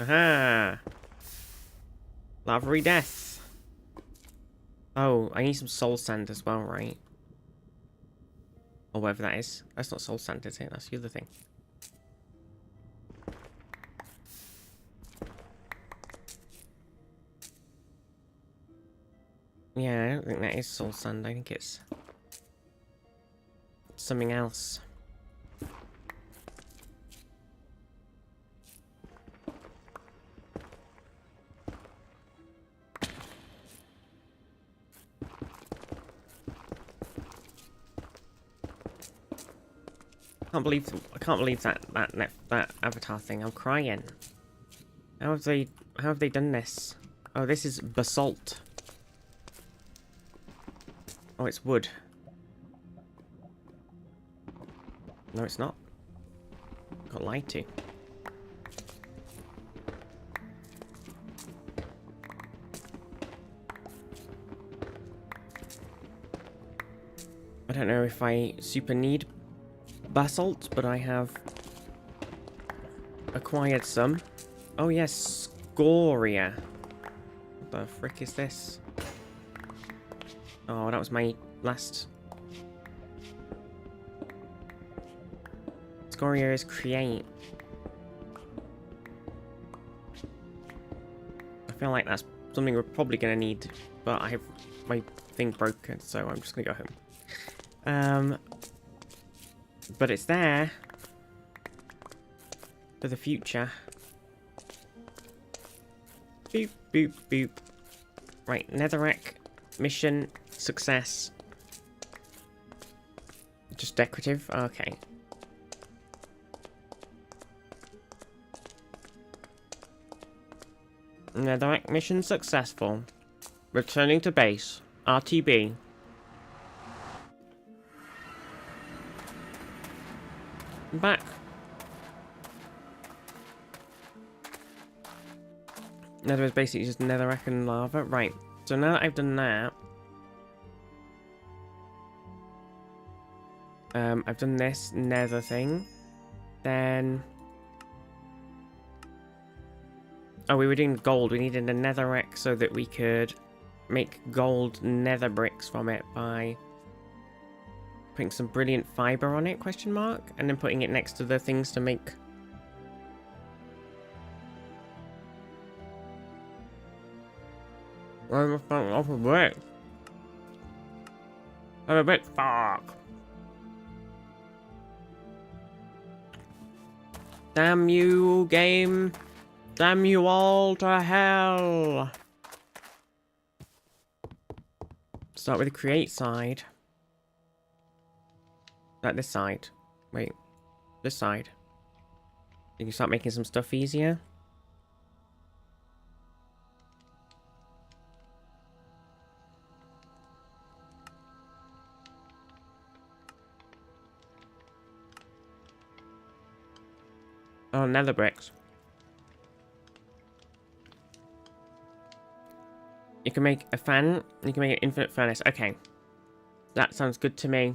Aha! Lavery death. Oh, I need some soul sand as well, right? Or whatever that is. That's not soul sand, is it? That's the other thing. Yeah, I don't think that is soul sand. I think it's something else. I can't believe that avatar thing. I'm crying. How have they done this? Oh, this is basalt. Oh, it's wood. No, it's not. Got lied to. I don't know if I super need basalt, but I have acquired some. Oh yes, scoria. What the frick is this? Oh, that was my last. Scoria is create. I feel like that's something we're probably gonna need, but I have my thing broken, so I'm just gonna go home. But it's there for the future. Boop, boop, boop. Right, Netherrack mission success. Just decorative? Okay. Netherrack mission successful. Returning to base. RTB. I'm back. Nether is basically just netherrack and lava. Right. So now that I've done that, I've done this nether thing. Then, oh, we were doing gold. We needed a netherrack so that we could make gold nether bricks from it by putting some brilliant fiber on it, question mark, and then putting it next to the things to make. I'm off a bit. I'm a bit fuck. Damn you, game. Damn you all to hell. Start with the create side. Like this side. Wait. This side. You can start making some stuff easier. Oh, nether bricks. You can make a fan. You can make an infinite furnace. Okay. That sounds good to me.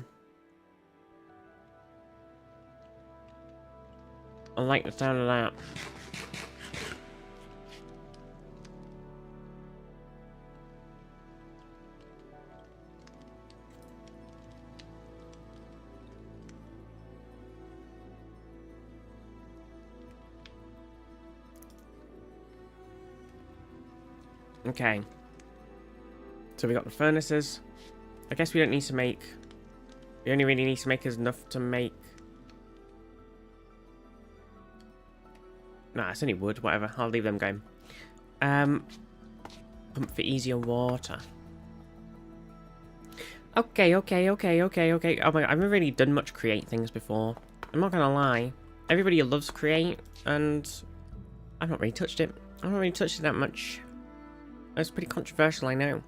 I like the sound of that. Okay. So we got the furnaces. I guess we don't need to make... We only really need to make enough to make... Nah, it's only wood, whatever. I'll leave them going. Pump for easier water. Okay. Oh my god, I've never really done much create things before. I'm not gonna lie. Everybody loves create, and I've not really touched it. I've not really touched it that much. It's pretty controversial, I know.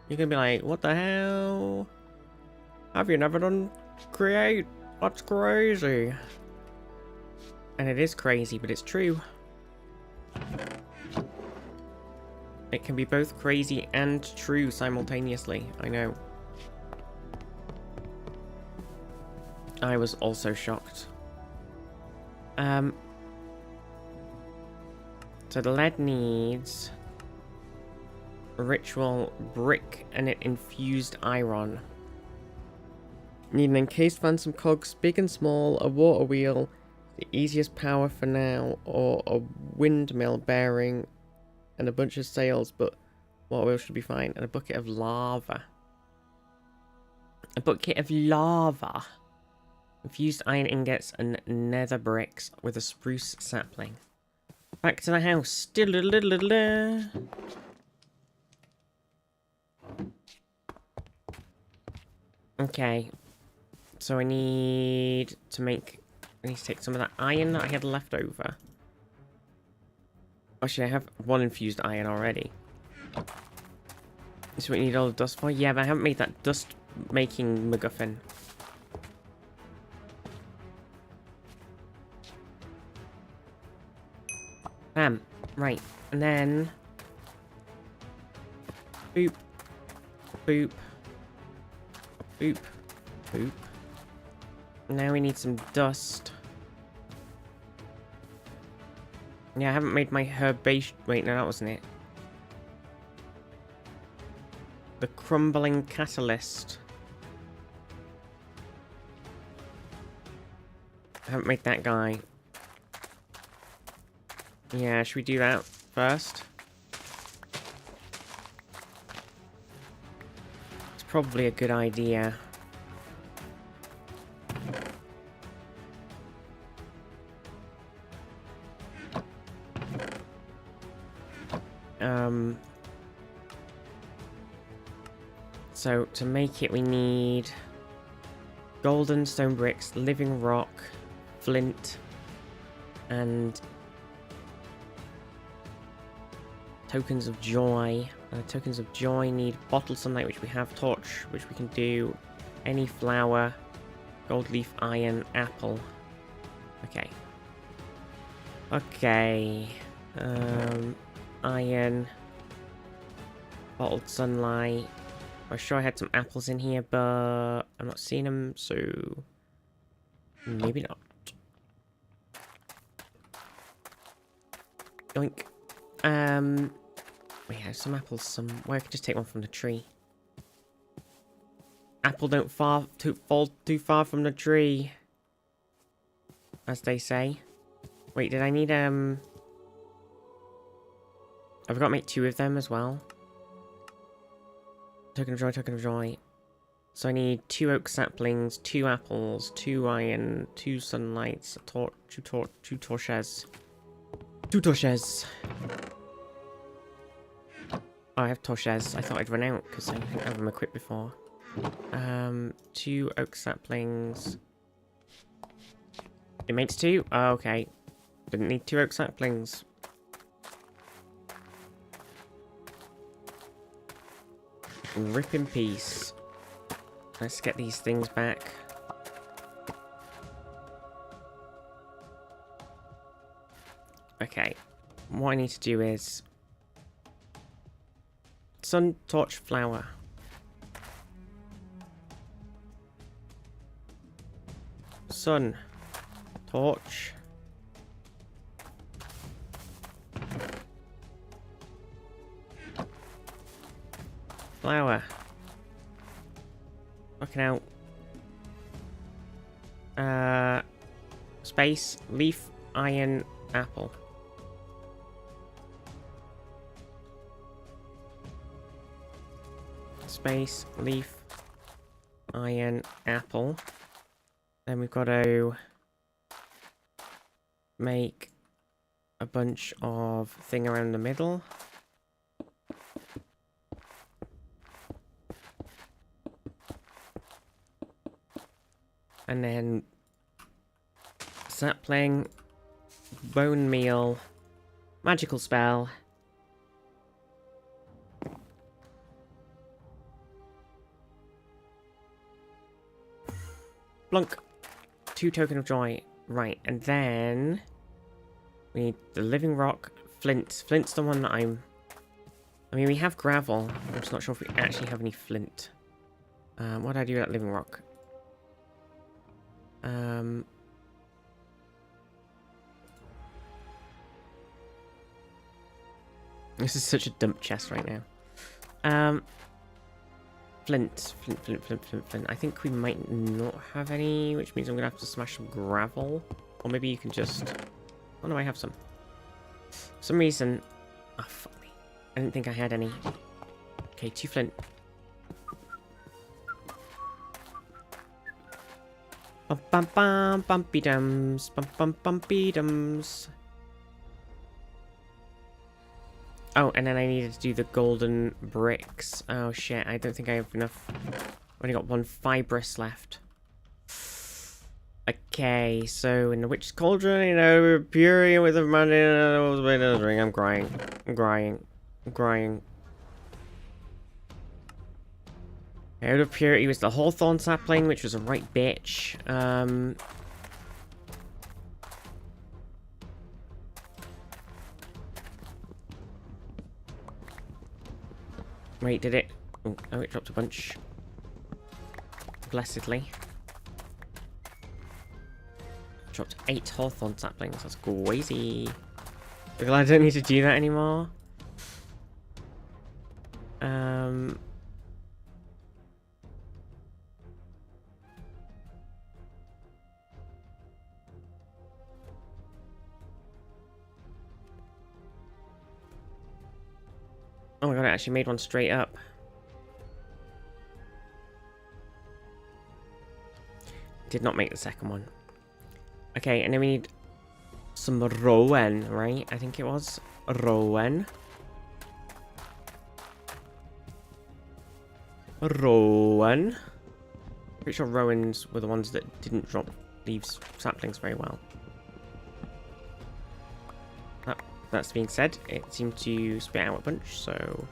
You're gonna be like, what the hell? Have you never done create? That's crazy. And it is crazy, but it's true. It can be both crazy and true simultaneously, I know. I was also shocked. So the lead needs ritual brick and it infused iron. Need an encased phantom cogs, big and small, a water wheel, the easiest power for now, or a windmill bearing, and a bunch of sails, but water wheel should be fine, and a bucket of lava. A bucket of lava. Infused iron ingots and nether bricks with a spruce sapling. Back to the house. Okay. So I need to take some of that iron that I had left over. Actually, I have one infused iron already. This is what we need all the dust for? Yeah, but I haven't made that dust-making MacGuffin. Bam. Right. And then... Boop. Boop. Boop. Boop. Now we need some dust. Yeah, I haven't made my herbation... Wait, no, that wasn't it. The crumbling catalyst. I haven't made that guy. Yeah, should we do that first? It's probably a good idea. So to make it we need golden stone bricks, living rock, flint, and tokens of joy. Tokens of joy need bottled sunlight, which we have, torch, which we can do, any flower, gold leaf, iron, apple. Okay. Okay. Iron, bottled sunlight. I'm sure I had some apples in here, but I'm not seeing them, so maybe not. Yoink. We have some apples somewhere. I could just take one from the tree. Apple don't fall too far from the tree, as they say. Wait, did I need I've got to make 2 of them as well. Token of joy, token of joy. So I need 2 oak saplings, 2 apples, 2 iron, 2 sunlights, 2 torches. 2 torches. Oh, I have torches. I thought I'd run out because I didn't have them equipped before. 2 oak saplings. It makes 2? Oh, okay. Didn't need 2 oak saplings. Rip in peace. Let's get these things back. Okay. What I need to do is... sun, torch, flower. Sun. Torch. Flower. Fucking out. Space, leaf, iron, apple. Space, leaf, iron, apple. Then we've got to make a bunch of thing around the middle. And then sapling, bone meal, magical spell. Blunk. 2 token of joy. Right, and then we need the living rock, flint. Flint's the one that I mean, we have gravel. I'm just not sure if we actually have any flint. What do I do with that living rock? This is such a dump chest right now. Flint. I think we might not have any, which means I'm gonna have to smash some gravel. Or maybe you can just... oh no, I have some. For some reason... oh, fuck me. I didn't think I had any. Okay, 2 flint. Bum bum bum bumpy dums. Bum bum bumpy dums. Oh, and then I needed to do the golden bricks. Oh shit, I don't think I have enough. I've only got 1 fibrous left. Okay, so in the witch's cauldron, you know, purity with the money ring. I'm crying. I'm crying. I'm crying. Out of purity was the hawthorn sapling, which was a right bitch. Wait, did it? Oh, it dropped a bunch. Blessedly. Dropped 8 hawthorn saplings. That's crazy. I'm glad I don't need to do that anymore. Oh my god, I actually made one straight up. Did not make the second one. Okay, and then we need some rowan, right? I think it was rowan. Rowan. Pretty sure rowans were the ones that didn't drop leaves saplings very well. That's being said, it seemed to spit out a bunch, so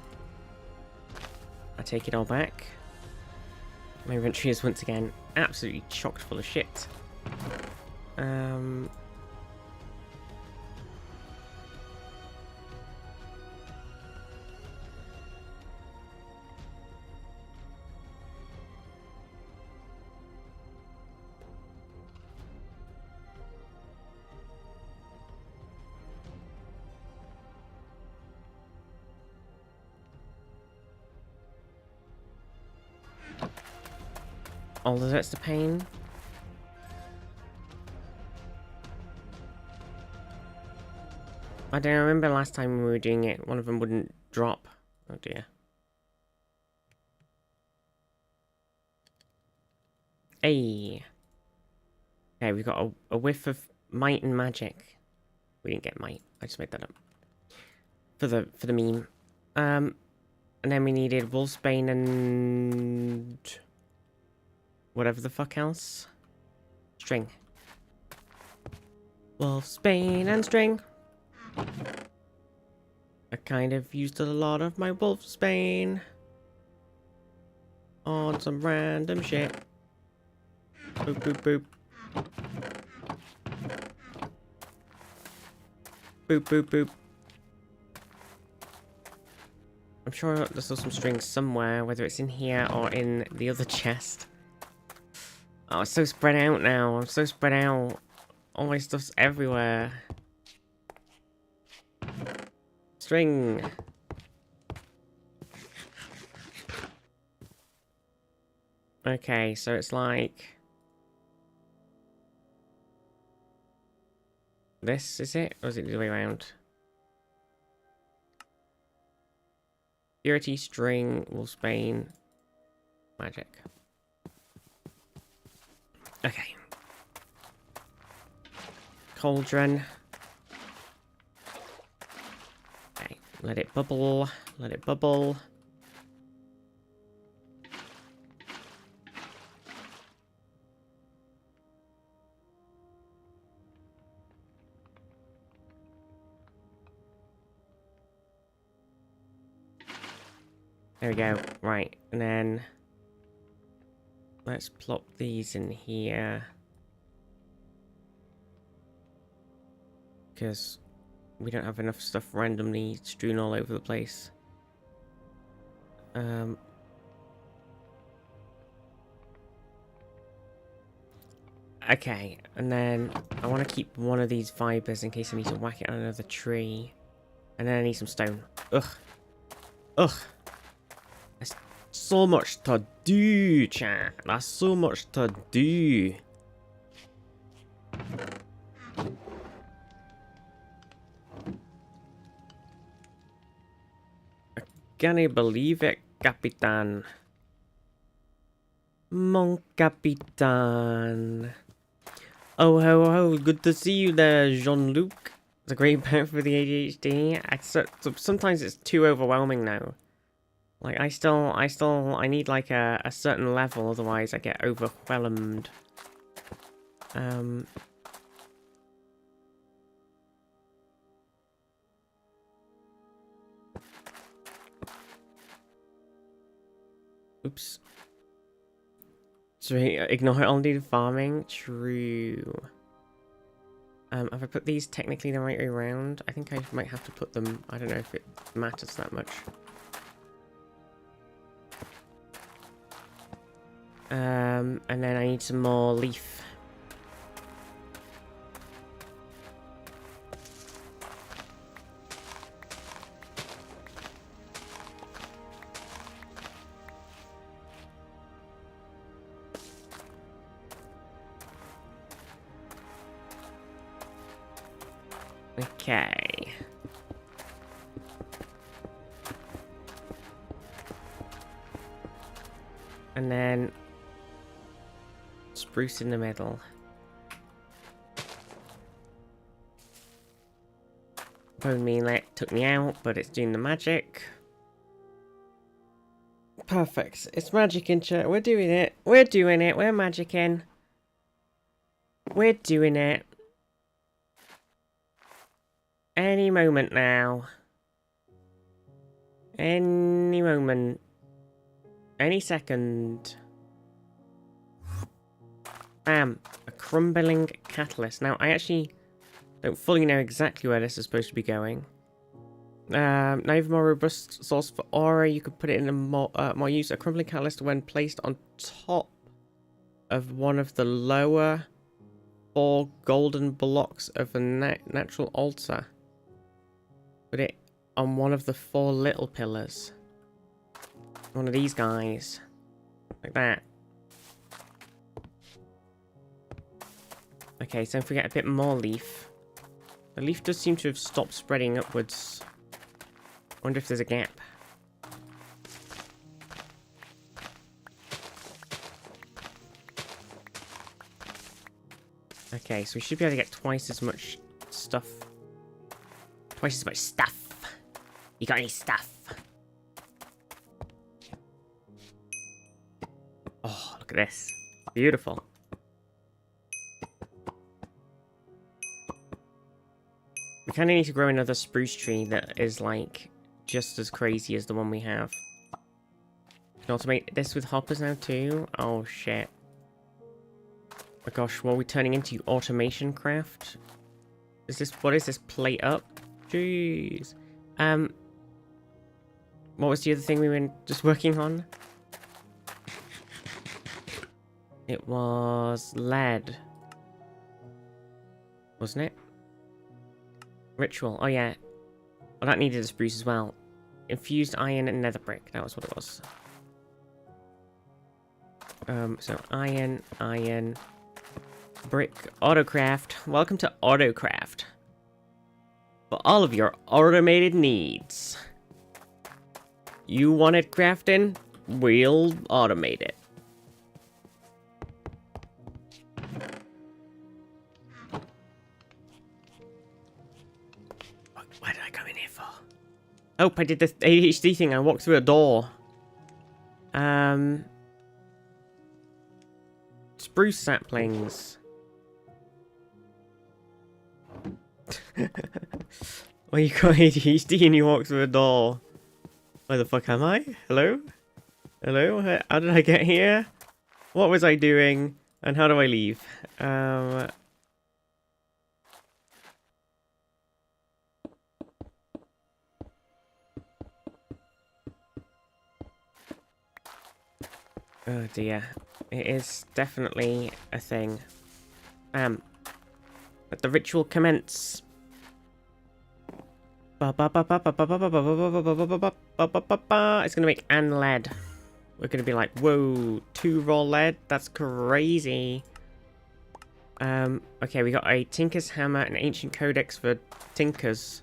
I take it all back. My inventory is once again absolutely chocked full of shit. All the that's the pain. I don't remember last time we were doing it, one of them wouldn't drop. Oh dear. Hey. Okay, we've got a whiff of might and magic. We didn't get might. I just made that up. For the meme. And then we needed wolfsbane and whatever the fuck else. String. Wolfsbane and string. I kind of used a lot of my wolfsbane on some random shit. Boop boop boop. Boop boop boop. I'm sure there's still some strings somewhere, whether it's in here or in the other chest. Oh, it's so spread out now. I'm so spread out. All my stuff's everywhere. String. Okay, so it's like this, is it? Or is it the other way around? Purity, string, wolfsbane, magic. Okay. Cauldron. Okay, let it bubble. Let it bubble. There we go. Right, and then let's plop these in here. Because we don't have enough stuff randomly strewn all over the place. Okay, and then I want to keep one of these fibers in case I need to whack it on another tree. And then I need some stone. Ugh. Ugh. There's so much to do, chat. There's so much to do. Can you believe it, Capitan? Mon Capitan. Oh, ho, ho, good to see you there, Jean-Luc. It's a great bout for the ADHD. Sometimes it's too overwhelming now. Like, I need like a certain level, otherwise I get overwhelmed. Oops. So ignore unneeded farming. True. Have I put these technically the right way around? I think I might have to put them. I don't know if it matters that much. And then I need some more leaf. Okay. And then spruce in the middle. Bone meal took me out, but it's doing the magic. Perfect. It's magic in chat. We're doing it. We're doing it. We're magicking. We're doing it. Any moment now. Any moment. Any second. Bam. A crumbling catalyst. Now, I actually don't fully know exactly where this is supposed to be going. Now you have a more robust source for aura. You could put it in a more use. A crumbling catalyst when placed on top of one of the lower 4 golden blocks of a natural altar. Put it on one of the 4 little pillars. One of these guys. Like that. Okay, so if we get a bit more leaf. The leaf does seem to have stopped spreading upwards. I wonder if there's a gap. Okay, so we should be able to get twice as much stuff. Twice as much stuff. You got any stuff? Oh, look at this. Beautiful. We kind of need to grow another spruce tree that is like just as crazy as the one we have. Can automate this with hoppers now too? Oh shit. Oh gosh, what are we turning into? Automation craft? Is this, what is this, plate up? Jeez. What was the other thing we were just working on? It was lead. Wasn't it? Ritual, oh yeah. Well, that needed a spruce as well. Infused iron and nether brick, that was what it was. So iron, brick, autocraft. Welcome to autocraft. For all of your automated needs. You wanted crafting? We'll automate it. What did I come in here for? Oh, I did this ADHD thing. I walked through a door. Spruce saplings. Well, you got ADHD and you walked through a door. Where the fuck am I? Hello? Hello? How did I get here? What was I doing? And how do I leave? Oh dear. It is definitely a thing. Let the ritual commence. It's gonna make an lead. We're gonna be like, whoa, 2 raw lead? That's crazy. Okay, we got a Tinker's Hammer and Ancient Codex for Tinkers.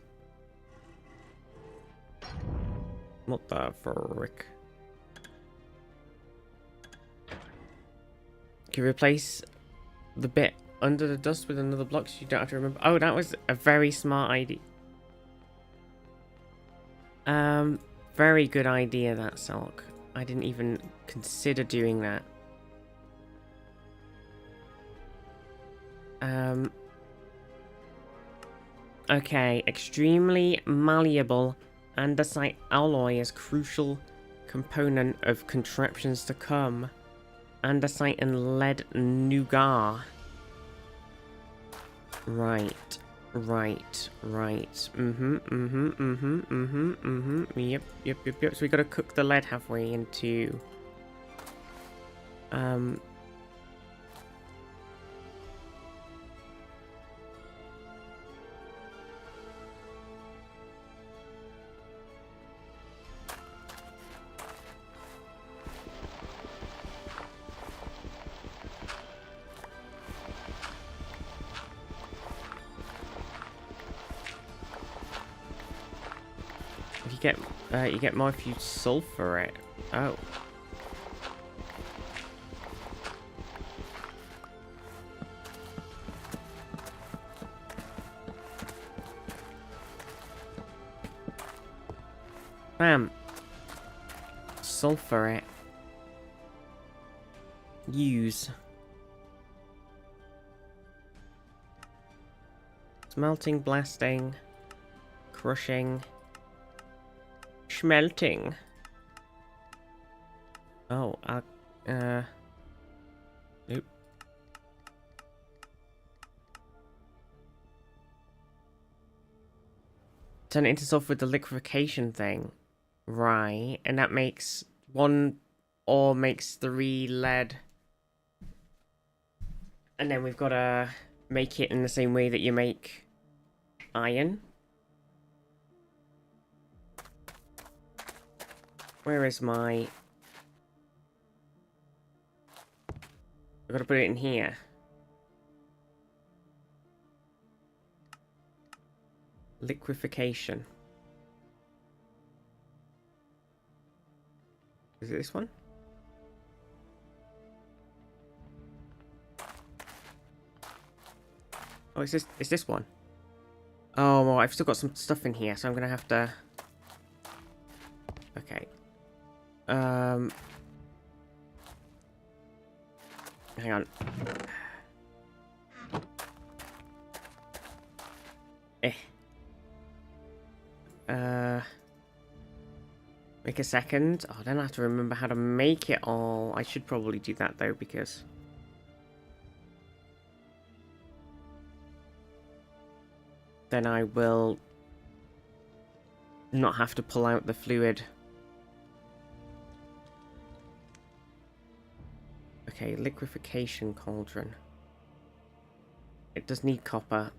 What the frick? Can you replace the bit under the dust with another block so you don't have to remember? Oh, that was a very smart idea. Very good idea, that Salk. I didn't even consider doing that. Okay, extremely malleable andesite alloy is crucial component of contraptions to come. Andesite and lead nougat. Right. Yep. So we gotta cook the lead, have we, into... you get more if you sulfur it. Oh. Bam. Sulfur it. Use. Smelting, blasting, crushing, smelting. Oh, nope. Turn it into sulfur with the liquefaction thing. Right, and that makes 1 ore makes 3 lead. And then we've got to make it in the same way that you make iron. Where is my... I've got to put it in here. Liquefaction. Is it this one? Oh, it's this one. Oh, well, I've still got some stuff in here, so I'm gonna have to... Okay. Hang on. Make a second. Oh, then I have to remember how to make it all. I should probably do that, though, because... then I will not have to pull out the fluid. Okay, liquefaction cauldron. It does need copper.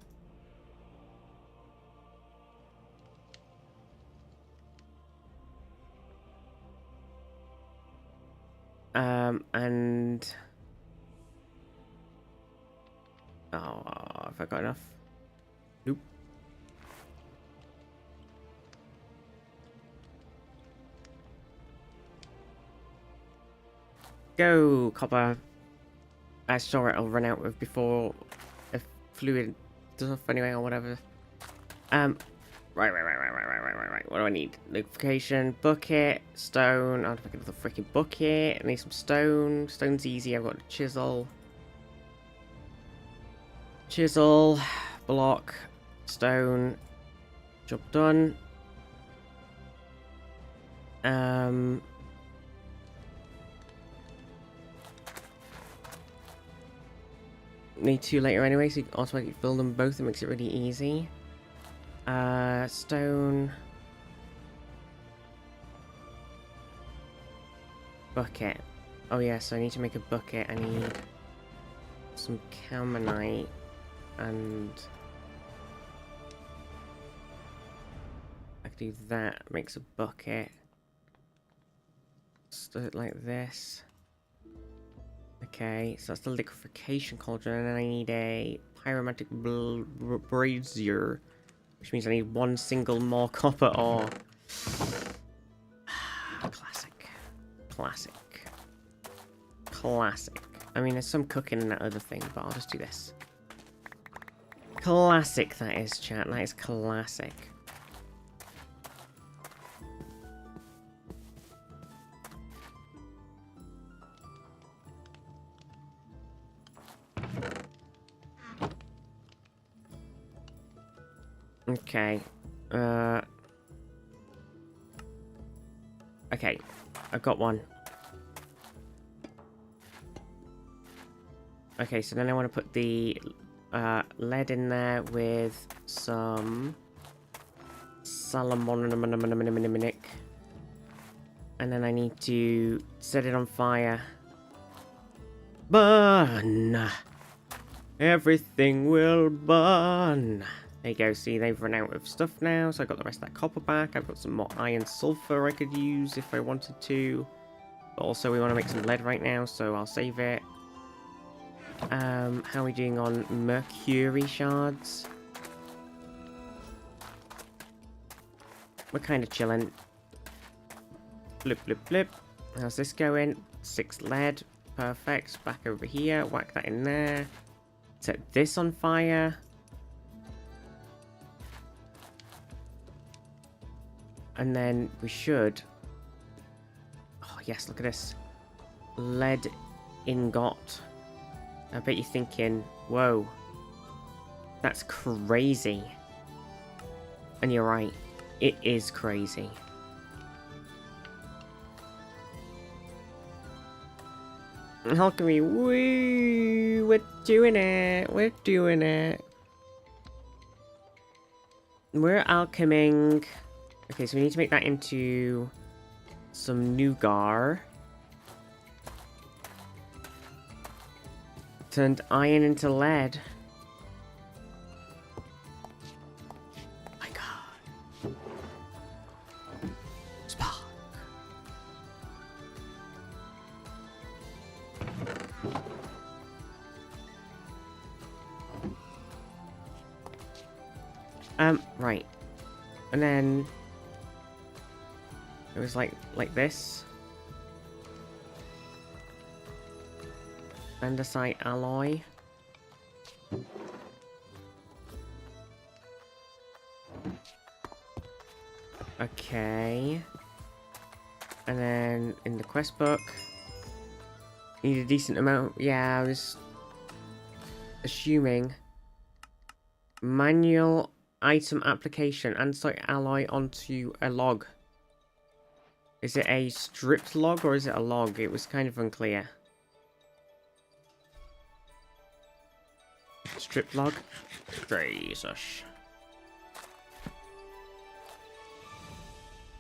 And... oh, have I got enough? Nope. Go, copper. I saw it'll run out of before a fluid stuff anyway, or whatever. Right. What do I need? Liquefaction, bucket, stone. I'll pick another freaking bucket. I need some stone. Stone's easy. I've got a chisel. Chisel, block, stone. Job done. Need 2 later anyway, so you can automatically fill them both. It makes it really easy. Stone. Bucket. Oh yeah, so I need to make a bucket. I need some caminite and I can do that. Makes a bucket. Just do it like this. Okay, so that's the liquefaction cauldron, and then I need a pyromantic brazier, which means I need 1 single more copper ore. Classic. I mean, there's some cooking in that other thing, but I'll just do this. Classic, that is, chat. That is classic. Okay. Okay, I've got one. Okay, so then I want to put the lead in there with some salamonic. And then I need to set it on fire. Burn! Everything will burn! There you go, see, they've run out of stuff now, so I got the rest of that copper back. I've got some more iron sulfur I could use if I wanted to. But also we want to make some lead right now, so I'll save it. How are we doing on mercury shards? We're kind of chilling. Blip, blip, blip. How's this going? 6 lead. Perfect. Back over here. Whack that in there. Set this on fire. And then we should... Oh, yes, look at this. Lead ingot. I bet you're thinking, whoa. That's crazy. And you're right. It is crazy. Alchemy, woo! We're doing it! We're doing it! We're alcheming. Okay, so we need to make that into some nougat. Turned iron into lead. My god. Spark. Right. And then it was like this. Andesite alloy. Okay. And then in the quest book, need a decent amount. Yeah, I was assuming manual item application, andesite alloy onto a log. Is it a stripped log or is it a log? It was kind of unclear. Stripped log? Jesus.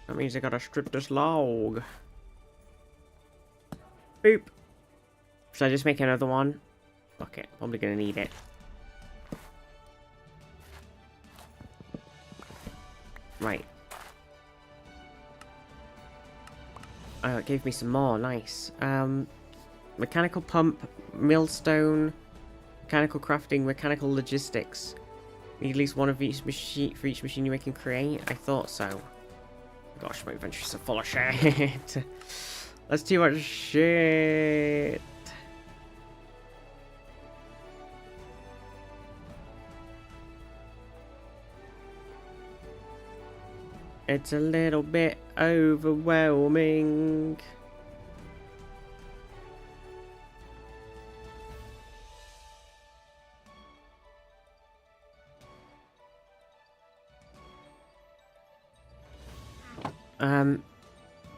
That means I gotta strip this log. Boop. Should I just make another one? Fuck it. Probably gonna need it. Right. Oh, it gave me some more. Nice. Mechanical pump, millstone, mechanical crafting, mechanical logistics. Need at least one of each machine for each machine you make and create. I thought so. Gosh, my inventories are full of shit. That's too much shit. It's a little bit overwhelming.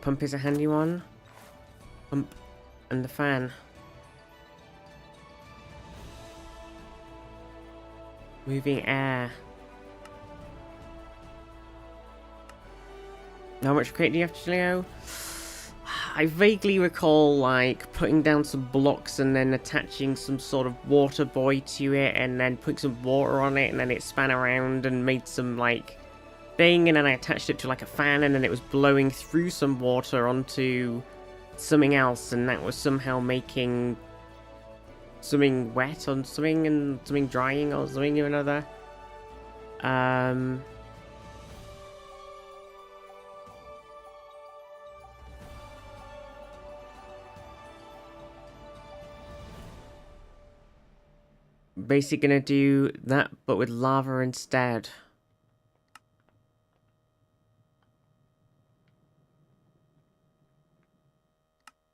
Pump is a handy one. Pump and the fan. Moving air. How much crate do you have to Leo? I vaguely recall, like, putting down some blocks and then attaching some sort of water buoy to it and then putting some water on it and then it span around and made some, like, thing and then I attached it to, like, a fan and then it was blowing through some water onto something else and that was somehow making something wet on something and something drying or something or another. Basically gonna do that, but with lava instead.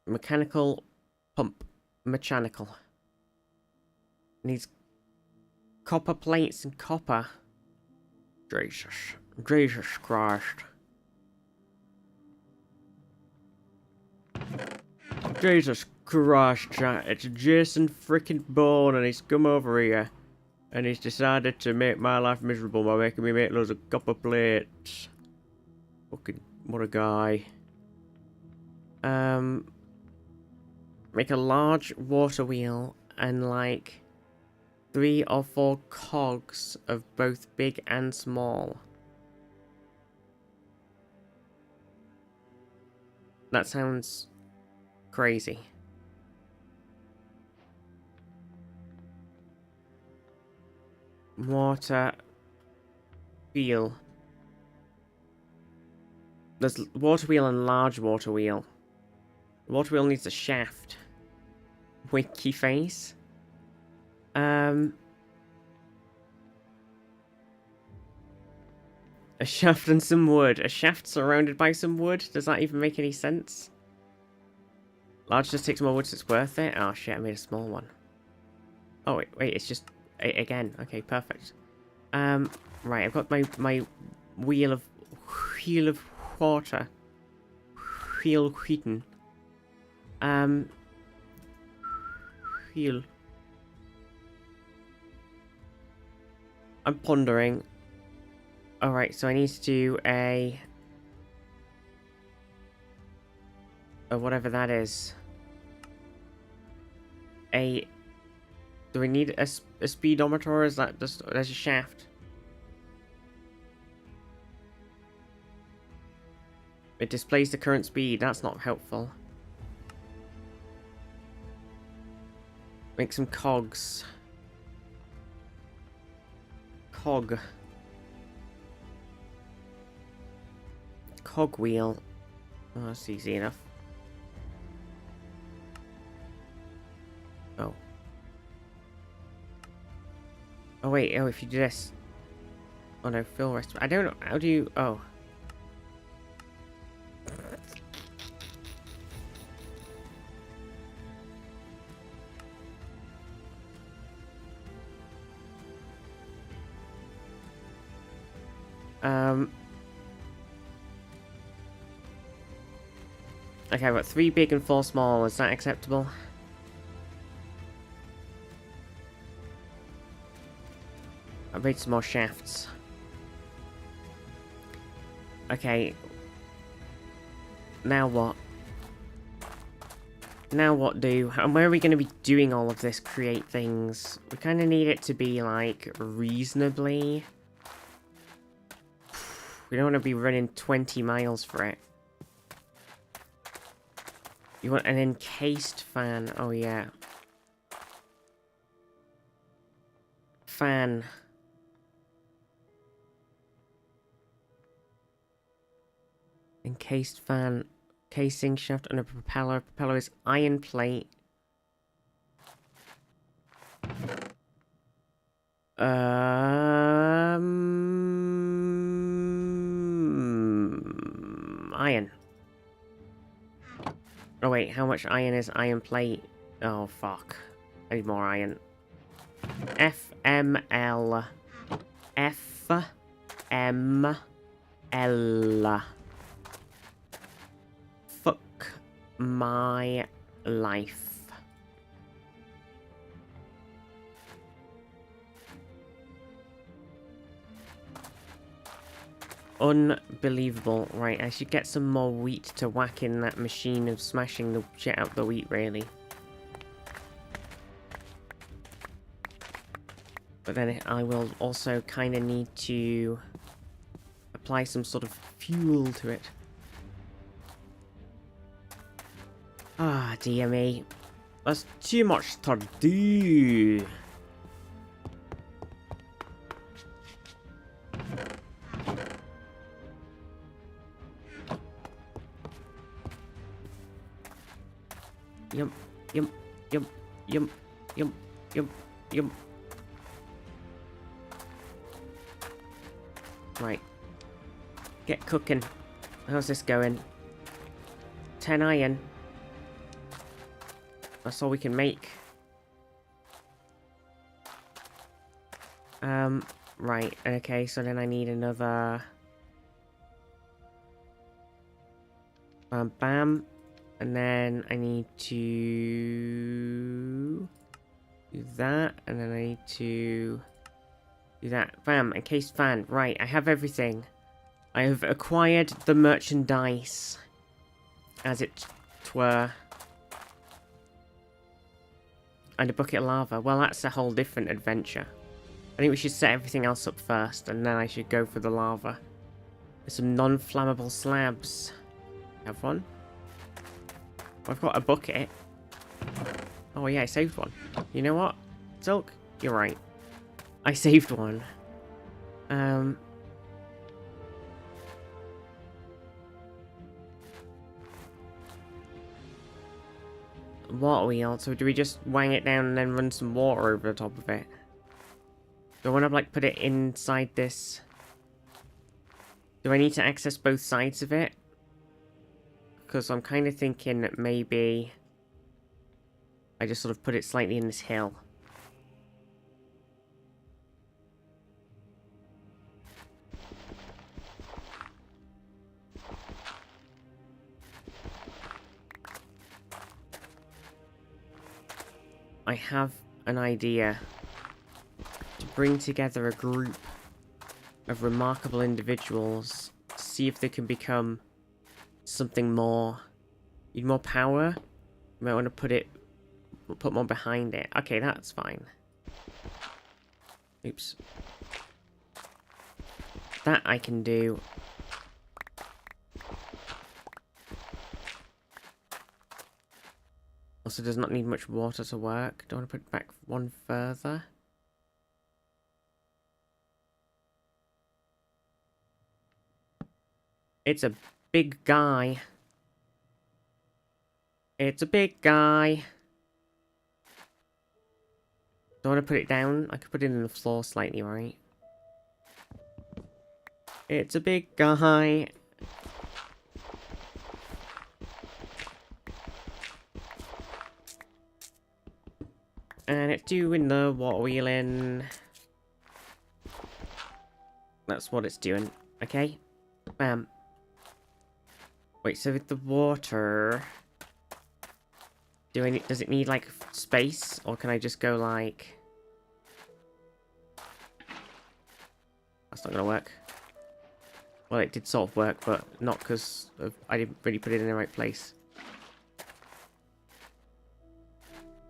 Mechanical pump. Mechanical. Needs copper plates and copper. Jesus. Jesus Christ. Jesus Christ, chat. It's Jason freaking Bourne, and he's come over here. And he's decided to make my life miserable by making me make loads of copper plates. Fucking, what a guy. Make a large water wheel and like 3 or 4 cogs of both big and small. That sounds crazy. Water wheel. There's water wheel and large water wheel. The water wheel needs a shaft. Wiki face. A shaft and some wood. A shaft surrounded by some wood? Does that even make any sense? Large just takes more wood, so it's worth it. Oh shit, I made a small one. Oh wait, it's just again. Okay, perfect. Right, I've got my wheel of water. Wheel wheaten. Wheel. I'm pondering. Alright, so I need to do a whatever that is. Do we need a speedometer, or is that just there's a shaft? It displays the current speed. That's not helpful. Make some cogs. Cog wheel. Oh, that's easy enough. Oh. Oh wait, if you do this. Oh no, fill rest. I don't know. How do you... Oh. Okay, I've got 3 big and 4 small. Is that acceptable? I made some more shafts. Okay. Now what? Now what do? And where are we going to be doing all of this create things? We kind of need it to be, like, reasonably... We don't want to be running 20 miles for it. You want an encased fan? Oh, yeah. Fan. Encased fan. Casing, shaft, and a propeller. Propeller is iron plate. Iron. Oh wait, how much iron is iron plate? Oh fuck. I need more iron. FML. FML. Fuck my life. Unbelievable. Right, I should get some more wheat to whack in that machine of smashing the shit out the wheat, really. But then I will also kind of need to apply some sort of fuel to it. Ah, dear me. That's too much to do. Yum, yum, yum, yum, yum, yum, yum. Right. Get cooking. How's this going? 10 iron. That's all we can make. Right, okay, so then I need another... Bam, bam. And then I need to... do that, and then I need to... do that. Bam, encased fan. Right, I have everything. I have acquired the merchandise. As it were. And a bucket of lava. Well, that's a whole different adventure. I think we should set everything else up first, and then I should go for the lava. There's some non-flammable slabs. Have one. I've got a bucket. Oh yeah, I saved one. You know what? Silk, you're right. I saved one. Water wheel. So do we just wang it down and then run some water over the top of it? Do I want to like put it inside this? Do I need to access both sides of it? Because I'm kind of thinking that maybe I just sort of put it slightly in this hill. I have an idea to bring together a group of remarkable individuals, see if they can become something more. Need more power? You might want to put more behind it. Okay, that's fine. Oops. That I can do. Also does not need much water to work. Don't want to put it back one further. It's a big guy. It's a big guy. Don't want to put it down. I could put it in the floor slightly, right? It's a big guy. And it's doing the water wheeling. That's what it's doing. Okay. Bam. Wait, so with the water... does it need, like, space? Or can I just go, like... That's not gonna work. Well, it did sort of work, but not because I didn't really put it in the right place.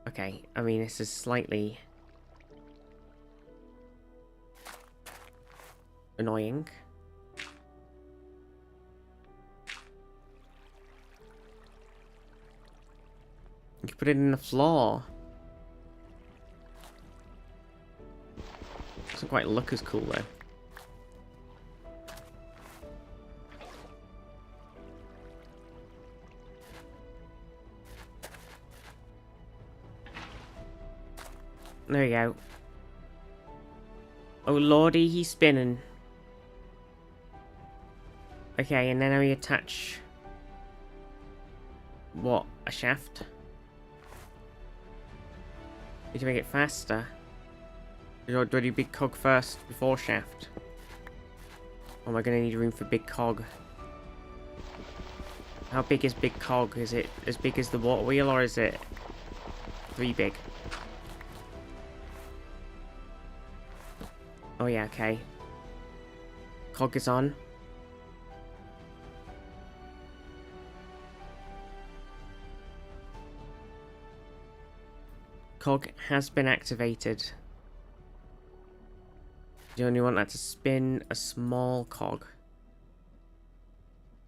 Okay, I mean, this is slightly... annoying. You can put it in the floor. Doesn't quite look as cool, though. There you go. Oh lordy, he's spinning. Okay, and then we attach... what? A shaft? Need to make it faster. Do I do big cog first before shaft? Or am I gonna need room for big cog? How big is big cog? Is it as big as the water wheel, or is it 3 big? Oh yeah, okay. Cog is on. Cog has been activated. You only want that to spin a small cog.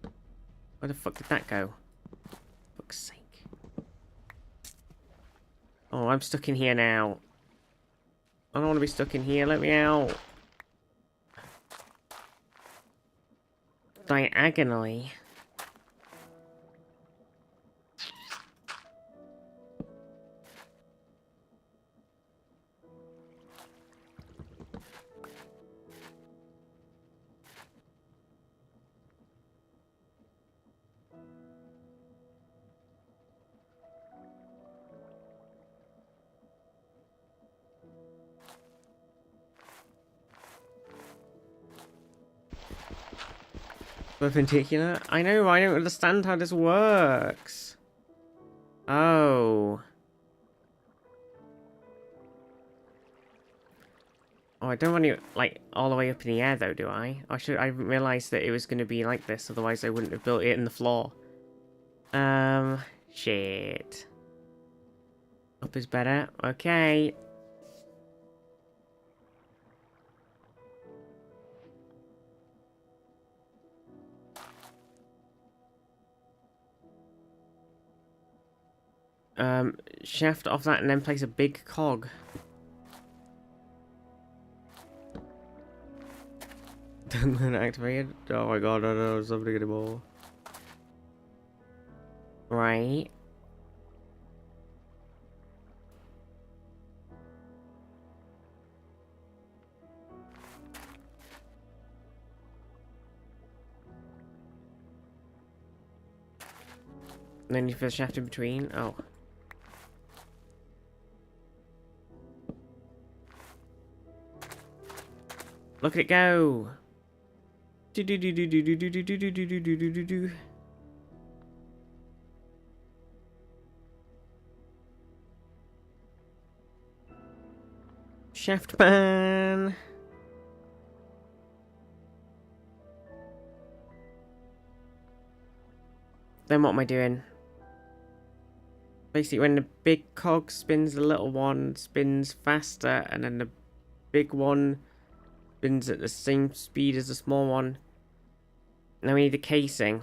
Where the fuck did that go? For fuck's sake. Oh, I'm stuck in here now. I don't want to be stuck in here. Let me out. Diagonally. Perpendicular? I know, I don't understand how this works. Oh. Oh, I don't want to, like, all the way up in the air, though, do I? I didn't realise that it was going to be like this, otherwise I wouldn't have built it in the floor. Shit. Up is better. Okay. Shaft off that and then place a big cog. Then activated. Oh my god, I don't know something anymore. Right. And then you put the shaft in between. Oh. Look at it go. Do do do do do do do do do do do do do do do. Shaft man. Then what am I doing? Basically, when the big cog spins, the little one spins faster, and then the big one spins at the same speed as the small one. Now we need the casing.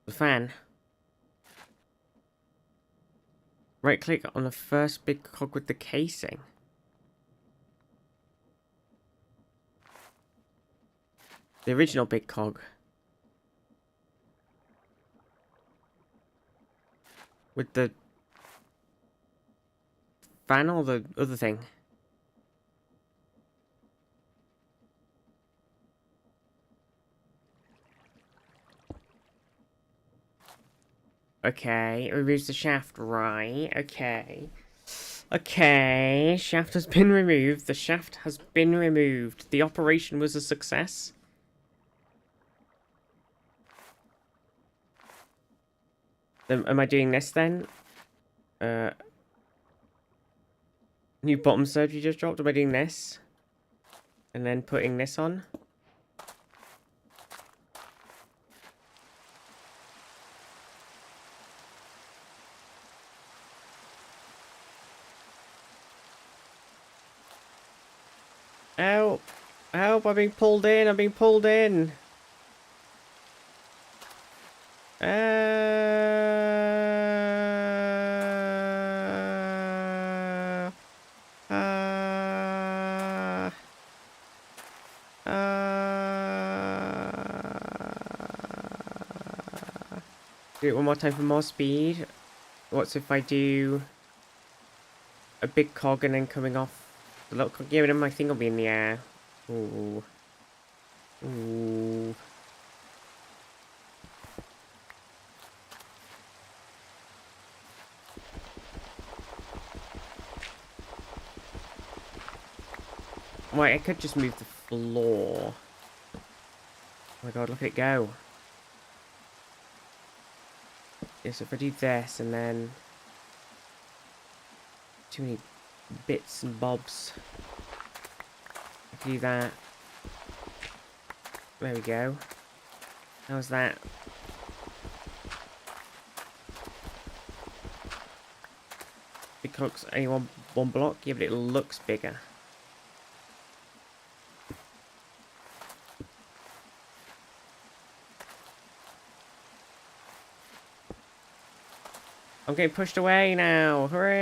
The fan. Right click on the first big cog with the casing. The original big cog. With the fan or the other thing? Okay, it removes the shaft, right, okay. Okay, shaft has been removed. The shaft has been removed. The operation was a success. Am I doing this then? New bottom surgery just dropped. Am I doing this? And then putting this on? Help! Help! I'm being pulled in! I'm being pulled in! Do it one more time for more speed. What's if I do a big cog and then coming off the little cog? Yeah, but then my thing will be in the air. Ooh. Ooh. Wait, I could just move the floor. Oh my god, look at it go. Yes, if I do this and then... Too many bits and bobs. I can do that. There we go. How's that? It looks only one block? Yeah, but it looks bigger. I'm getting pushed away now. Hooray!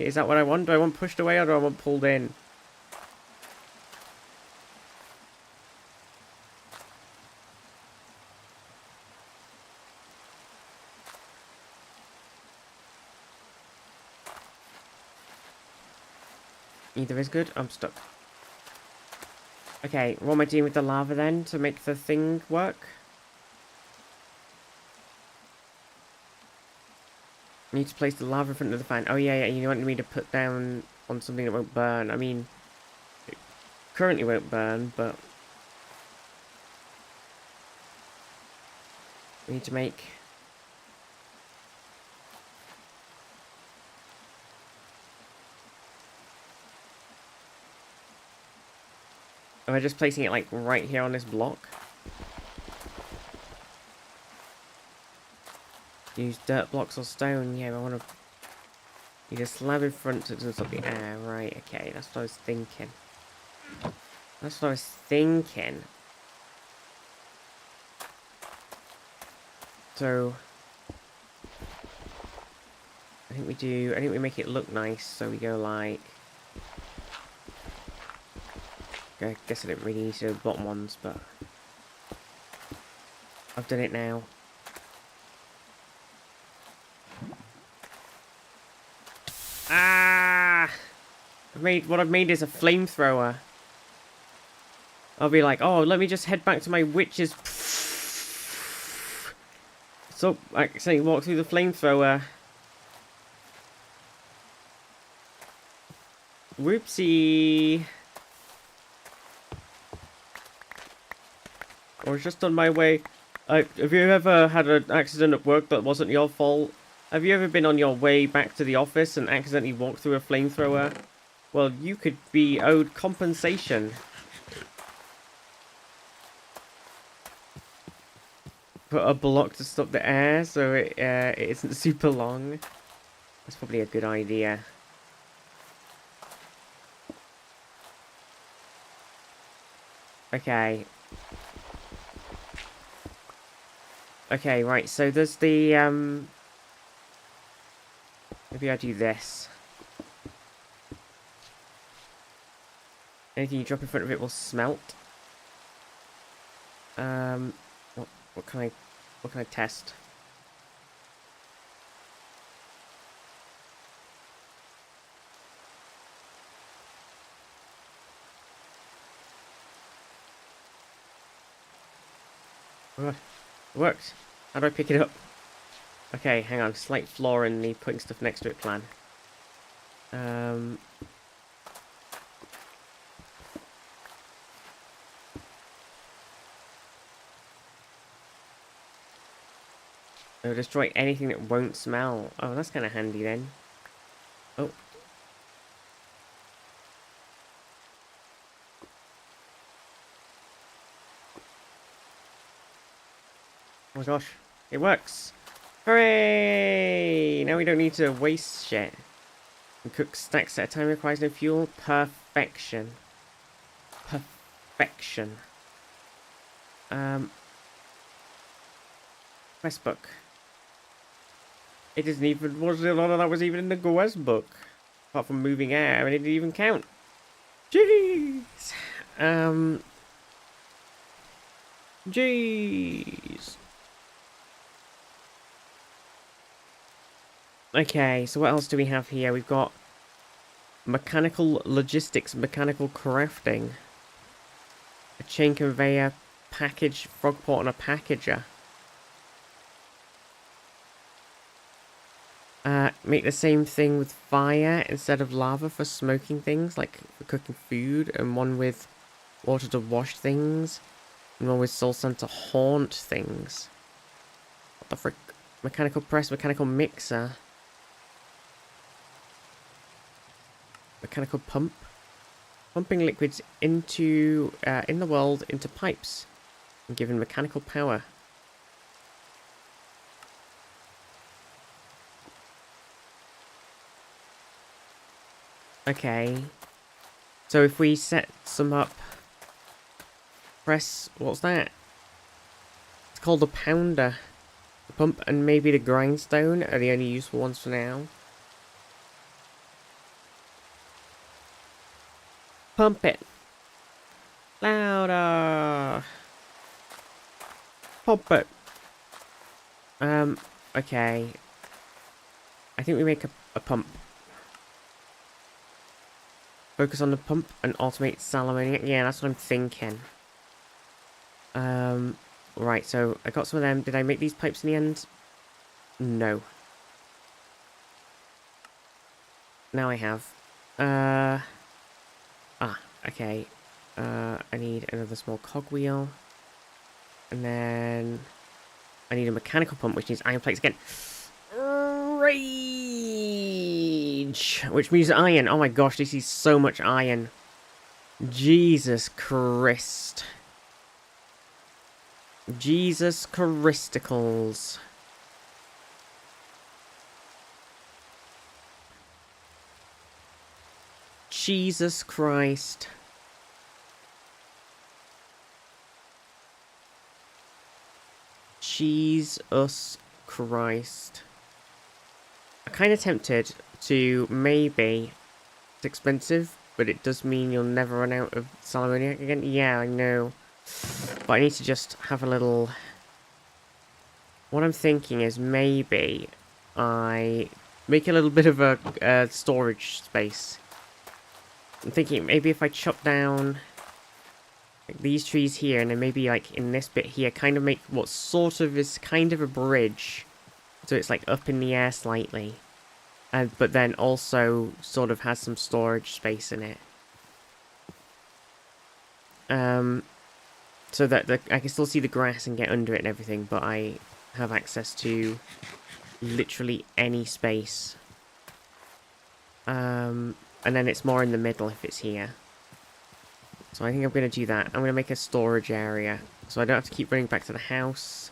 Is that what I want? Do I want pushed away or do I want pulled in? Either is good. I'm stuck. Okay, what am I doing with the lava then to make the thing work? Need to place the lava in front of the fan. Oh yeah, yeah, you wanted me to put down on something that won't burn. I mean, it currently won't burn, but we need to make... Am I just placing it like right here on this block? Use dirt blocks or stone. Yeah, I want to... Need a slab in front so it doesn't stop the air. Right, okay, that's what I was thinking. That's what I was thinking. So... I think we make it look nice, so we go like... I guess I didn't really need to do the bottom ones, but... I've done it now. Ah! What I've made is a flamethrower. I'll be like, oh, let me just head back to my witch's... So, I accidentally walk through the flamethrower. Whoopsie. I was just on my way. Have you ever had an accident at work that wasn't your fault? Have you ever been on your way back to the office and accidentally walked through a flamethrower? Well, you could be owed compensation. Put a block to stop the air so it isn't super long. That's probably a good idea. Okay. Okay, right, so there's the, maybe I do this. Anything you drop in front of it will smelt. What can I test? It works. How do I pick it up? Okay, hang on. Slight flaw in the putting stuff next to it plan. It'll destroy anything that won't smell. Oh, that's kind of handy then. Oh. Oh my gosh. It works. Hooray! Now we don't need to waste shit. And cook stacks at a time requires no fuel. Perfection. Perfection. Quest book. It isn't even, none of that was even in the quest book. Apart from moving air, and it didn't even count. Jeez. Jeez. Okay, so what else do we have here? We've got mechanical logistics, mechanical crafting, a chain conveyor, package, frog port, and a packager. Make the same thing with fire instead of lava for smoking things, like for cooking food, and one with water to wash things, and one with soul sand to haunt things. What the frick? Mechanical press, mechanical mixer. Mechanical pump. Pumping liquids into, in the world, into pipes, and given mechanical power. Okay, so if we set some up, press, what's that? It's called a pounder. The pump and maybe the grindstone are the only useful ones for now. Pump it. Louder. Pump it. Okay. I think we make a pump. Focus on the pump and automate salamander. Yeah, that's what I'm thinking. Right, so I got some of them. Did I make these pipes in the end? No. Now I have. Okay. I need another small cogwheel. And then I need a mechanical pump, which needs iron plates again. Rage! Which means iron. Oh my gosh, this is so much iron. Jesus Christ. Jesus Christicles. Jesus Christ. Jesus Christ. I'm kind of tempted to maybe... It's expensive, but it does mean you'll never run out of salmoniac again. Yeah, I know. But I need to just have a little... What I'm thinking is maybe I make a little bit of a storage space. I'm thinking maybe if I chop down like these trees here, and then maybe like in this bit here, kind of make what sort of is kind of a bridge. So it's like up in the air slightly. But then also sort of has some storage space in it. So that I can still see the grass and get under it and everything, but I have access to literally any space. And then it's more in the middle if it's here. So I think I'm going to do that. I'm going to make a storage area, so I don't have to keep running back to the house.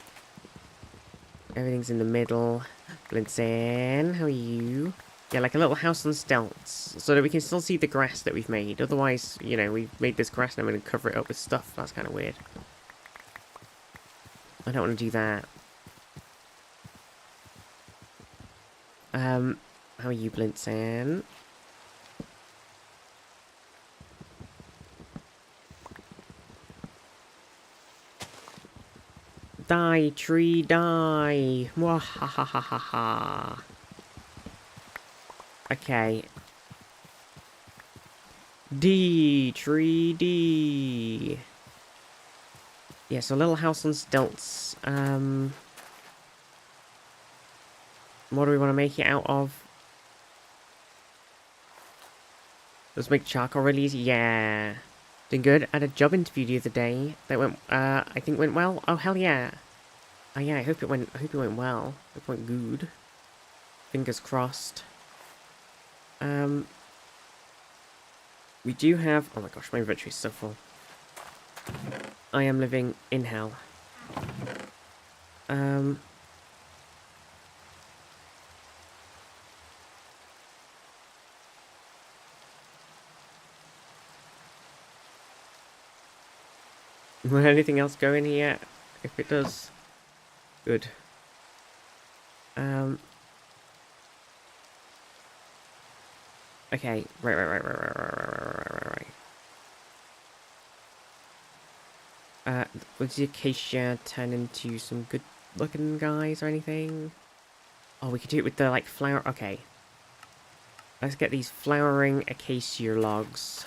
Everything's in the middle. Blinson, how are you? Yeah, like a little house on stilts, so that we can still see the grass that we've made. Otherwise, you know, we've made this grass and I'm going to cover it up with stuff. That's kind of weird. I don't want to do that. How are you, Blinson? Die, tree, die! Mwahahahaha. Okay. D, tree, D. Yeah, so a little house on stilts. What do we want to make it out of? Let's make charcoal really easy. Yeah. Doing good. I had a job interview the other day that went, I think went well. Oh, hell yeah. Oh, yeah, I hope it went well. I hope it went good. Fingers crossed. We do have... Oh my gosh, my inventory's so full. I am living in hell. Will anything else go in here? If it does, good. Okay, right. Would the acacia turn into some good looking guys or anything? Oh, we could do it with the, like, flower... Okay. Let's get these flowering acacia logs.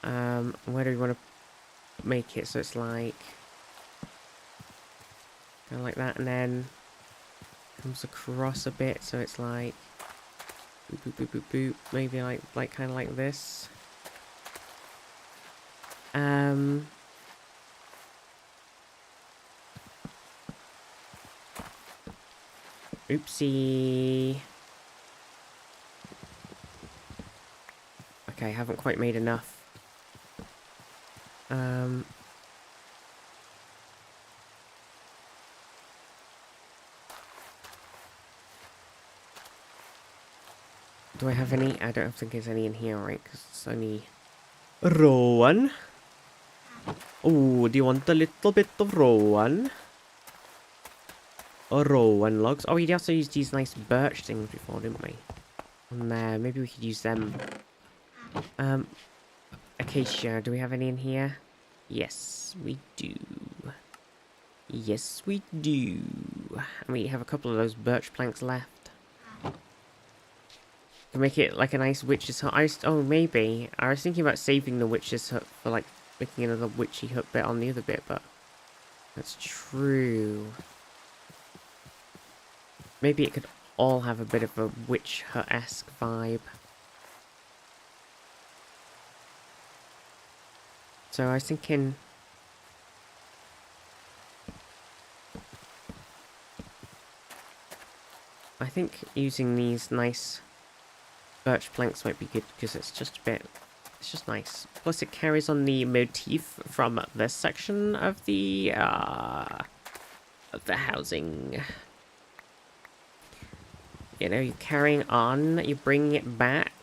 Where do we want to make it so it's like... kind of like that, and then... comes across a bit, so it's like... boop, boop, boop, boop, boop. Maybe like kind of like this. Oopsie. Okay, haven't quite made enough. Do I have any? I don't think there's any in here, right? Because it's only raw one. Oh, do you want a little bit of raw one? Or raw one logs? Oh, we also used these nice birch things before, didn't we? On there, maybe we could use them. Acacia, do we have any in here? Yes, we do. Yes, we do. And we have a couple of those birch planks left. To make it like a nice witch's hut. Oh, maybe. I was thinking about saving the witch's hut for like making another witchy hut bit on the other bit, but that's true. Maybe it could all have a bit of a witch hut-esque vibe. So I was thinking... I think using these nice birch planks might be good, because it's just a bit... It's just nice. Plus it carries on the motif from this section of the housing. You know, you're carrying on, you're bringing it back.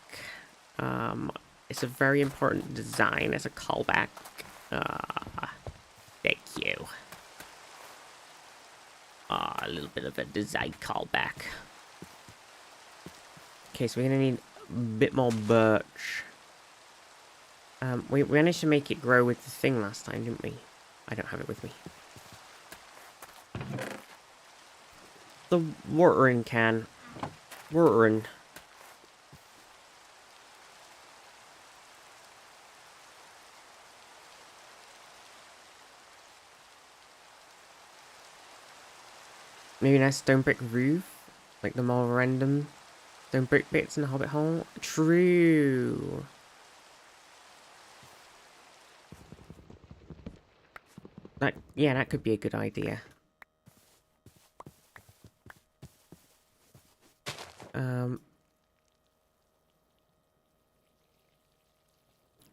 It's a very important design as a callback. Thank you. A little bit of a design callback. Okay, so we're gonna need a bit more birch. We managed to make it grow with the thing last time, didn't we? I don't have it with me. The watering can. Watering. Maybe a nice stone brick roof? Like the more random stone brick bits in the Hobbit hole? True! Yeah, that could be a good idea.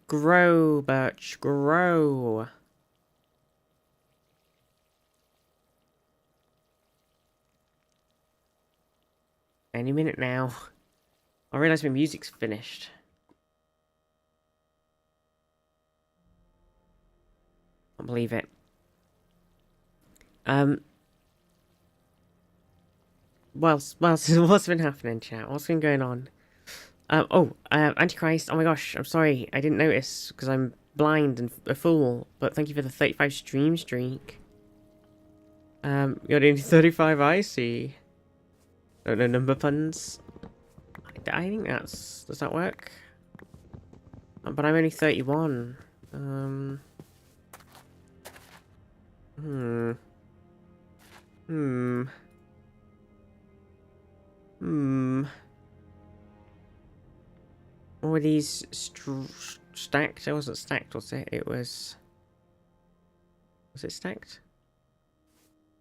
Grow, birch, grow! Any minute now. I realise my music's finished. Can't believe it. What's been happening, chat? What's been going on? Antichrist, oh my gosh, I'm sorry, I didn't notice, because I'm blind and a fool, but thank you for the 35 stream streak. You're doing 35, I see. Don't know number puns. I think does that work? But I'm only 31. What were these stacked? It wasn't stacked, was it? It was... Was it stacked?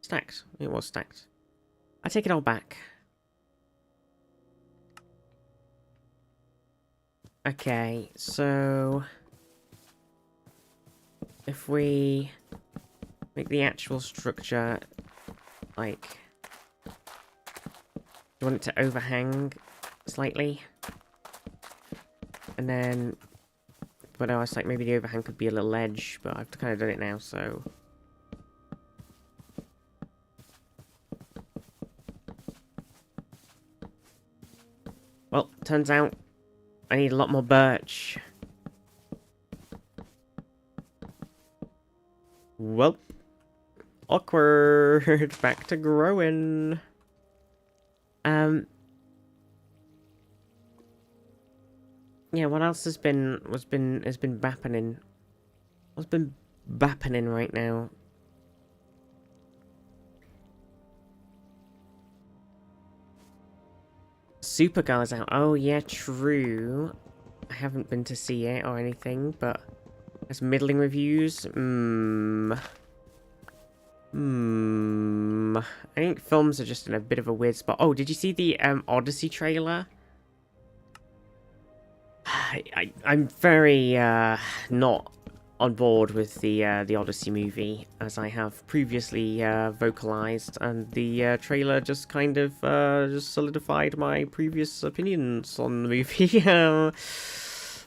Stacked. It was stacked. I take it all back. Okay, so... If we make the actual structure, like... Do you want it to overhang slightly? And then... But I was like, maybe the overhang could be a little edge, but I've kind of done it now, so... Well, turns out I need a lot more birch. Well, awkward. Back to growing. Yeah, what else has been bappening? What's been bappening right now? Supergirl is out. Oh yeah, true. I haven't been to see it or anything, but there's middling reviews. I think films are just in a bit of a weird spot. Oh, did you see the Odyssey trailer? I'm very not on board with the Odyssey movie, as I have previously vocalized, and the trailer just kind of just solidified my previous opinions on the movie.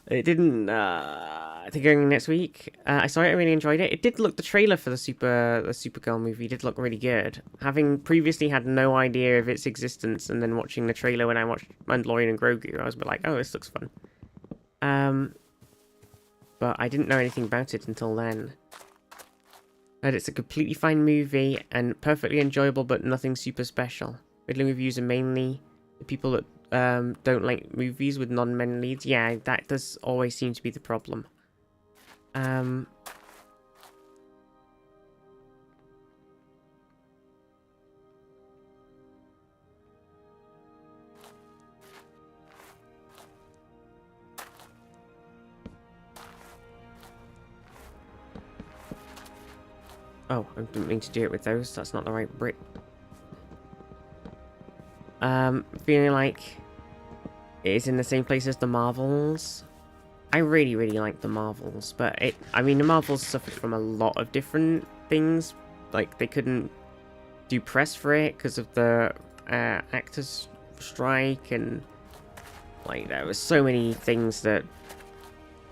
It didn't. I think going next week. I saw it. I really enjoyed it. It did look. The trailer for the Supergirl movie did look really good. Having previously had no idea of its existence, and then watching the trailer when I watched Mandalorian and Grogu, I was a bit like, "Oh, this looks fun." But I didn't know anything about it until then. And it's a completely fine movie and perfectly enjoyable, but nothing super special. Middling reviews are mainly the people that don't like movies with non-men leads. Yeah, that does always seem to be the problem. Oh, I didn't mean to do it with those. That's not the right brick. Feeling like it is in the same place as the Marvels. I really, really like the Marvels, but I mean, the Marvels suffered from a lot of different things. Like, they couldn't do press for it because of the actors strike, and like, there was so many things that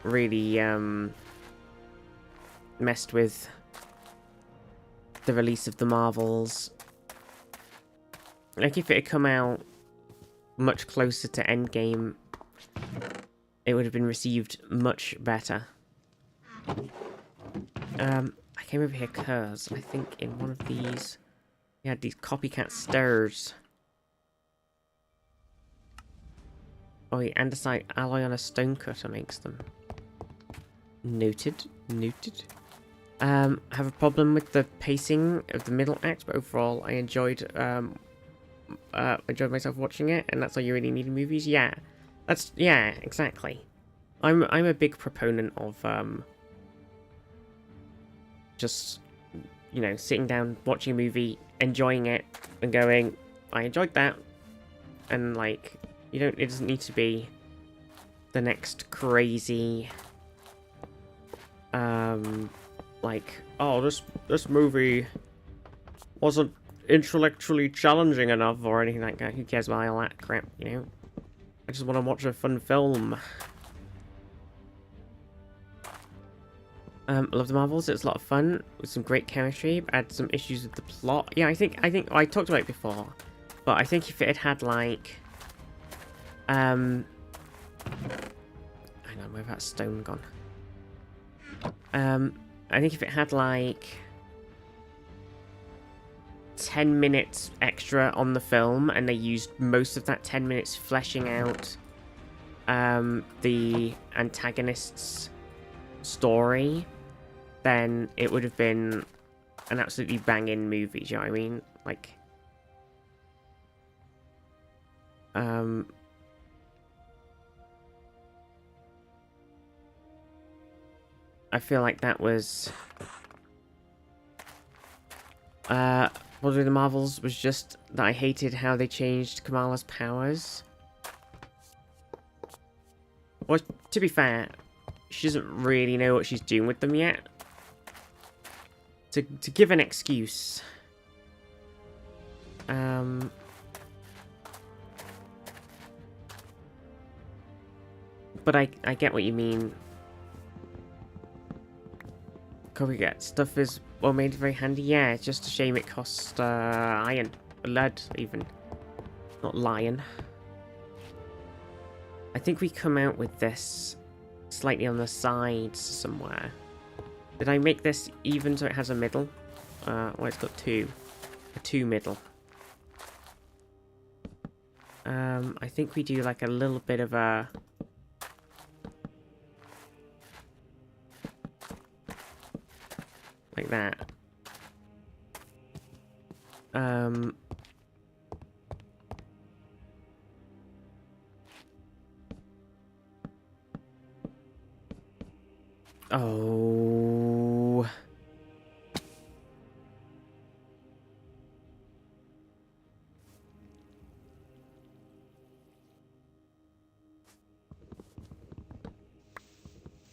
really messed with the release of the Marvels. Like, if it had come out much closer to Endgame, it would have been received much better. I came over here because I think in one of these, we had these copycat stairs. Oh, the andesite alloy on a stone cutter makes them. Noted. Noted. I have a problem with the pacing of the middle act, but overall I enjoyed myself watching it, and that's all you really need in movies. Yeah, exactly. I'm a big proponent of just, you know, sitting down, watching a movie, enjoying it, and going, I enjoyed that, and like, it doesn't need to be the next crazy like, oh, this movie wasn't intellectually challenging enough or anything like that. Who cares about all that crap, you know? I just want to watch a fun film. Love the Marvels. It's a lot of fun with some great chemistry. Had some issues with the plot. Yeah, I think I talked about it before, but I think if it had like, hang on, where's that stone gone? I think if it had like 10 minutes extra on the film, and they used most of that 10 minutes fleshing out the antagonist's story, then it would have been an absolutely banging movie, do you know what I mean? Like, I feel like that was one of the Marvels was just that I hated how they changed Kamala's powers. Well, to be fair, she doesn't really know what she's doing with them yet. To give an excuse. But I get what you mean. Copycat stuff is well made, very handy. Yeah, it's just a shame it costs iron, lead even, not lion. I think we come out with this slightly on the sides somewhere. Did I make this even so it has a middle? Well, it's got a two middle. I think we do like a little bit of a like that. Oh.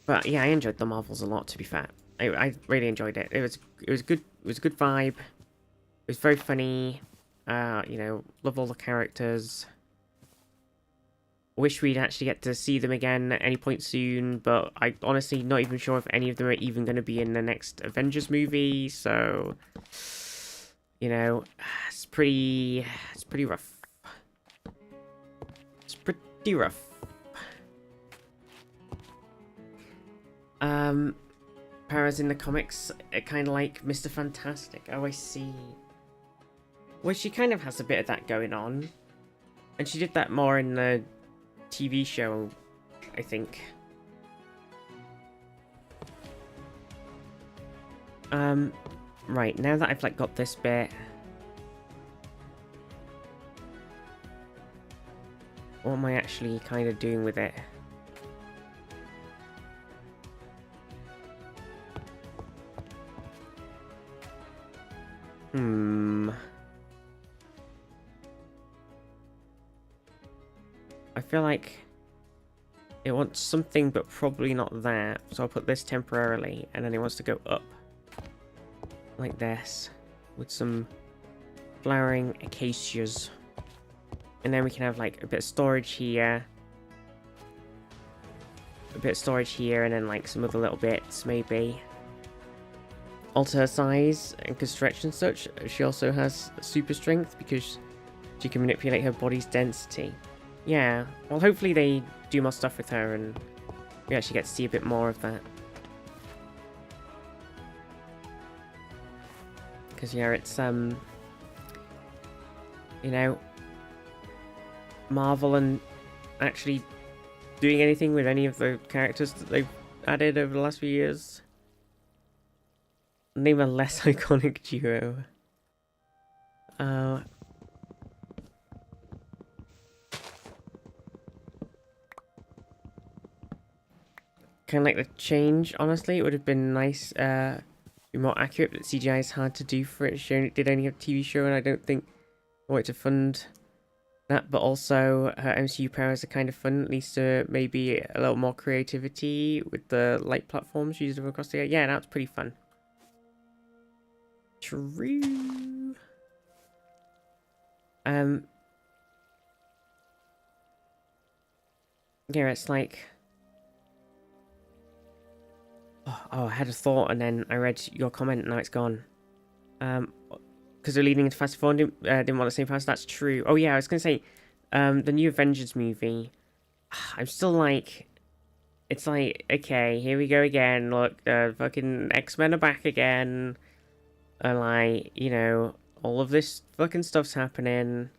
But yeah, I enjoyed the Marvels a lot, to be fair. I really enjoyed it. It was good. It was a good vibe. It was very funny. You know, love all the characters. Wish we'd actually get to see them again at any point soon, but I honestly not even sure if any of them are even going to be in the next Avengers movie. So, you know, it's pretty rough. It's pretty rough. Para's in the comics, kind of like Mr. Fantastic. Oh, I see. Well, she kind of has a bit of that going on. And she did that more in the TV show, I think. Right, now that I've, like, got this bit... What am I actually kind of doing with it? I feel like it wants something, but probably not that. So I'll put this temporarily, and then it wants to go up. Like this. With some flowering acacias. And then we can have like a bit of storage here. A bit of storage here, and then like some other little bits, maybe. Alter her size and can stretch and such. She also has super strength because she can manipulate her body's density. Yeah, well hopefully they do more stuff with her and we actually get to see a bit more of that. Because yeah, it's you know, Marvel and actually doing anything with any of the characters that they've added over the last few years. Name a less iconic duo. Kind of like the change, honestly. It would have been nice, be more accurate, but CGI is hard to do for it. It did only have a TV show, and I don't think I want to fund that. But also, her MCU powers are kind of fun, at least maybe a little more creativity with the light platforms used across the air. Yeah, that's pretty fun. True. Yeah, it's like... Oh, I had a thought and then I read your comment and now it's gone. Because they're leading into Fast Four, didn't want the same fast. That's true. Oh yeah, I was going to say, the new Avengers movie, I'm still like... It's like, okay, here we go again. Look, the fucking X-Men are back again. And like, you know, all of this fucking stuff's happening.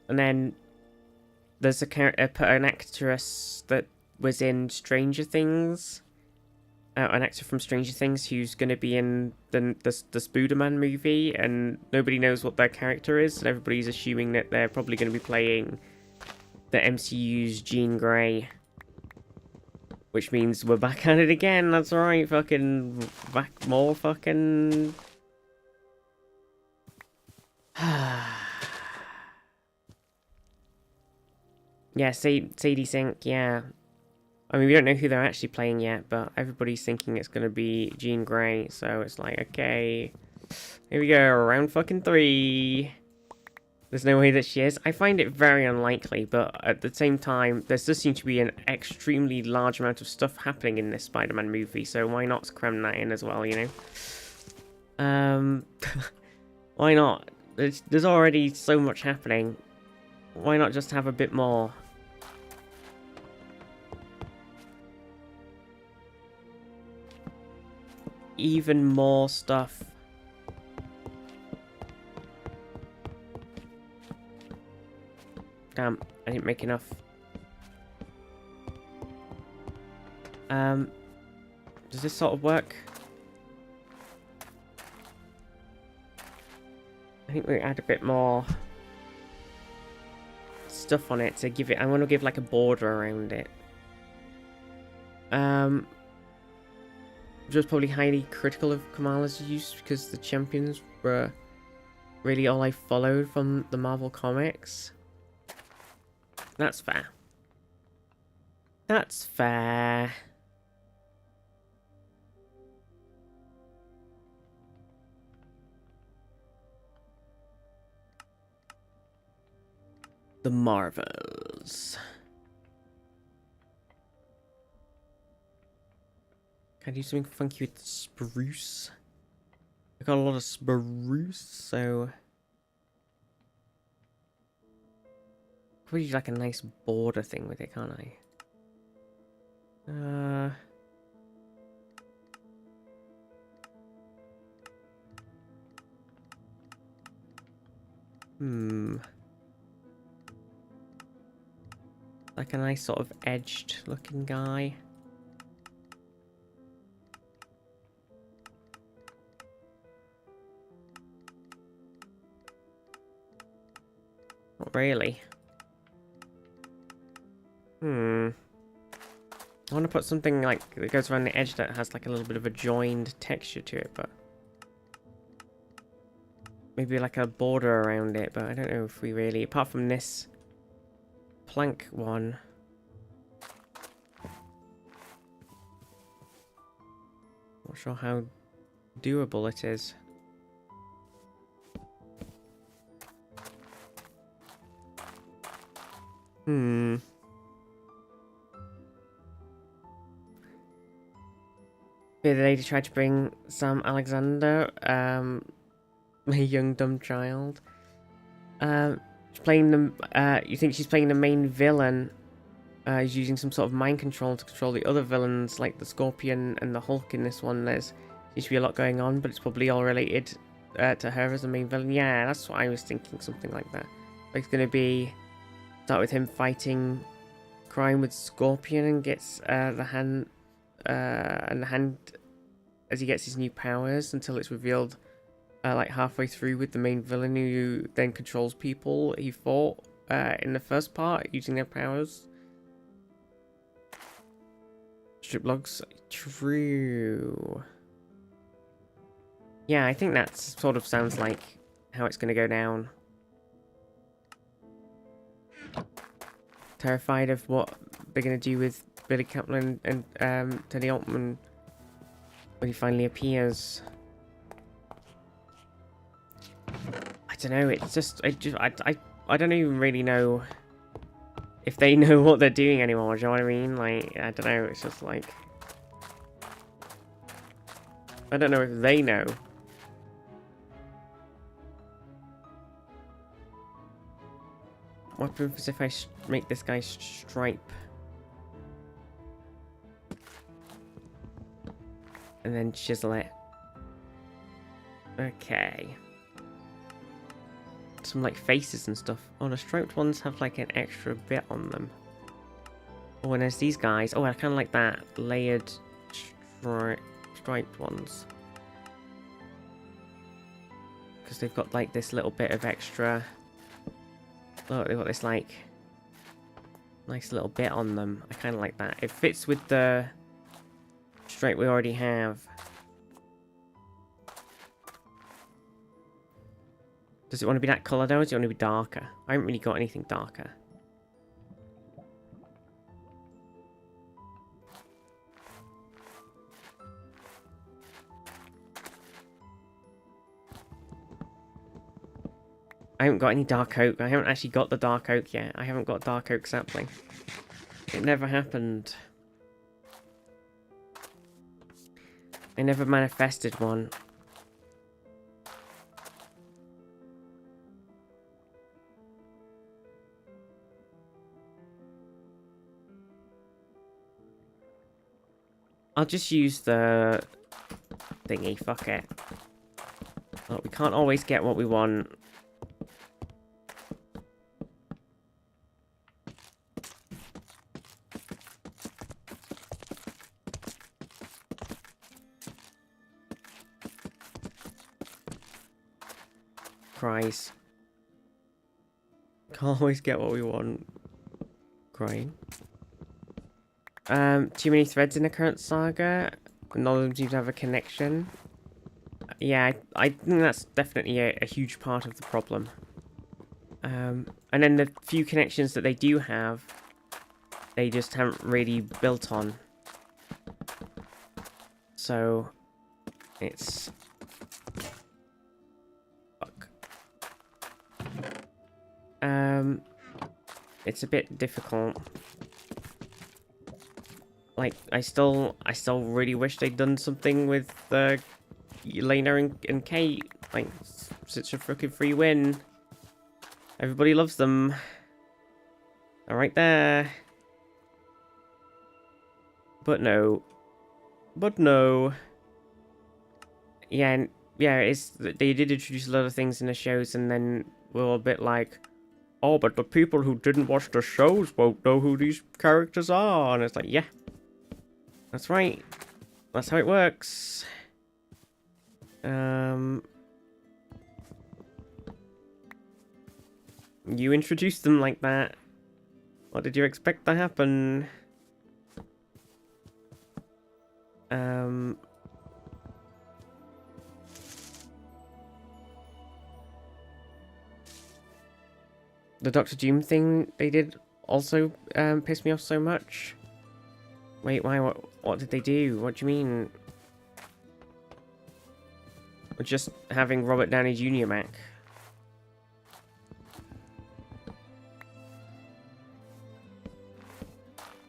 And then there's an actress that was in Stranger Things. An actor from Stranger Things who's going to be in the Spider-Man movie. And nobody knows what their character is. And everybody's assuming that they're probably going to be playing the MCU's Jean Grey. Which means we're back at it again, that's right, fucking... Back more fucking... Yeah, Sadie Sink, yeah. I mean, we don't know who they're actually playing yet, but everybody's thinking it's gonna be Jean Grey, so it's like, okay... Here we go, round fucking 3. There's no way that she is. I find it very unlikely, but at the same time, there does seem to be an extremely large amount of stuff happening in this Spider-Man movie, so why not cram that in as well, you know? Why not? There's already so much happening. Why not just have a bit more? Even more stuff. Damn, I didn't make enough. Does this sort of work? I think we add a bit more stuff on it to give it... I want to give like a border around it. Just probably highly critical of Kamala's use because the champions were really all I followed from the Marvel comics. That's fair. That's fair. The Marvels. Can I do something funky with spruce? I got a lot of spruce, so... Probably do like a nice border thing with it, can't I? Like a nice sort of edged looking guy. Not really. I want to put something like that goes around the edge that has like a little bit of a joined texture to it, but maybe like a border around it, but I don't know if we really, apart from this plank one. Not sure how doable it is. The lady tried to bring Sam Alexander, a young dumb child. She's playing the. You think she's playing the main villain? He's using some sort of mind control to control the other villains, like the Scorpion and the Hulk in this one. There's seems to be a lot going on, but it's probably all related to her as the main villain. Yeah, that's what I was thinking, something like that. Like it's gonna be start with him fighting crime with Scorpion and gets the hand as he gets his new powers until it's revealed like halfway through with the main villain who then controls people he fought in the first part using their powers. Strip logs, true. Yeah, I think that sort of sounds like how it's going to go down. Terrified of what they're going to do with Billy Kaplan and Teddy Altman when he finally appears. I don't know. It's just I don't even really know if they know what they're doing anymore. Do you know what I mean? Like, I don't know. It's just like I don't know if they know. What happens if I make this guy stripe? And then chisel it. Okay. Some like faces and stuff. Oh, the striped ones have like an extra bit on them. Oh, and there's these guys. Oh, I kind of like that layered striped ones. Because they've got like this little bit of extra. Look, they've got this like nice little bit on them. I kind of like that. It fits with the stripe we already have. Does it want to be that colour though, or does it want to be darker? I haven't really got anything darker. I haven't got any dark oak. I haven't actually got the dark oak yet. I haven't got dark oak sapling. It never happened. I never manifested one. I'll just use the thingy, fuck it. Look, we can't always get what we want. Cries. Can't always get what we want. Crying. Too many threads in the current saga. None of them seem to have a connection. Yeah, I think that's definitely a huge part of the problem. And then the few connections that they do have, they just haven't really built on. So, it's... Fuck. It's a bit difficult. Like, I still really wish they'd done something with Elena and Kate. Like, such a freaking free win. Everybody loves them. They're right there. But no. But no. Yeah, they did introduce a lot of things in the shows, and then we're a bit like, oh, but the people who didn't watch the shows won't know who these characters are. And it's like, yeah. That's right. That's how it works. You introduced them like that. What did you expect to happen? Um... The Doctor Doom thing they did also pissed me off so much. Wait, why? What did they do? What do you mean? Just having Robert Downey Jr. back.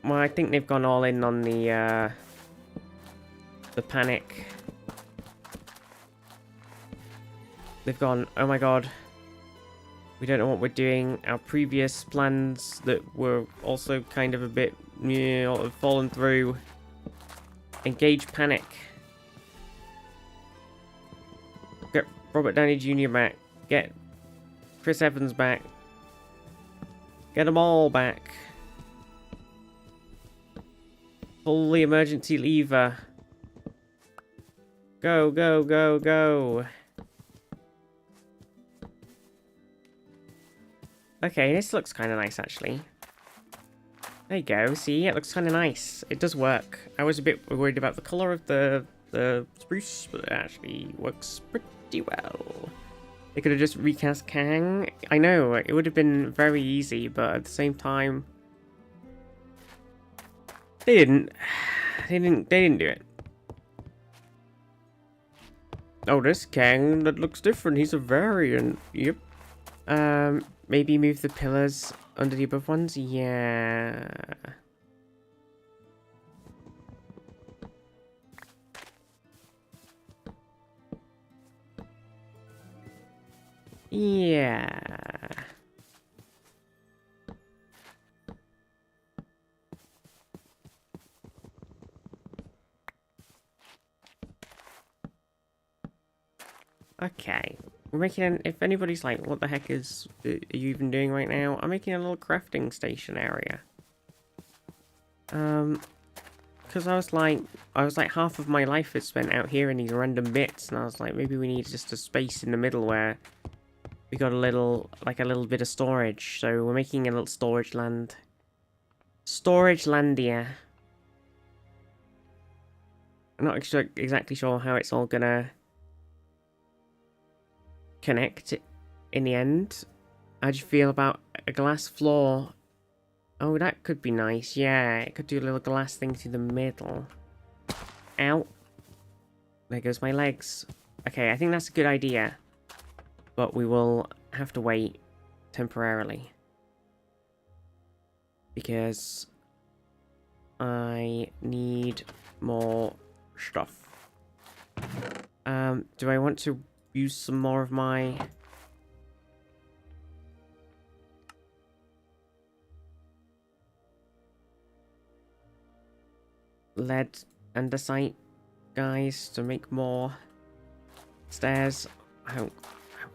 Well, I think they've gone all in on the panic. They've gone, oh my god. We don't know what we're doing. Our previous plans that were also kind of a bit, have fallen through. Engage panic. Get Robert Downey Jr. back. Get Chris Evans back. Get them all back. Pull the emergency lever. Go, go, go, go. Okay, this looks kind of nice, actually. There you go, see? It looks kind of nice. It does work. I was a bit worried about the colour of the spruce, but it actually works pretty well. They could have just recast Kang. I know, it would have been very easy, but at the same time... They didn't do it. Oh, this Kang, that looks different. He's a variant. Yep. Maybe move the pillars under the above ones? Yeah. Yeah. Okay. We're making if anybody's like, what the heck are you even doing right now? I'm making a little crafting station area. Because I was like half of my life is spent out here in these random bits, and I was like, maybe we need just a space in the middle where we got a little bit of storage. So we're making a little storage land. Storage landia. I'm not exactly sure how it's all gonna connect in the end. How do you feel about a glass floor? Oh, that could be nice. Yeah, it could do a little glass thing through the middle. Ow. There goes my legs. Okay, I think that's a good idea. But we will have to wait temporarily. Because I need more stuff. Do I want to use some more of my... lead andesite guys to make more stairs? I haven't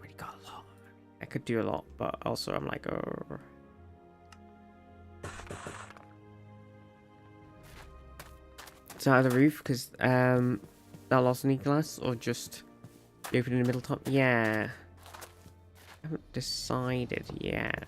really got a lot. I could do a lot, but also I'm like, oh. Is that the roof? Because that lost any glass, or just the open in the middle top? Yeah. I haven't decided yet.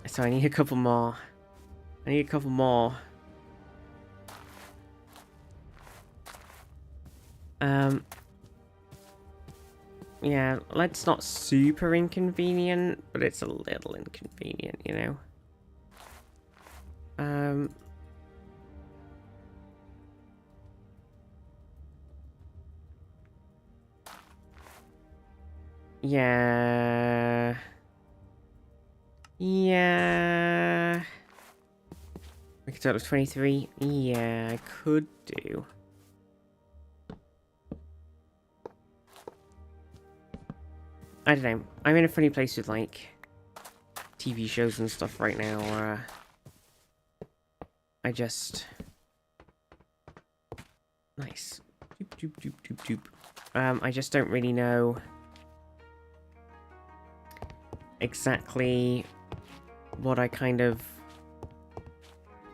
So I need a couple more. I need a couple more. Yeah, lead's not super inconvenient, but it's a little inconvenient, you know. Yeah. Yeah. We could start with 23. Yeah, I could do. I don't know. I'm in a funny place with, like, TV shows and stuff right now, where I just... Nice. Doop, doop, doop, doop, doop. I just don't really know exactly what I kind of...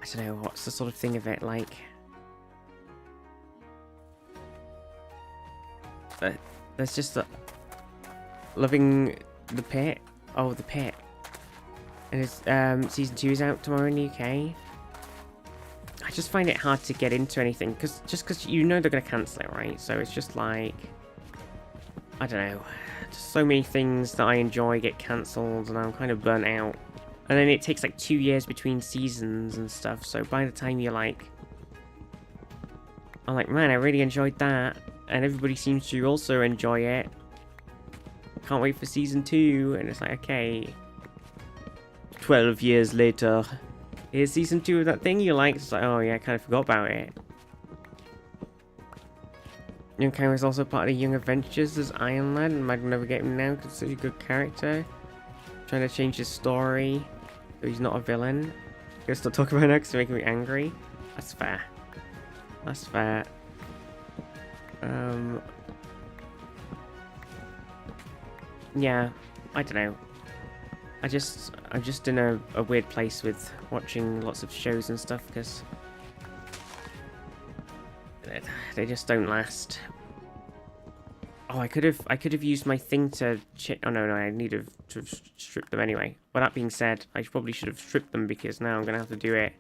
I don't know, what's the sort of thing of it, like... there's just loving the pit. Oh, the pit. And it's season 2 is out tomorrow in the UK. I just find it hard to get into anything because you know they're gonna cancel it, right? So it's just like, I don't know. Just so many things that I enjoy get cancelled, and I'm kind of burnt out. And then it takes like 2 years between seasons and stuff. So by the time you're like, I'm like, man, I really enjoyed that, and everybody seems to also enjoy it. Can't wait for season 2, and it's like, okay, 12 years later, here's season 2 of that thing you liked. It's like, oh yeah, I kind of forgot about it. Young Kang was also part of the Young Adventures as Iron Lad, and might never get him now because he's such a good character. Trying to change his story, so he's not a villain. Gonna stop talking about it because it's making me angry. That's fair. That's fair. Yeah, I don't know. I'm just in a weird place with watching lots of shows and stuff because they just don't last. Oh, I could have used my thing to oh no, I need to strip them anyway. Well, that being said, I probably should have stripped them because now I'm gonna have to do it.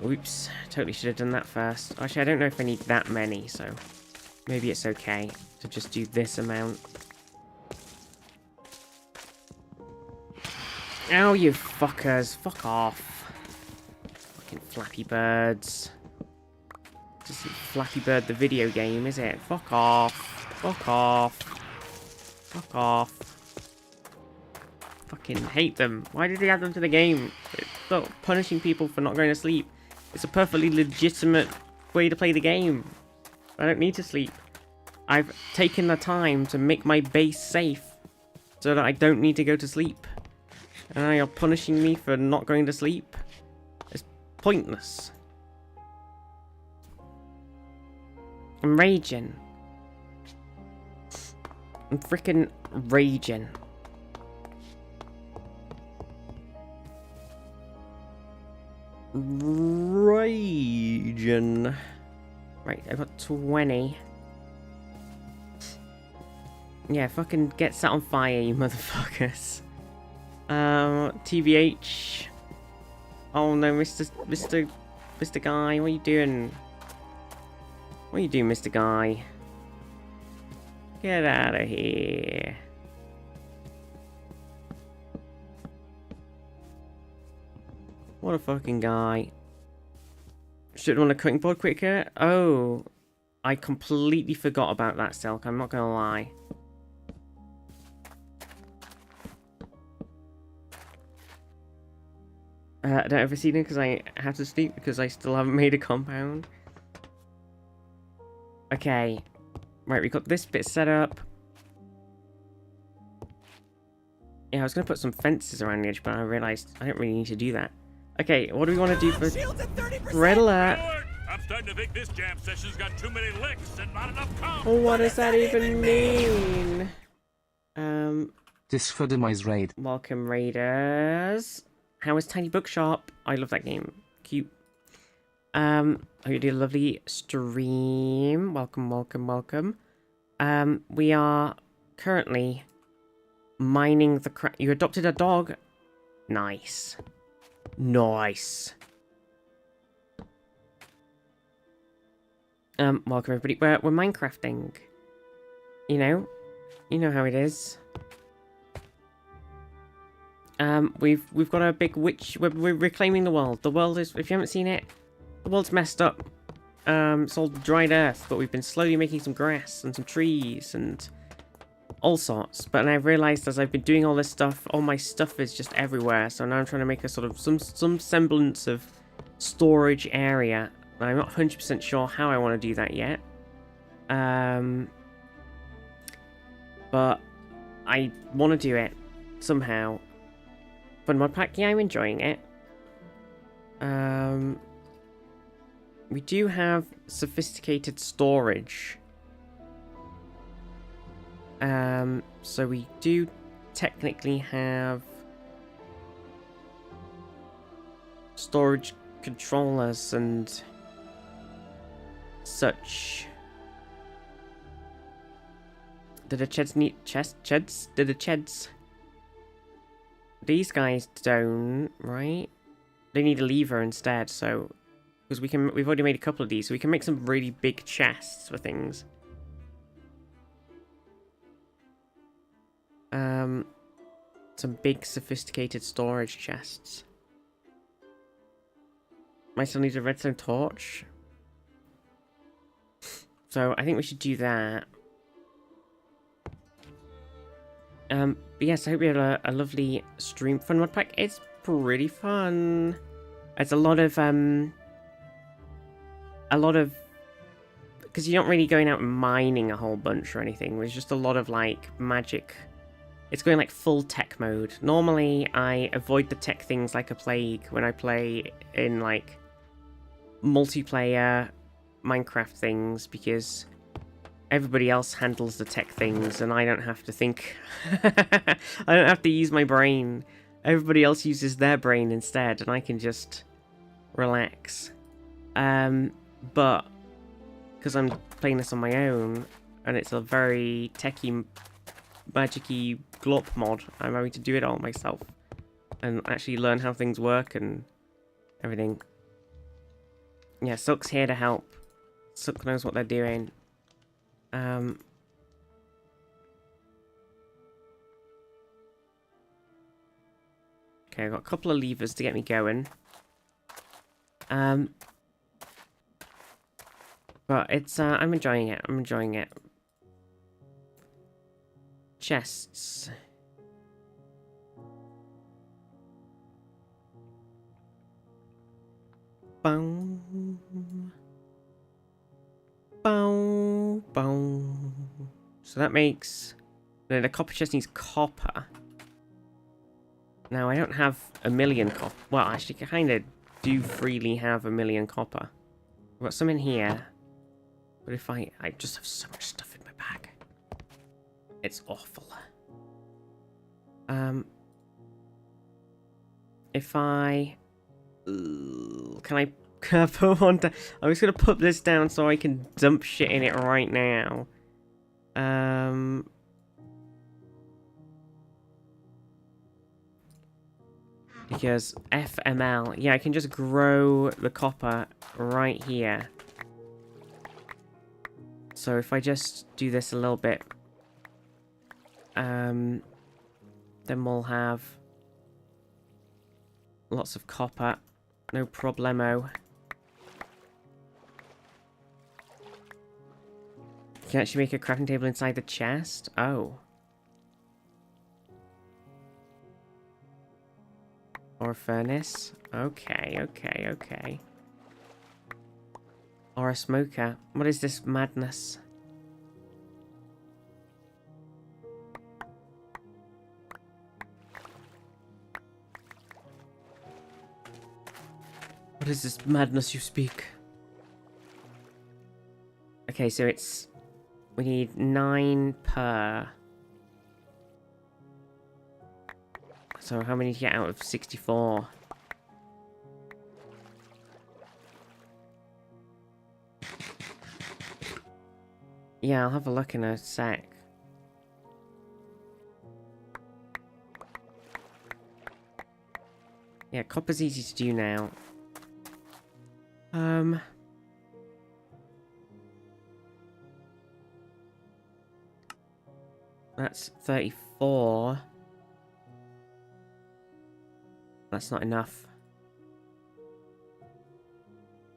Oops, totally should have done that first. Actually, I don't know if I need that many, so maybe it's okay to just do this amount. Ow, you fuckers. Fuck off. Fucking Flappy Birds. Just Flappy Bird the video game, is it? Fuck off. Fuck off. Fuck off. Fucking hate them. Why did they add them to the game? It's not punishing people for not going to sleep. It's a perfectly legitimate way to play the game. I don't need to sleep. I've taken the time to make my base safe so that I don't need to go to sleep. And now you're punishing me for not going to sleep? It's pointless. I'm raging. I'm freaking raging. Raging. Right, I've got 20. Yeah, fucking get set on fire, you motherfuckers. TBH. Oh no, Mr. Guy, what are you doing? What are you doing, Mr. Guy? Get out of here. What a fucking guy. Should have on a cutting board quicker. Oh, I completely forgot about that, Silk. I'm not gonna lie. I don't ever see them because I have to sleep because I still haven't made a compound. Okay. Right, we got this bit set up. Yeah, I was going to put some fences around the edge, but I realised I don't really need to do that. Okay, what do we want to do for Red Alert? I'm starting to think this jam session's got too many licks and not enough comp. What does that even mean? This Fudemize raid. Welcome, Raiders. How is Tiny Bookshop? I love that game. Cute. Hope you did a lovely stream. Welcome, welcome, welcome. We are currently mining the You adopted a dog? Nice. Nice. Welcome everybody. We're Minecrafting. You know how it is. We've got a big witch. We're reclaiming the world. The world is, if you haven't seen it, the world's messed up. It's all dried earth, but we've been slowly making some grass and some trees and all sorts. But I've realized as I've been doing all this stuff, all my stuff is just everywhere. So now I'm trying to make a sort of some semblance of storage area. I'm not 100% sure how I want to do that yet. But I want to do it somehow. Fun mod pack, yeah, I'm enjoying it. We do have sophisticated storage. So we do technically have storage controllers and such. Do the Cheds need Cheds? Do the Cheds? These guys don't, right? They need a lever instead, so because we've already made a couple of these, so we can make some really big chests for things. Some big sophisticated storage chests. Might still need a redstone torch. So I think we should do that. But yes, I hope you had a lovely stream. Fun mod pack. It's pretty fun. It's a lot of because you're not really going out mining a whole bunch or anything. There's just a lot of like magic. It's going like full tech mode. Normally I avoid the tech things like a plague when I play in like multiplayer Minecraft things, because everybody else handles the tech things and I don't have to think. I don't have to use my brain. Everybody else uses their brain instead and I can just relax. But because I'm playing this on my own and it's a very techy, magic-y glop mod, I'm having to do it all myself and actually learn how things work and everything. Yeah, Silk's here to help. Silk knows what they're doing. Okay, I've got a couple of levers to get me going. But it's, I'm enjoying it. I'm enjoying it. Chests. Boom. Boom. Boom. So that makes... No, the copper chest needs copper. Now, I don't have a million copper. Well, actually, I kind of do freely have a million copper. I've got some in here. But if I just have so much stuff in my bag. It's awful. If I... Can I put one down? I'm just going to put this down so I can dump shit in it right now. Because FML, yeah, I can just grow the copper right here. So if I just do this a little bit, then we'll have lots of copper, no problemo. You can actually make a crafting table inside the chest? Oh. Or a furnace? Okay, okay, okay. Or a smoker. What is this madness? What is this madness you speak? Okay, so it's... We need 9 per... So how many do you get out of 64? Yeah, I'll have a look in a sec. Yeah, copper's easy to do now. That's 34. That's not enough.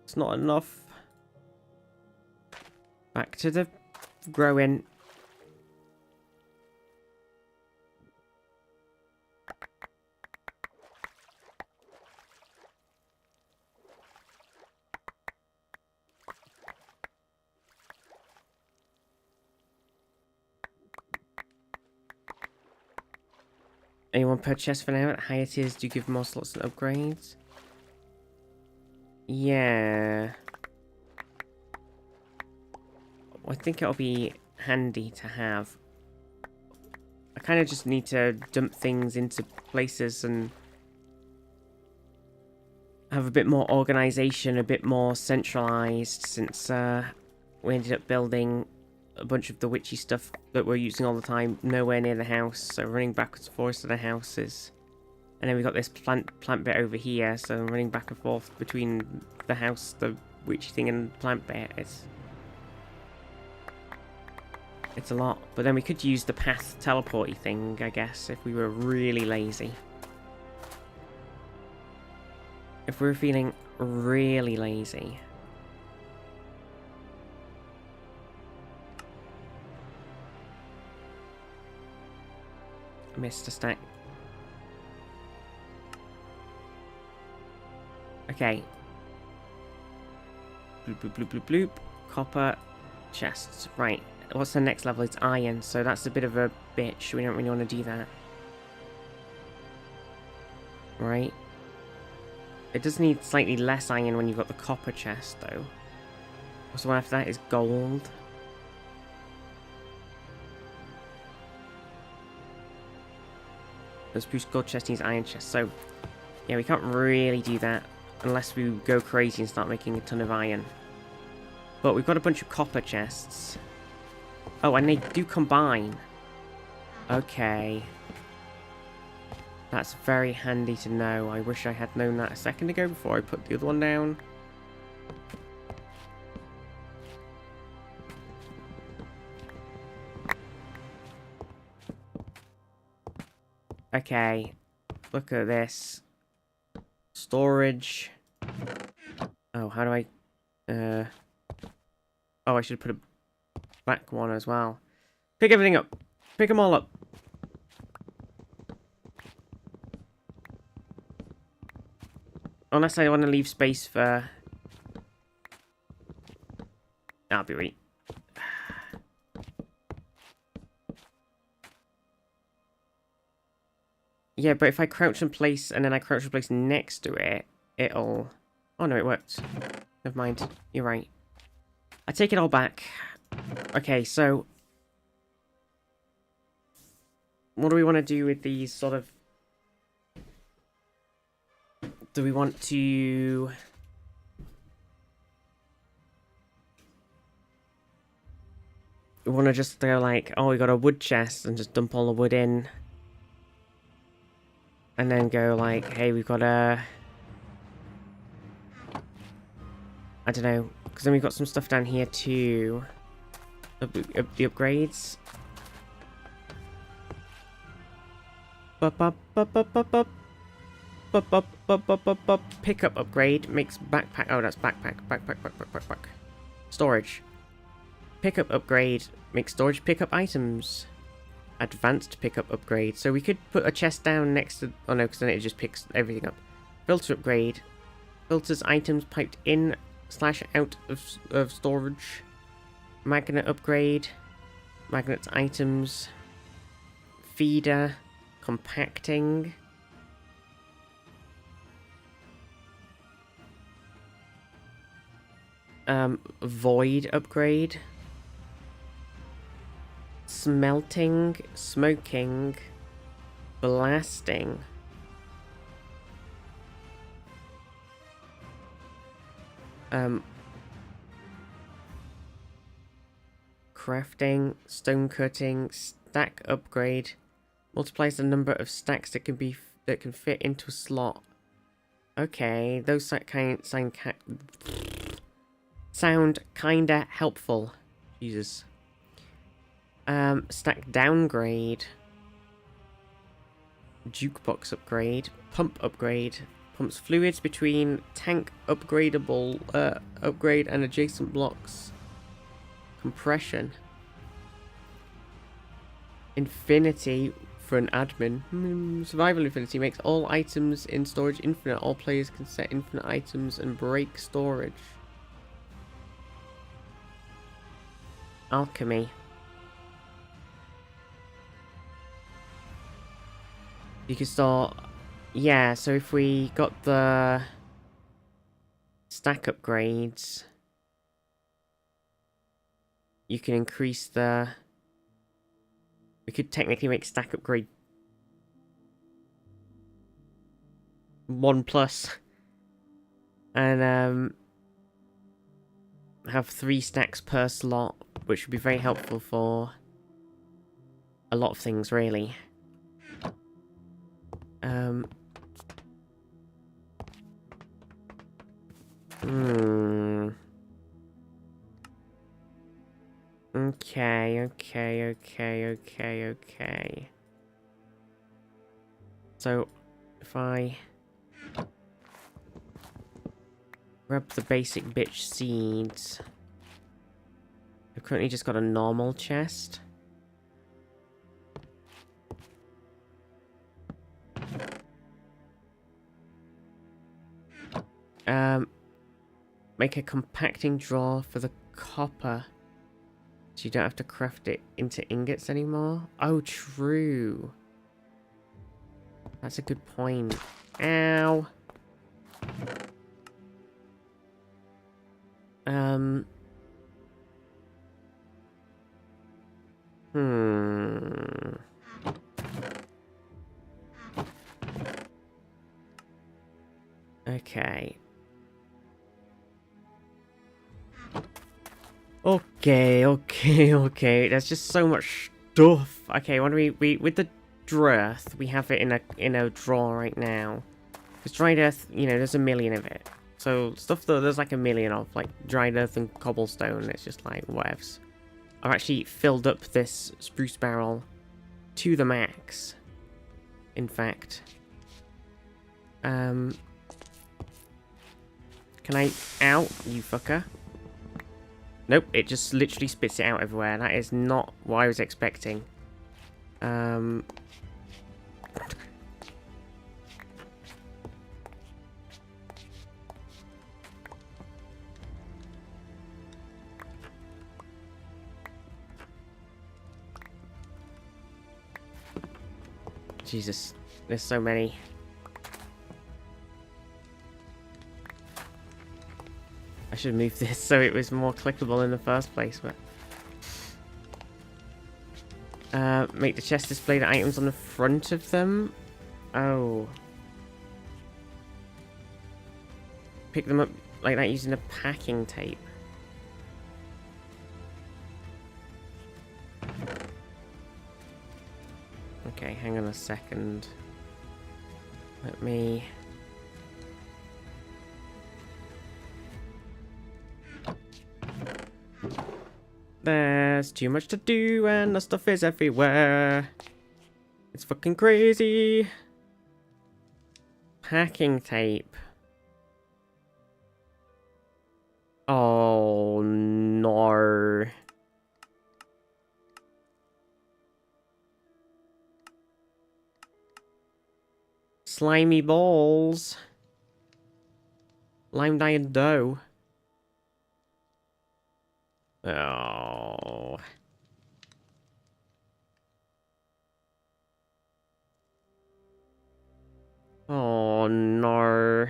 It's not enough. Back to the growing. one per chest for now. Higher tiers do give more slots and upgrades. Yeah. I think it'll be handy to have. I kind of just need to dump things into places and have a bit more organization, a bit more centralized, since we ended up building a bunch of the witchy stuff that we're using all the time nowhere near the house, so running backwards and forwards to the houses. And then we've got this plant bit over here, so running back and forth between the house, the witchy thing, and the plant bit. It's a lot. But then we could use the path teleporty thing, I guess, if we were really lazy. If we were feeling really lazy. Missed a stack. Okay. Bloop, bloop, bloop, bloop, bloop. Copper chests. Right. What's the next level? It's iron, so that's a bit of a bitch. We don't really want to do that. Right. It does need slightly less iron when you've got the copper chest, though. So one after that is gold. The spruce gold chest needs iron chest, so yeah, we can't really do that unless we go crazy and start making a ton of iron. But we've got a bunch of copper chests. Oh, and they do combine. Okay. That's very handy to know. I wish I had known that a second ago before I put the other one down. Okay. Look at this. Storage. Oh, how do I... Oh, I should put a back one as well. Pick everything up. Pick them all up. Unless I want to leave space for... I'll be right. Yeah, but if I crouch in place and then I crouch in place next to it, it'll... Oh no, it worked. Never mind. You're right. I take it all back. Okay, so... What do we want to do with these sort of... Do we want to... We want to just go like, oh, we got a wood chest and just dump all the wood in. And then go like, hey, we've got a... I don't know, because then we've got some stuff down here too. The upgrades. Pickup upgrade makes backpack. Oh, that's backpack. Backpack. Storage. Pickup upgrade makes storage pickup items. Advanced pickup upgrade. So we could put a chest down next to... Oh no, because then it just picks everything up. Filter upgrade. Filters items piped in / out of storage. Magnet upgrade. Magnet items. Feeder. Compacting. Void upgrade. Smelting, smoking, blasting. Crafting, stone cutting, stack upgrade. Multiplies the number of stacks that can fit into a slot. Okay, those sound kinda helpful. Jesus. Stack downgrade. Jukebox upgrade. Pump upgrade. Pumps fluids between tank upgradable upgrade and adjacent blocks. Compression. Infinity for an admin. Survival infinity makes all items in storage infinite. All players can set infinite items and break storage. Alchemy. You can start... Yeah, so if we got the stack upgrades, you can increase the... We could technically make stack upgrade 1+. And have 3 stacks per slot, which would be very helpful for a lot of things, really. Okay. So, if I grab the basic bitch seeds, I've currently just got a normal chest. Make a compacting drawer for the copper, so you don't have to craft it into ingots anymore. Oh, true. That's a good point. Ow. Okay. Okay. There's just so much stuff. Okay, what do we with the Drearth, we have it in a drawer right now. Because dried earth, you know, there's a million of it. So stuff that there's like a million of, like dried earth and cobblestone, it's just like whatevs. I've actually filled up this spruce barrel to the max. In fact. Can I... Ow, you fucker. Nope, it just literally spits it out everywhere. That is not what I was expecting. Jesus, there's so many. I should move this so it was more clickable in the first place, but... make the chest display the items on the front of them? Oh. Pick them up like that using a packing tape. Okay, hang on a second. Let me... There's too much to do and the stuff is everywhere. It's fucking crazy. Packing tape. Oh no. Slimy balls. Lime dye and dough. Oh. Oh no.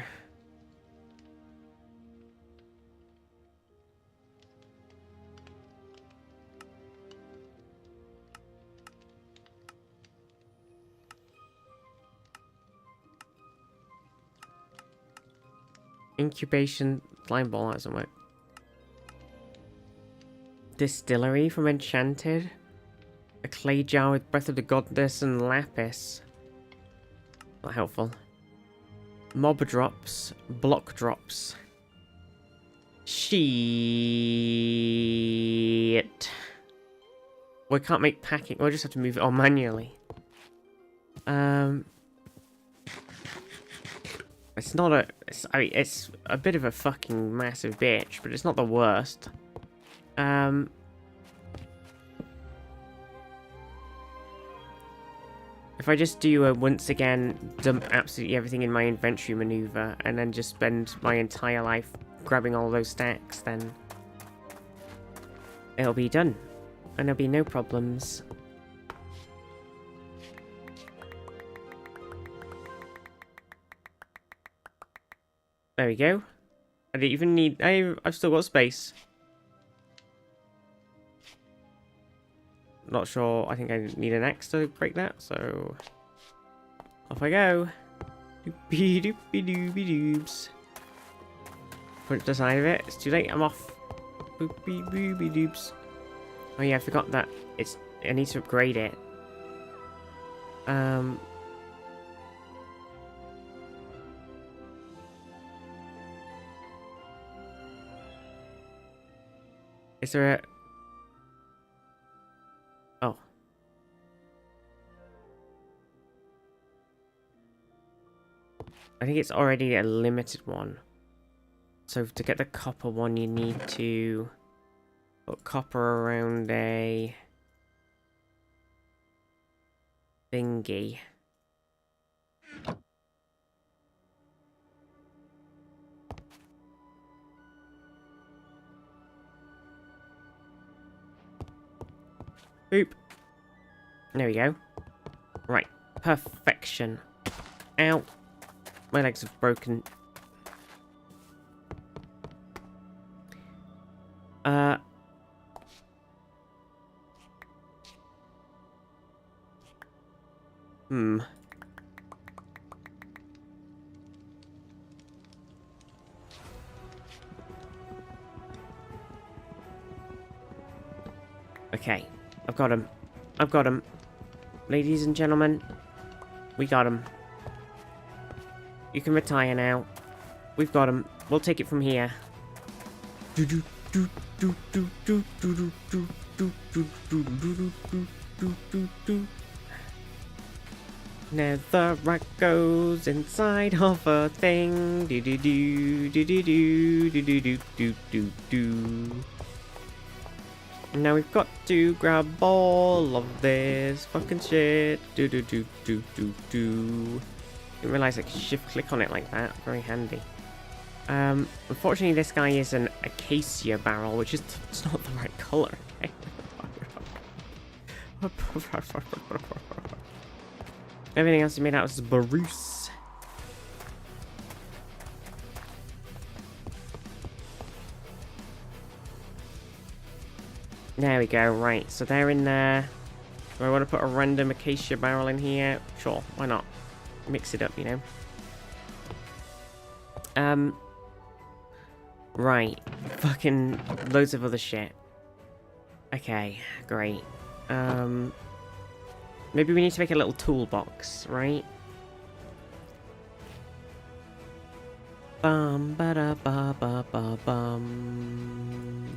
Incubation slime ball hasn't worked. Distillery from Enchanted. A clay jar with Breath of the Goddess and lapis. Not helpful. Mob drops. Block drops. Shit. We can't make packing. We'll just have to move it on manually. It's not a... I mean, it's a bit of a fucking massive bitch, but it's not the worst. If I just do a once again dump absolutely everything in my inventory maneuver and then just spend my entire life grabbing all those stacks, then it'll be done and there'll be no problems. There we go. I didn't even need... I've still got space. Not sure. I think I need an axe to break that, so... Off I go. Doopy doopy doopy doobs. Put the side of it. It's too late. I'm off. Boopy boopy doobs. Oh yeah, I forgot that. I need to upgrade it. Is there a... Oh. I think it's already a limited one. So to get the copper one, you need to put copper around a thingy. Boop. There we go. Right. Perfection. Ow. My legs have broken. Okay. I've got him. I've got him. Ladies and gentlemen, we got him. You can retire now. We've got him. We'll take it from here. Now the rat goes inside of a thing. Do do do do do do do do do do do. Now we've got to grab all of this fucking shit. Do do do do do do. Didn't realise I could shift click on it like that. Very handy. Unfortunately, this guy is an acacia barrel, which is it's not the right colour. Everything else is made out of spruce. There we go. Right, so they're in there. Do I want to put a random acacia barrel in here? Sure, why not? Mix it up, you know. Right. Fucking loads of other shit. Okay, great. Maybe we need to make a little toolbox, right? Bum ba da ba ba ba bum.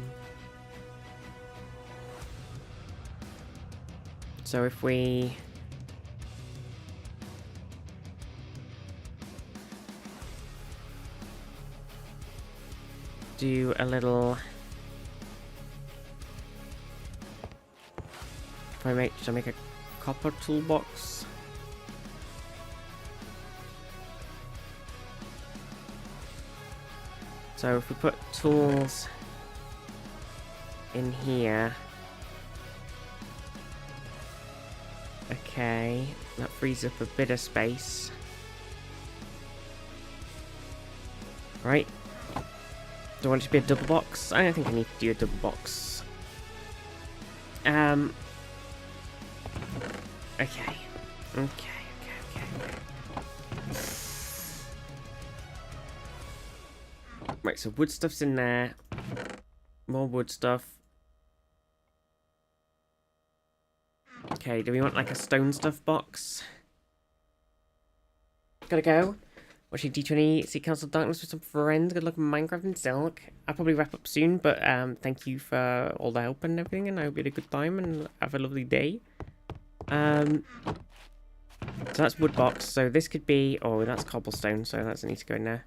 So if we do a little, should I make a copper toolbox? So if we put tools in here, okay, that frees up a bit of space. Right. Do I want it to be a double box? I don't think I need to do a double box. Okay. Right, so wood stuff's in there. More wood stuff. Okay, do we want like a stone stuff box? Gotta go. Watching D20 Sea Council Darkness with some friends. Good luck in Minecraft and Silk. I'll probably wrap up soon, but thank you for all the help and everything, and I hope you had a good time and have a lovely day. So that's wood box. So this could be... Oh, that's cobblestone, so that doesn't need to go in there.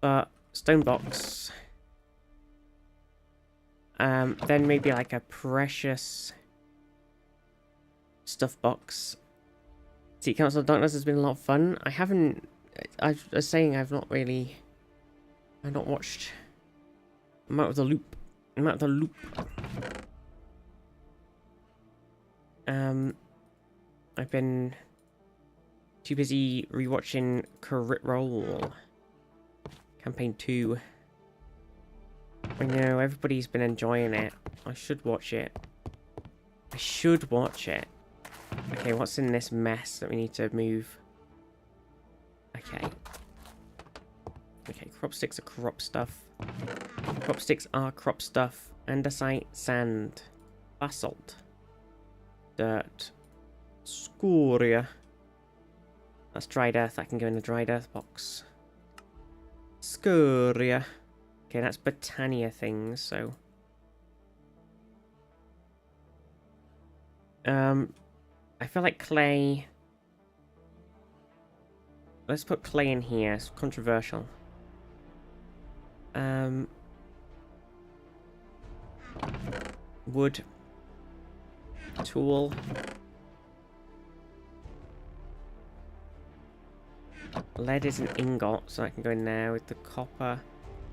But stone box. Then maybe like a precious stuff box. Sea Council of Darkness has been a lot of fun. I was saying I've not watched. I'm out of the loop. I've been too busy rewatching Crit Roll. Campaign 2. I know, everybody's been enjoying it. I should watch it. I should watch it. Okay, what's in this mess that we need to move? Okay. Okay, crop sticks are crop stuff. Crop sticks are crop stuff. Andesite, sand, basalt, dirt, scoria. That's dried earth. That can go in the dried earth box. Scoria. Okay, that's Botania things, so... I feel like clay... Let's put clay in here. It's controversial. Wood. Tool. Lead is an ingot, so that can go in there with the copper.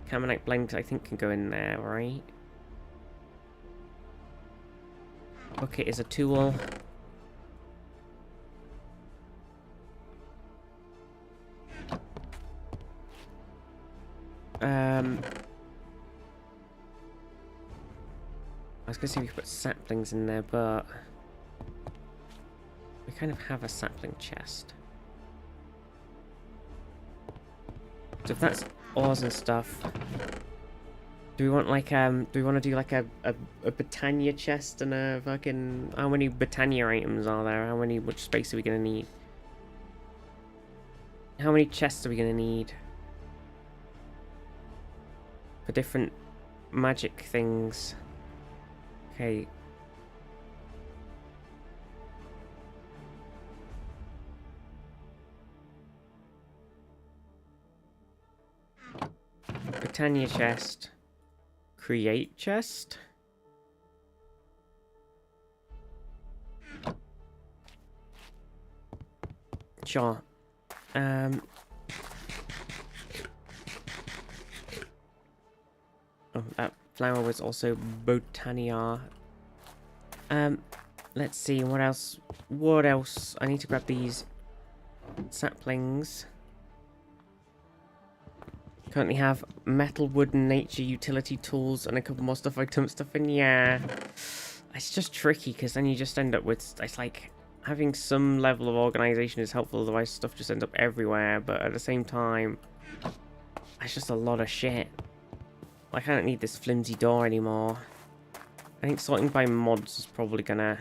Camonite blend, I think, can go in there, right? Bucket is a tool. I was gonna see if we could put saplings in there, but we kind of have a sapling chest. So if that's ores and stuff, do we want like do we want to do like a Botania chest and a fucking, how many Botania items are there? How many, which space are we gonna need? How many chests are we gonna need for different magic things? Okay. Britannia chest. Create chest. Sure. Oh, that flower was also Botania. Let's see, what else? What else? I need to grab these saplings. Currently have metal, wood, and nature, utility tools, and a couple more stuff I dumped stuff in. Yeah. It's just tricky, because then you just end up with... It's like, having some level of organization is helpful, otherwise stuff just ends up everywhere, but at the same time, it's just a lot of shit. Like, I don't need this flimsy door anymore. I think sorting by mods is probably gonna...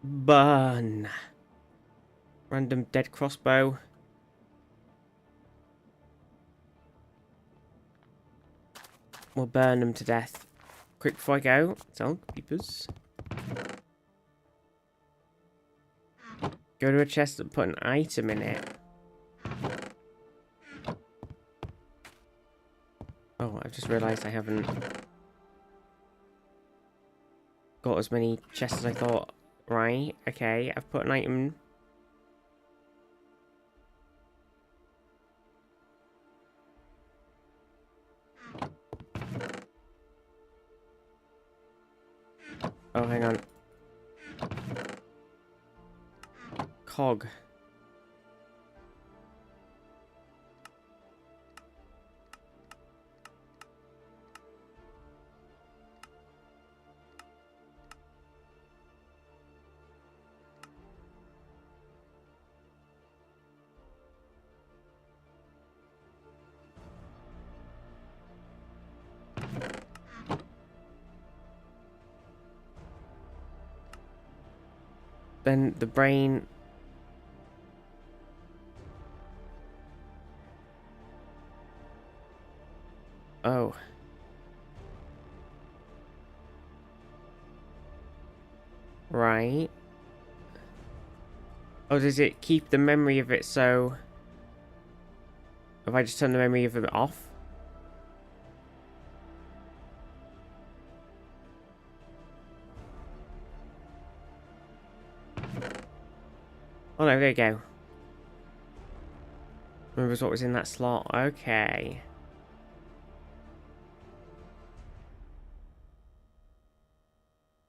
burn. Random dead crossbow. We'll burn them to death. Quick before I go. Sell creepers. Go to a chest and put an item in it. Oh, I've just realised I haven't got as many chests as I thought. Right, okay, I've put an item. Oh, hang on. Cog. Then the brain. Oh. Right. Oh, does it keep the memory of it so... If I just turn the memory of it off? Oh no, there you go. Remembers what was in that slot. Okay.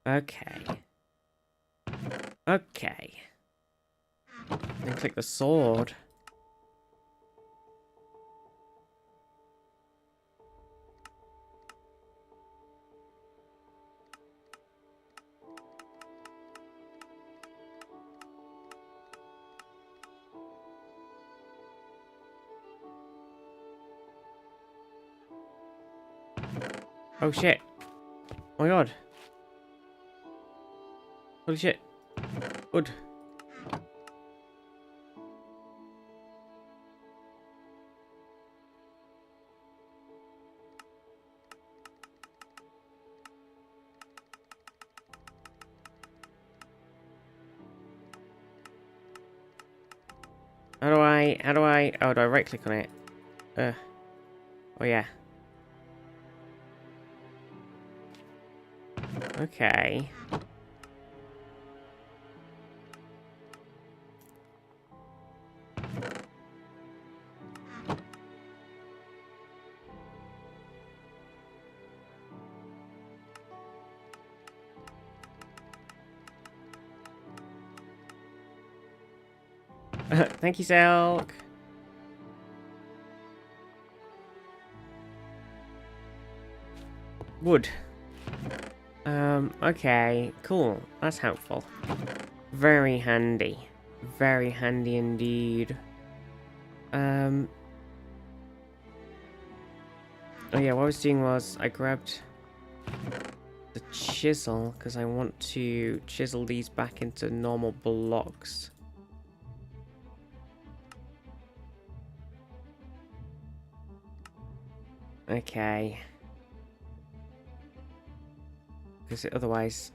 Okay. Okay. Then click the sword. Oh shit. Oh my god. Holy shit. Good. Oh, do I right click on it? Oh yeah. Okay. Thank you, Silk. Wood. Okay, cool. That's helpful. Very handy. Very handy indeed. Oh yeah, what I was doing was I grabbed the chisel because I want to chisel these back into normal blocks. Okay. Because otherwise,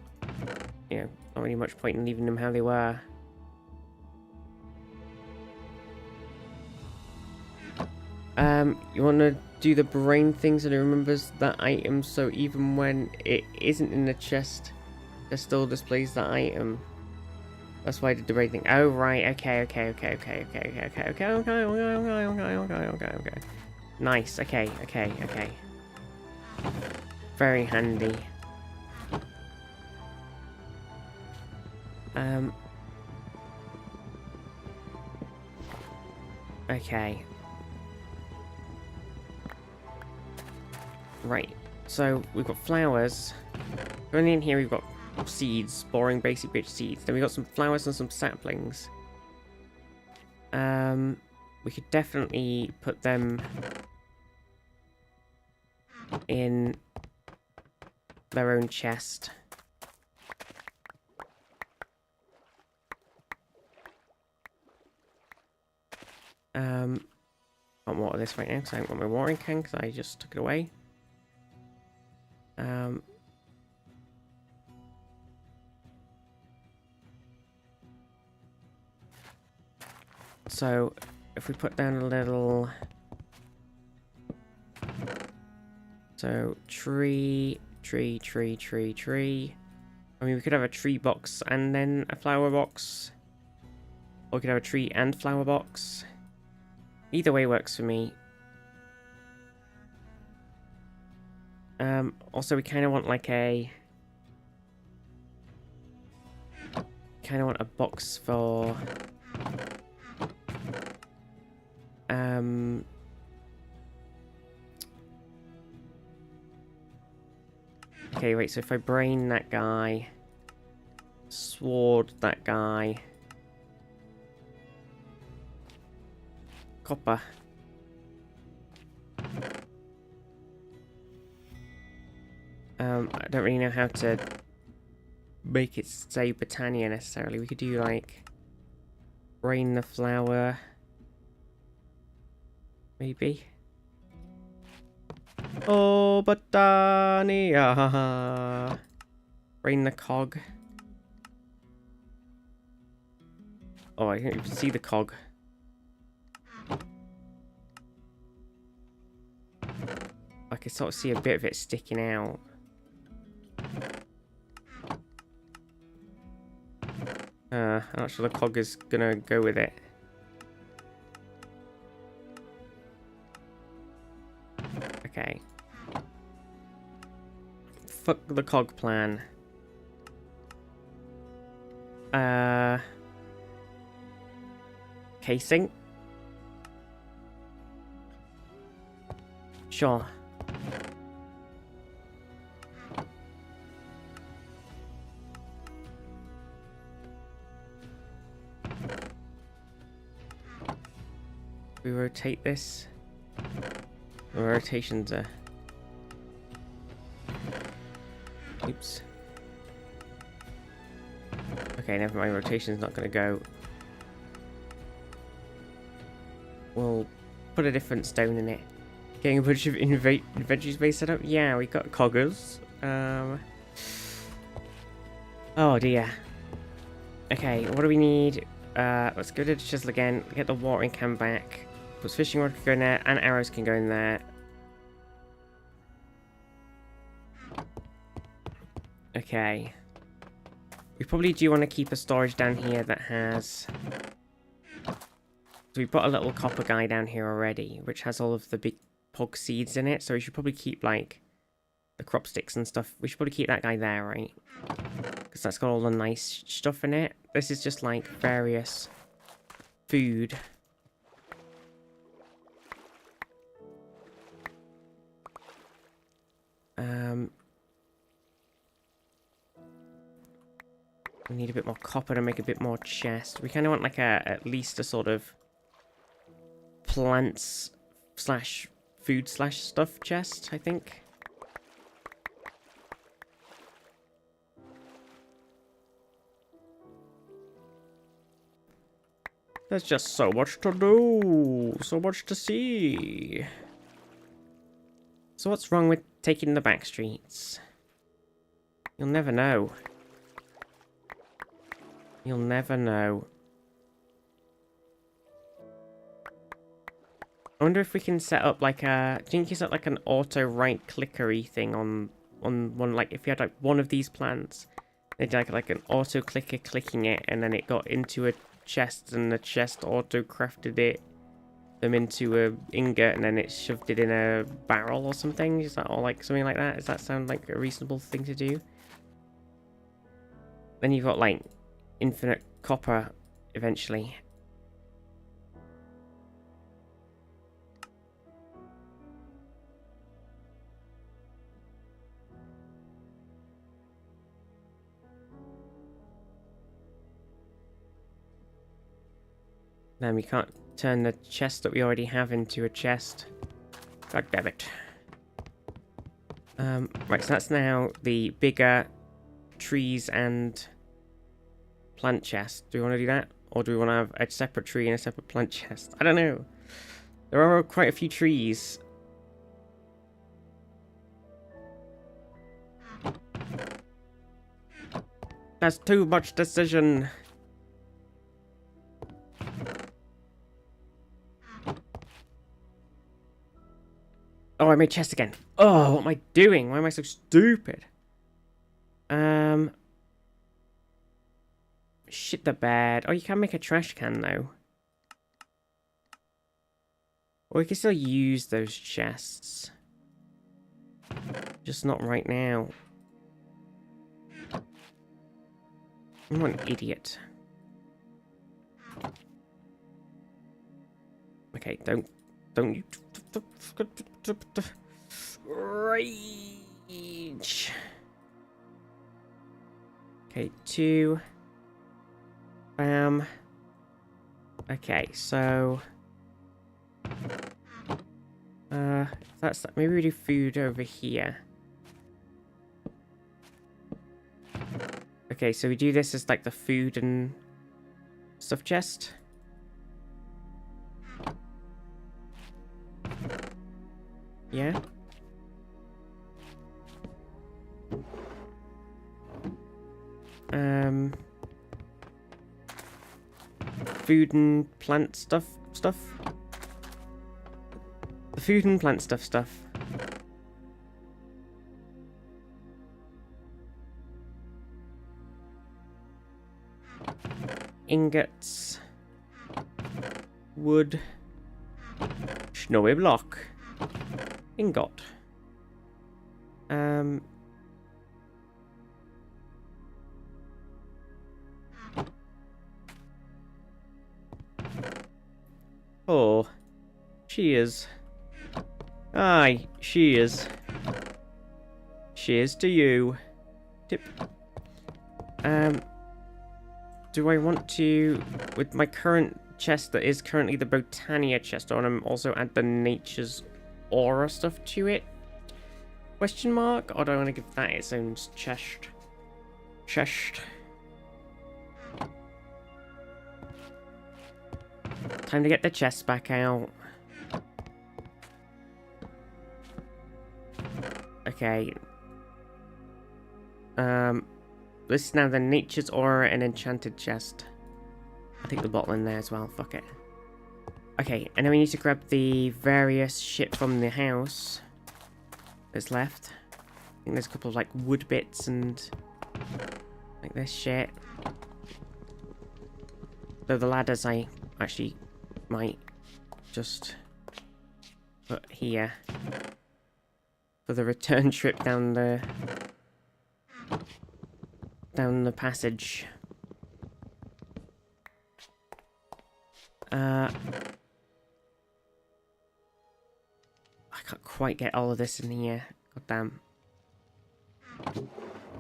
you know, not really much point in leaving them how they were. You want to do the brain thing so it remembers that item, so even when it isn't in the chest, it still displays that item. That's why I did the brain thing. Oh right, okay. Nice, okay. Very handy. Okay. Right, so we've got flowers. Going in here, we've got seeds, boring basic bitch seeds. Then we've got some flowers and some saplings. We could definitely put them in their own chest. I can't water this right now because I haven't got my watering can because I just took it away. So if we put down a little, so tree. I mean, we could have a tree box and then a flower box, or we could have a tree and flower box. Either way works for me. Also, we kind of want like a... kind of want a box for... Okay, wait, so if I brain that guy... sword that guy... copper... I don't really know how to make it say Britannia necessarily. We could do like brain the flower, maybe. Oh, Britannia! Brain the cog. Oh, I can't even see the cog. I can sort of see a bit of it sticking out. I'm not sure the cog is gonna go with it. Okay. Fuck the cog plan. casing. Sure. We rotate this. The rotations are... Oops. Okay, never mind. Rotation's not going to go. We'll put a different stone in it. Getting a bunch of inventory space set up. Yeah, we got coggers. Oh dear. Okay, what do we need? Let's go to the chisel again. Get the watering can back. Because fishing rod can go in there, and arrows can go in there. Okay. We probably do want to keep a storage down here that has... So we put a little copper guy down here already, which has all of the big pog seeds in it. So we should probably keep, like, the crop sticks and stuff. We should probably keep that guy there, right? Because that's got all the nice stuff in it. This is just, like, various food. We need a bit more copper to make a bit more chest. We kind of want, like, at least a sort of plants slash food slash stuff chest, I think. There's just so much to do, so much to see. So what's wrong with taking the back streets? You'll never know. You'll never know. I wonder if we can set up like a... Do you think you set like an auto right clickery thing on one, like if you had like one of these plants, they'd like an auto clicker clicking it, and then it got into a chest, and the chest auto crafted them into a ingot, and then it shoved it in a barrel or something? Is that all like something like that? Does that sound like a reasonable thing to do? Then you've got like infinite copper eventually. Then we can't turn the chest that we already have into a chest. God damn it. Right, so that's now the bigger trees and plant chest. Do we want to do that? Or do we want to have a separate tree and a separate plant chest? I don't know. There are quite a few trees. That's too much decision. Oh, I made chest again. Oh, what am I doing? Why am I so stupid? Shit the bed. Oh, you can make a trash can, though. Or we can still use those chests. Just not right now. I'm an idiot. Okay, don't you... Rage. Okay, 2. Bam. Okay, so... that's that. Maybe we do food over here. Okay, so we do this as like the food and stuff chest. Yeah. Food and plant stuff. The food and plant stuff. Ingots. Wood. Snowy block. Ingot. Cheers. Aye, cheers. Cheers to you. Tip. Do I want to, with my current chest that is currently the Botania chest, I want to also add the Nature's Aura stuff to it? Question mark? Or do I want to give that its own chest? Chest. Time to get the chest back out. Okay. This is now the Nature's Aura and Enchanted chest. I'll take the bottle in there as well, fuck it. Okay, and then we need to grab the various shit from the house that's left. I think there's a couple of like wood bits and like this shit. Though the ladders I actually might just put here for the return trip down the passage. I can't quite get all of this in here. God damn.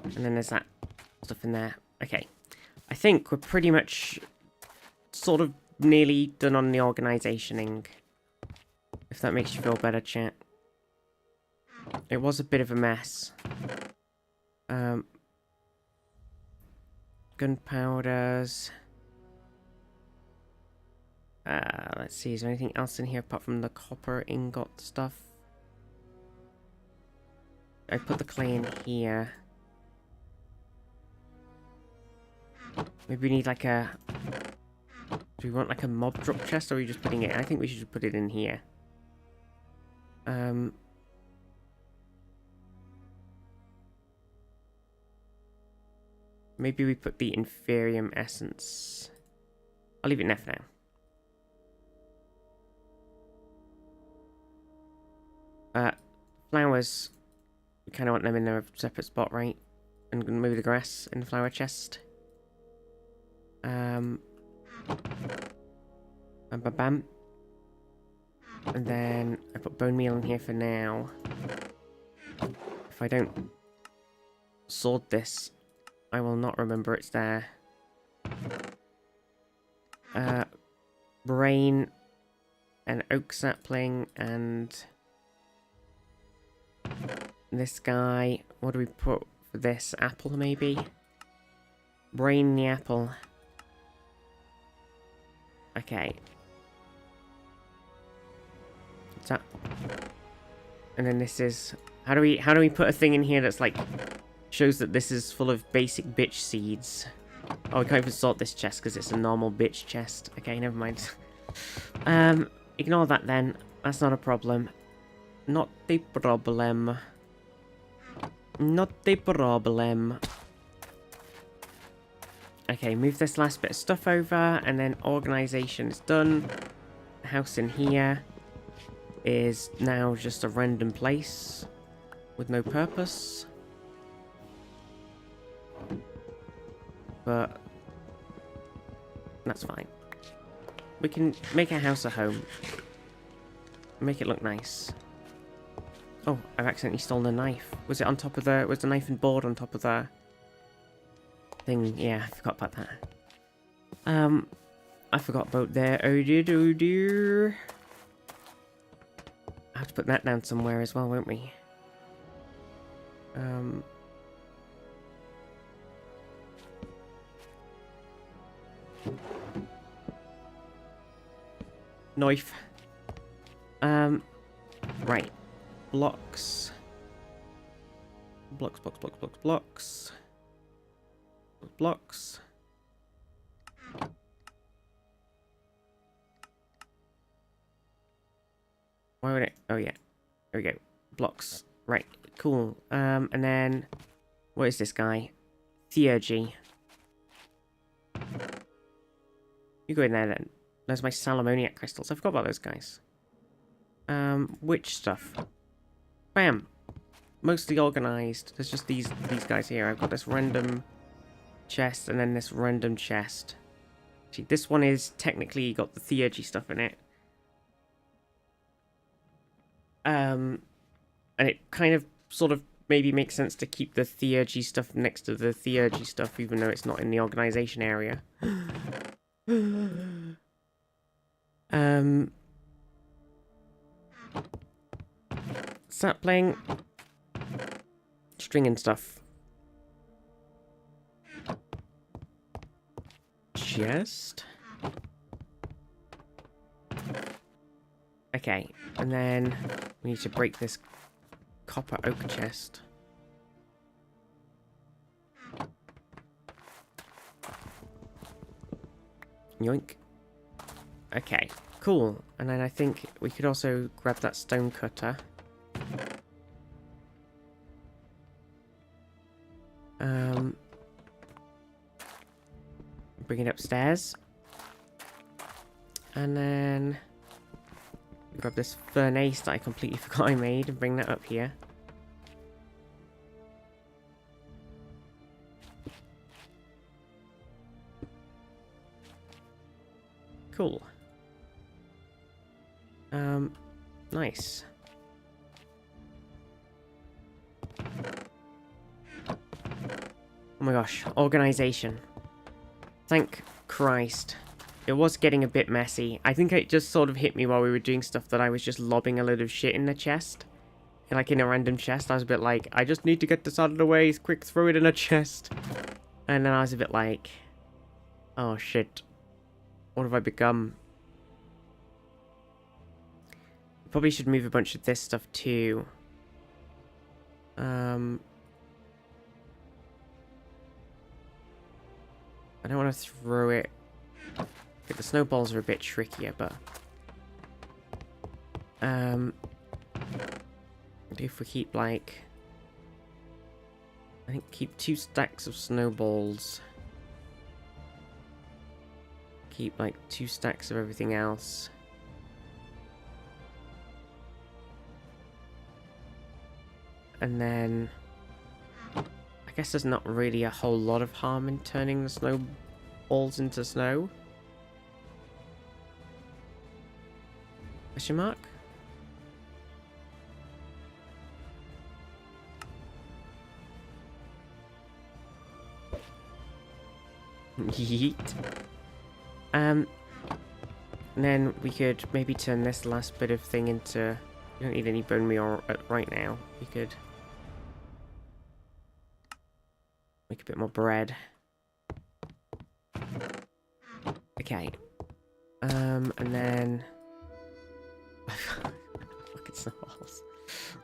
And then there's that stuff in there. Okay. I think we're pretty much sort of nearly done on the organisationing. If that makes you feel better, chat. It was a bit of a mess. Gunpowders. Let's see, is there anything else in here apart from the copper ingot stuff? I put the clay in here. Maybe we need like a... Do we want like a mob drop chest, or are we just putting it? I think we should just put it in here. Maybe we put the Inferium Essence. I'll leave it in there for now. Flowers. We kind of want them in a separate spot, right? And maybe the grass in the flower chest. Bam, bam, bam. And then I put bone meal in here for now. If I don't sword this, I will not remember it's there. Brain, an oak sapling, and this guy. What do we put for this? Apple, maybe? Brain the apple. Okay. What's that? And then this is... How do we put a thing in here that's like... Shows that this is full of basic bitch seeds. Oh, we can't even sort this chest because it's a normal bitch chest. Okay, never mind. Ignore that then. That's not a problem. Not the problem. Not the problem. Okay, move this last bit of stuff over, and then organisation is done. The house in here is now just a random place with no purpose. But that's fine. We can make our house a home. Make it look nice. Oh, I've accidentally stolen a knife. Was it on top of the... Was the knife and board on top of the... thing? Yeah, I forgot about that. I forgot about that. Oh dear. I have to put that down somewhere as well, won't we? Knife. Right. Blocks. Blocks. Blocks. Why would it? Oh yeah. There we go. Blocks. Right. Cool. And then what is this guy? Theurgy. You go in there then. There's my Salamoniac crystals. I forgot about those guys. Witch stuff. Bam. Mostly organized. There's just these guys here. I've got this random chest and then this random chest. See, this one is technically got the Theurgy stuff in it. And it kind of sort of maybe makes sense to keep the theurgy stuff next to the theurgy stuff, even though it's not in the organization area. Start playing string and stuff. Chest. Okay, and then we need to break this copper oak chest. Yoink. Okay, cool. And then I think we could also grab that stone cutter. Bring it upstairs. And then grab this furnace that I completely forgot I made and bring that up here. Cool. Nice. Oh my gosh, organization. Thank Christ. It was getting a bit messy. I think it just sort of hit me while we were doing stuff that I was just lobbing a load of shit in the chest. Like in a random chest. I was a bit like, I just need to get this out of the way. Quick, throw it in a chest. And then I was a bit like, oh shit. What have I become? Probably should move a bunch of this stuff too. I don't want to throw it. Okay, the snowballs are a bit trickier, but if we keep like, I think keep 2 stacks of snowballs. Keep like 2 stacks of everything else. And then I guess there's not really a whole lot of harm in turning the snowballs into snow. Question mark? Yeet. And then we could maybe turn this last bit of thing into... We don't need any bone meal right now. We could make a bit more bread. Okay. And then... Fucking snowballs.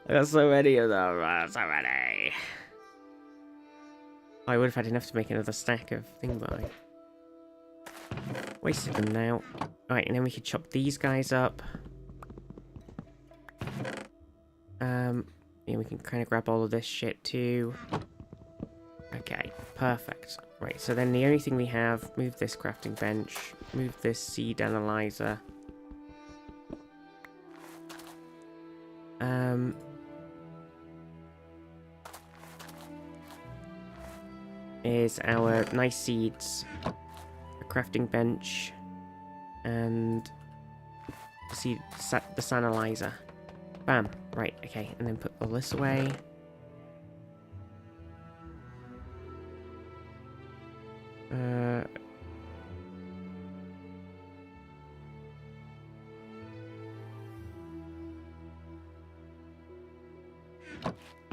I got so many of them. So many. I would have had enough to make another stack of thing, but I wasted them now. Alright, and then we could chop these guys up. Yeah, we can kind of grab all of this shit too. Okay, perfect. Right, so then the only thing we have, move this crafting bench, move this seed analyzer. Is our nice seeds, a crafting bench, and the sanalizer. Bam. Right, okay, and then put all this away.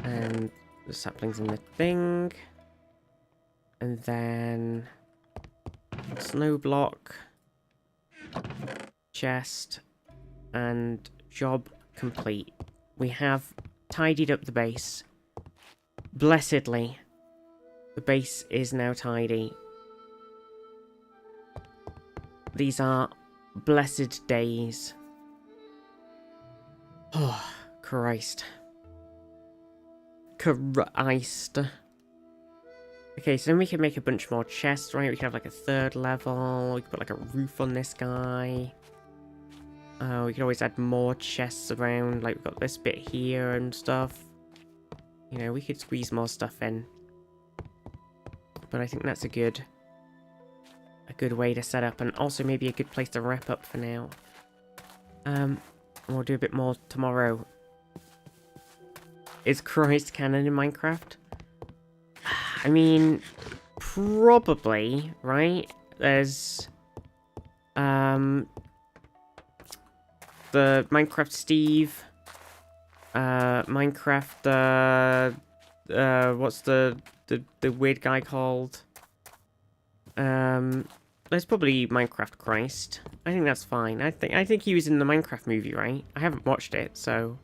And the saplings in the thing. And then snow block, chest, and job complete. We have tidied up the base. Blessedly, the base is now tidy. These are blessed days. Oh, Christ. Christ. Okay, so then we can make a bunch more chests, right? We can have like a 3rd level. We can put like a roof on this guy. We can always add more chests around. Like we've got this bit here and stuff. You know, we could squeeze more stuff in. But I think that's a good way to set up, and also maybe a good place to wrap up for now. We'll do a bit more tomorrow. Is Christ canon in Minecraft? I mean, probably, right? There's the Minecraft Steve, Minecraft what's the weird guy called? There's probably Minecraft Christ. I think that's fine. I think he was in the Minecraft movie, right? I haven't watched it, so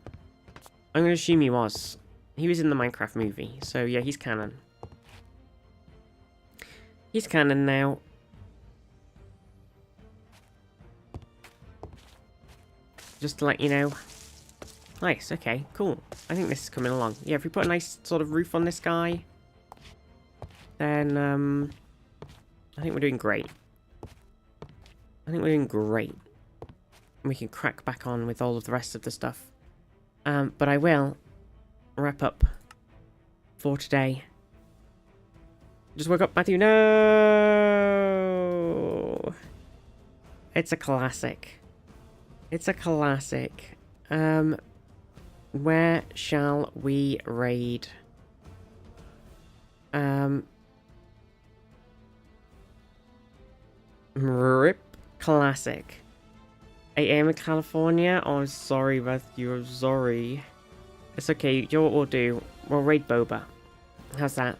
I'm gonna assume he was. He was in the Minecraft movie, so yeah, he's canon. He's canon now. Just to let you know. Nice, okay, cool. I think this is coming along. Yeah, if we put a nice sort of roof on this guy, then, I think we're doing great. I think we're doing great. We can crack back on with all of the rest of the stuff. But I will wrap up for today. Just woke up, Matthew. No! It's a classic. It's a classic. Where shall we raid? RIP classic. 8 AM in California? Oh, I'm sorry, Matthew. I'm sorry. It's okay. You know what we'll do? We'll raid Boba. How's that?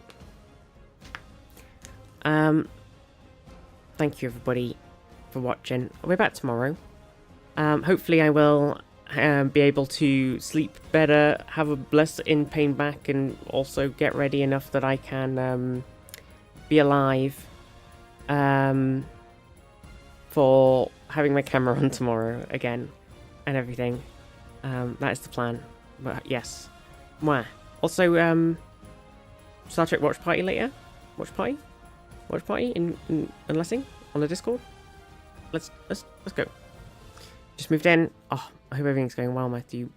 Thank you, everybody, for watching. I'll be back tomorrow. Hopefully I will be able to sleep better, have a less in pain back, and also get ready enough that I can be alive for having my camera on tomorrow again and everything. That is the plan. But yes. Mwah. Also, Star Trek watch party later. Watch party in Lessing on the Discord. Let's go. Just moved in. Oh, I hope everything's going well, Matthew.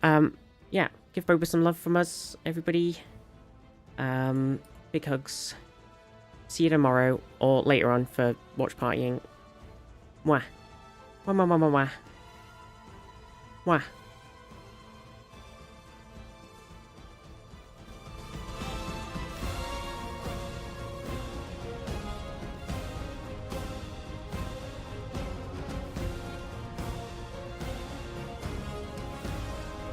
Yeah, give Boba some love from us, everybody. Big hugs. See you tomorrow or later on for watch partying. Mwah. Mwah, mwah, mwah, mwah, mwah. Mwah.